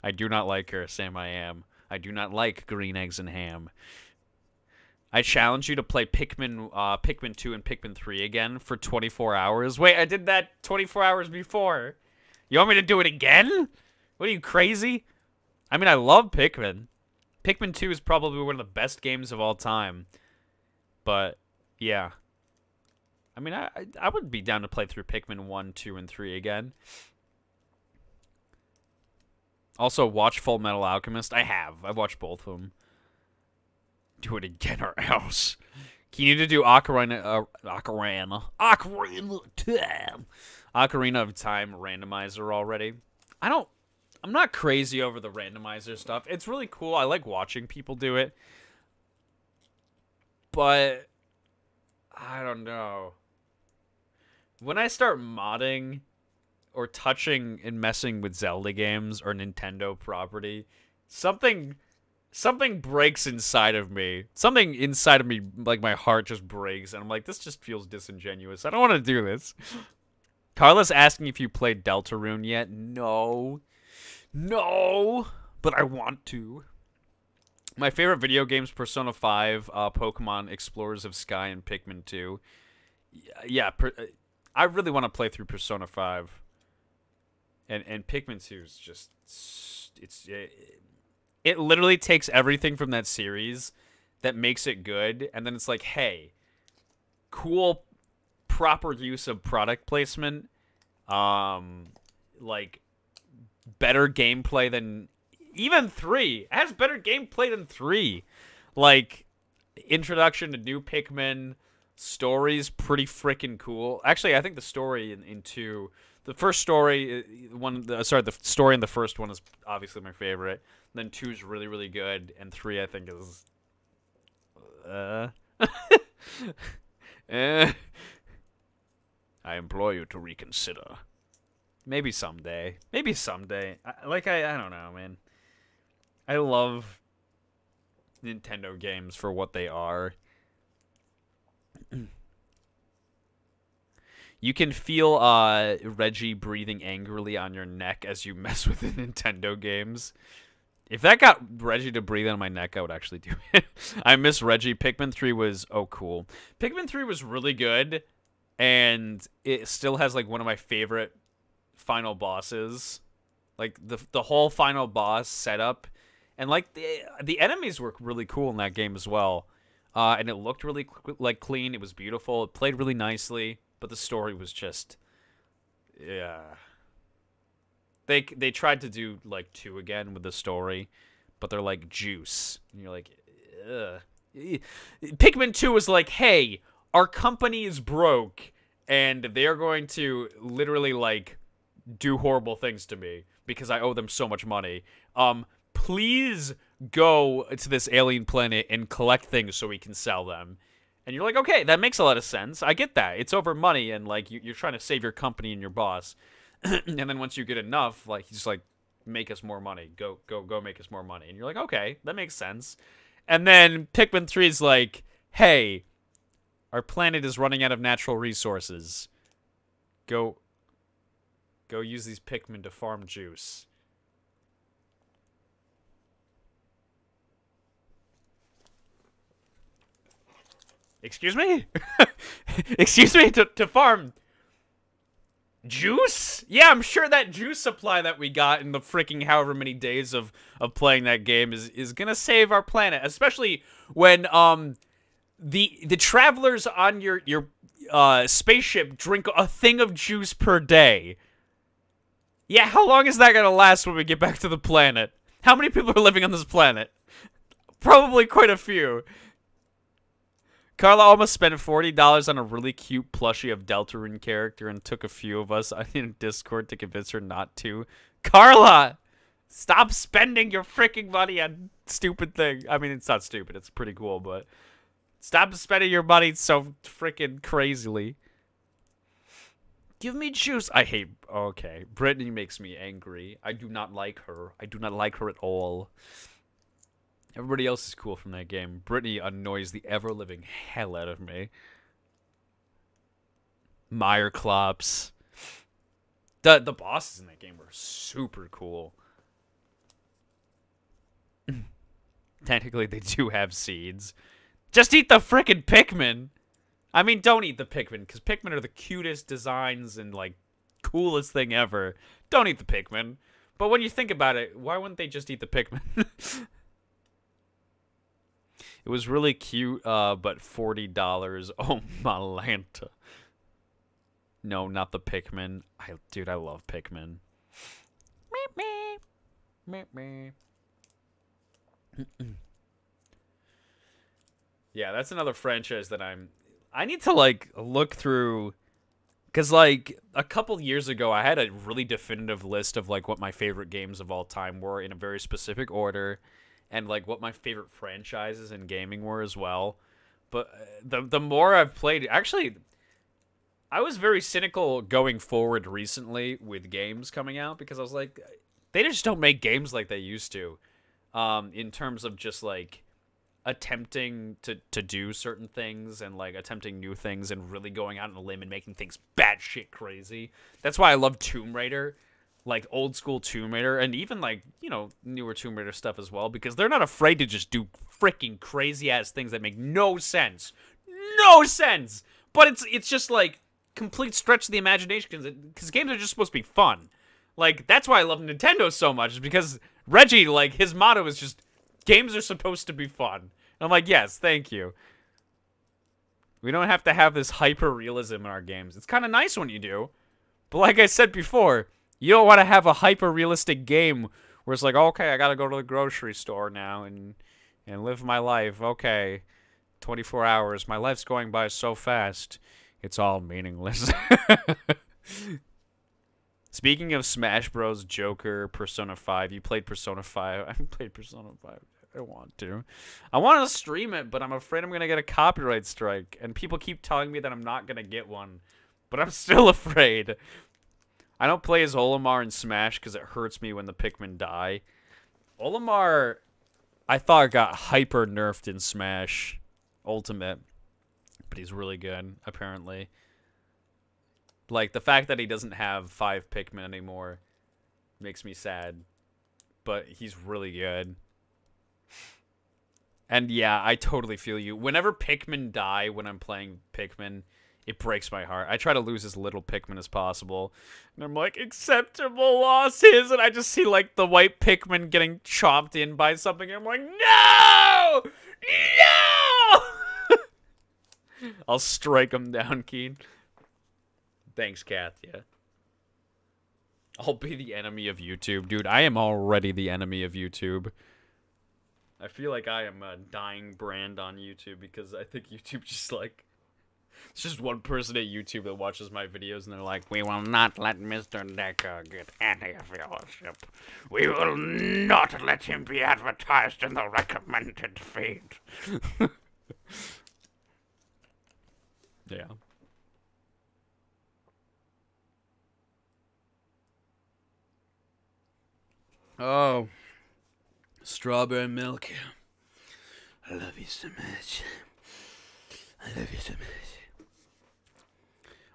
I do not like her, Sam I am. I do not like green eggs and ham. I challenge you to play Pikmin 2 and Pikmin 3 again for 24 hours. Wait, I did that 24 hours before. You want me to do it again? What are you, crazy? I mean, I love Pikmin. Pikmin 2 is probably one of the best games of all time. But, yeah. I mean, I would be down to play through Pikmin 1, 2, and 3 again. Also, watch Full Metal Alchemist. I've watched both of them. Do it again or else. Can you do Ocarina of Time randomizer already? I'm not crazy over the randomizer stuff. It's really cool. I like watching people do it. But I don't know. When I start modding or touching and messing with Zelda games or Nintendo property, something breaks inside of me. Something inside of me, like my heart just breaks, and I'm like, this just feels disingenuous. I don't want to do this. Carla's asking if you played Deltarune yet. No, but I want to. My favorite video games: Persona 5, Pokemon Explorers of Sky, and Pikmin 2. Yeah, I really want to play through Persona 5. And Pikmin 2 is just it literally takes everything from that series that makes it good, and then it's like, hey, cool, proper use of product placement, like, better gameplay than even 3. It has better gameplay than 3. Like, introduction to new Pikmin, story's pretty freaking cool. Actually, I think the story in 2... The first story, the story in the first one is obviously my favorite. Then 2 is really, really good, and 3 I think is, I implore you to reconsider. Maybe someday. Maybe someday. I don't know, man. I love Nintendo games for what they are. You can feel Reggie breathing angrily on your neck as you mess with the Nintendo games. If that got Reggie to breathe on my neck, I would actually do it. I miss Reggie. Pikmin 3 was, oh, cool. Pikmin 3 was really good, and it still has, like, one of my favorite final bosses. Like, the whole final boss setup. And, like, the enemies were really cool in that game as well. And it looked really, like, clean. It was beautiful. It played really nicely. But the story was just, yeah. They tried to do, like, 2 again with the story, but they're like juice. And you're like, ugh. Pikmin 2 was like, hey, our company is broke, and they are going to literally, like, do horrible things to me because I owe them so much money. Please go to this alien planet and collect things so we can sell them. And you're like, okay, that makes a lot of sense. I get that. It's over money, and, like, you're trying to save your company and your boss. And then once you get enough, like, he's just like, make us more money. Go make us more money. And you're like, okay, that makes sense. And then Pikmin 3 is like, hey, our planet is running out of natural resources. Go use these Pikmin to farm juice. Excuse me? Excuse me? To farm juice? Yeah, I'm sure that juice supply that we got in the freaking however many days of playing that game is gonna save our planet. Especially when the travelers on your spaceship drink a thing of juice per day. Yeah, how long is that gonna last when we get back to the planet? How many people are living on this planet? Probably quite a few. Carla almost spent $40 on a really cute plushie of Deltarune character and took a few of us in Discord to convince her not to. Carla! Stop spending your freaking money on stupid things. I mean, it's not stupid. It's pretty cool, but stop spending your money so freaking crazily. Give me juice. I hate... Okay. Brittany makes me angry. I do not like her. I do not like her at all. Everybody else is cool from that game. Brittany annoys the ever-living hell out of me. Meyerklops. The bosses in that game were super cool. Technically, they do have seeds. Just eat the frickin' Pikmin! I mean, don't eat the Pikmin, because Pikmin are the cutest designs and, like, coolest thing ever. Don't eat the Pikmin. But when you think about it, why wouldn't they just eat the Pikmin? It was really cute, but $40. Oh, Malanta. No, not the Pikmin. Dude, I love Pikmin. Meep, meep. Meep, meep. Yeah, that's another franchise that I need to, like, look through, because, like, a couple years ago, I had a really definitive list of, like, what my favorite games of all time were in a very specific order, and, like, what my favorite franchises in gaming were as well. But the more I've played, actually, I was very cynical going forward recently with games coming out, because I was like, they just don't make games like they used to. In terms of just, like, attempting to do certain things and, like, attempting new things and really going out on a limb and making things batshit crazy. That's why I love Tomb Raider, like, old school Tomb Raider, and even, like, you know, newer Tomb Raider stuff as well, because they're not afraid to just do freaking crazy-ass things that make no sense. No sense! But it's just, like, complete stretch of the imagination, because games are just supposed to be fun. Like, that's why I love Nintendo so much, because Reggie, like, his motto is just, games are supposed to be fun. And I'm like, yes, thank you. We don't have to have this hyper-realism in our games. It's kind of nice when you do. But like I said before, you don't want to have a hyper-realistic game where it's like, okay, I gotta go to the grocery store now and live my life. Okay, 24 hours. My life's going by so fast. It's all meaningless. Speaking of Smash Bros, Joker, Persona 5, you played Persona 5. I haven't played Persona 5. I want to. I want to stream it, but I'm afraid I'm going to get a copyright strike. And people keep telling me that I'm not going to get one. But I'm still afraid. I don't play as Olimar in Smash because it hurts me when the Pikmin die. Olimar, I thought got hyper nerfed in Smash Ultimate. But he's really good, apparently. Like, the fact that he doesn't have 5 Pikmin anymore makes me sad. But he's really good. And yeah, I totally feel you. Whenever Pikmin die when I'm playing Pikmin, it breaks my heart. I try to lose as little Pikmin as possible. And I'm like, acceptable losses! And I just see, like, the white Pikmin getting chopped in by something. And I'm like, no! No! I'll strike him down, Keane. Thanks, Kathia. I'll be the enemy of YouTube. Dude, I am already the enemy of YouTube. I feel like I am a dying brand on YouTube because I think YouTube just, like... It's just one person at YouTube that watches my videos and they're like, we will not let Mr. Decker get any of your ship. We will not let him be advertised in the recommended feed. Yeah. Oh. Strawberry milk. I love you so much. I love you so much.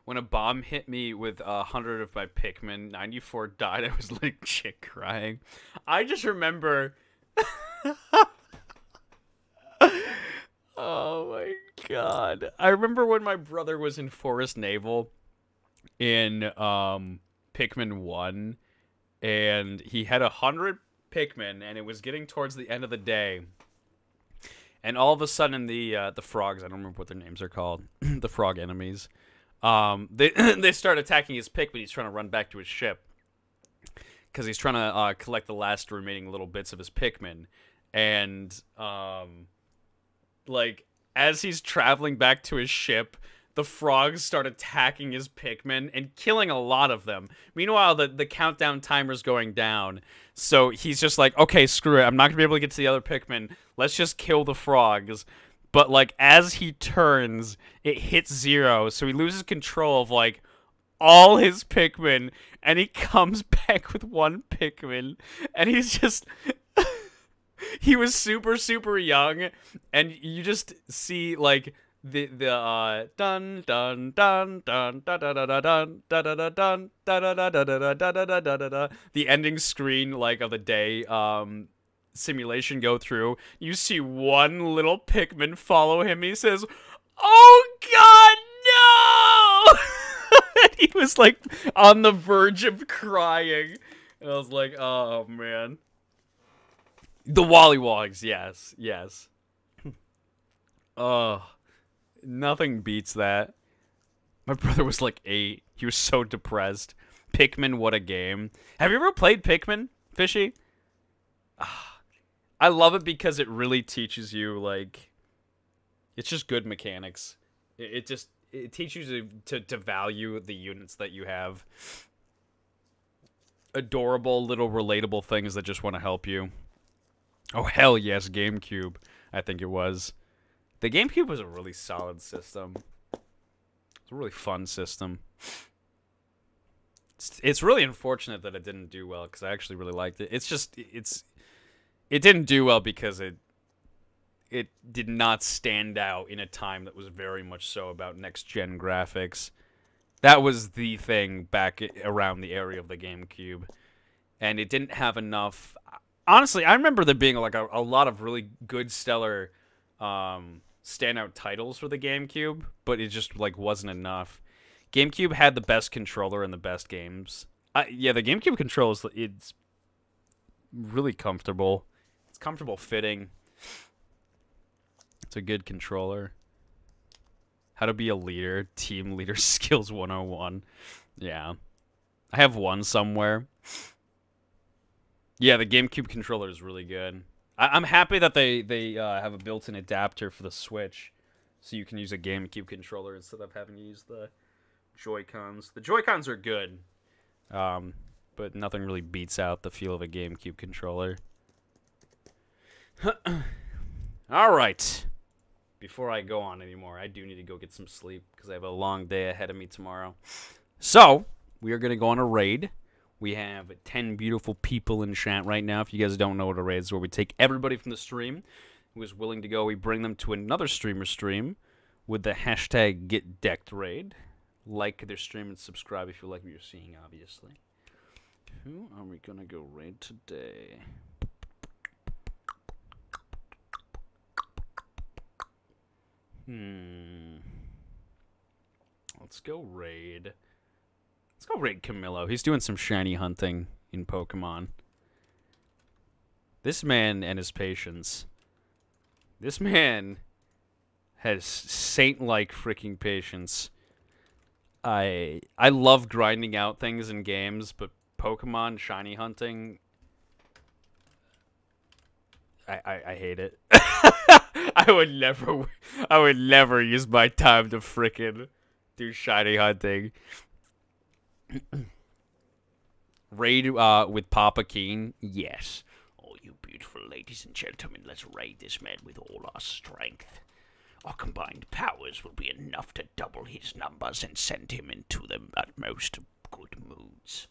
When a bomb hit me with 100 of my Pikmin, 94 died, I was like shit crying. I just remember... Oh my god. I remember when my brother was in Forest Naval in Pikmin 1, and he had 100 Pikmin, and it was getting towards the end of the day. And all of a sudden, the frogs, I don't remember what their names are called, the frog enemies, they start attacking his Pikmin. He's trying to run back to his ship because he's trying to collect the last remaining little bits of his Pikmin. And like as he's traveling back to his ship, the frogs start attacking his Pikmin and killing a lot of them. Meanwhile, the countdown timer's going down. So he's just like, okay, screw it. I'm not going to be able to get to the other Pikmin. Let's just kill the frogs. But, like, as he turns, it hits 0. So he loses control of, like, all his Pikmin, and he comes back with one Pikmin, and he's just... he was super, super young, and you just see, like, the dun dun dun dun da da da da dun da da da dun da da da da da da da da da da da, the ending screen, like, of the day simulation go through. You see one little Pikmin follow him. He says, "Oh God, no!" And he was like on the verge of crying. And I was like, oh man. The Wollywogs, yes, yes. Nothing beats that. My brother was like 8. He was so depressed. Pikmin, what a game. Have you ever played Pikmin, Fishy? I love it because it really teaches you, like, it's just good mechanics. It teaches you to value the units that you have. Adorable little relatable things that just want to help you. Oh, hell yes, GameCube, I think it was. The GameCube was a really solid system. It's a really fun system. It's really unfortunate that it didn't do well, because I actually really liked it. It's just, it didn't do well because it did not stand out in a time that was very much so about next-gen graphics. That was the thing back around the area of the GameCube. And it didn't have enough... Honestly, I remember there being like a lot of really good, stellar standout titles for the GameCube, but it just like wasn't enough. GameCube had the best controller and the best games. Yeah, the GameCube controller, it's really comfortable. It's comfortable fitting. It's a good controller. How to be a leader. Team leader skills 101. Yeah. I have one somewhere. Yeah, the GameCube controller is really good. I'm happy that they have a built-in adapter for the Switch, so you can use a GameCube controller instead of having to use the Joy-Cons. The Joy-Cons are good, but nothing really beats out the feel of a GameCube controller. All right. Before I go on anymore, I do need to go get some sleep because I have a long day ahead of me tomorrow. So, we are going to go on a raid. We have 10 beautiful people in chat right now. If you guys don't know what a raid is, where we take everybody from the stream who is willing to go, we bring them to another streamer's stream with the hashtag GetDeckedRaid. Like their stream and subscribe if you like what you're seeing, obviously. Who are we going to go raid today? Let's go raid. Let's go raid Camillo. He's doing some shiny hunting in Pokemon. This man and his patience. This man has saint-like freaking patience. I love grinding out things in games, but Pokemon shiny hunting, I hate it. I would never use my time to frickin' do shiny hunting. Raid with Papa Keane? Yes. Oh, you beautiful ladies and gentlemen, let's raid this man with all our strength. Our combined powers will be enough to double his numbers and send him into the utmost good moods.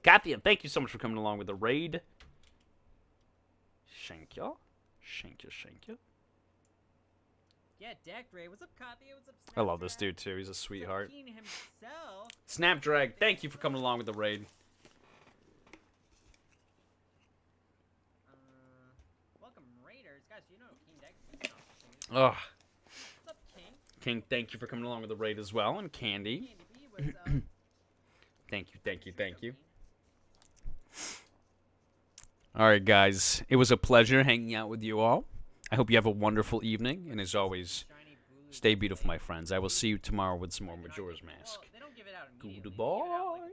Kathy, thank you so much for coming along with the raid. Thank you. Thank you, thank you. Yeah, DeckRaid. What's up, Kathy? What's up, I love this dude, too. He's a sweetheart. Keane himself. Snapdrag, thank you for coming along with the raid. Welcome, Raiders. Guys, you know Keane Decker. Ugh. What's up, King? King, thank you for coming along with the raid as well. And Candy. Candy B, what's up? Thank you, thank you, thank you. Alright, guys. It was a pleasure hanging out with you all. I hope you have a wonderful evening. And as always, stay beautiful, my friends. I will see you tomorrow with some more Majora's Mask. Goodbye.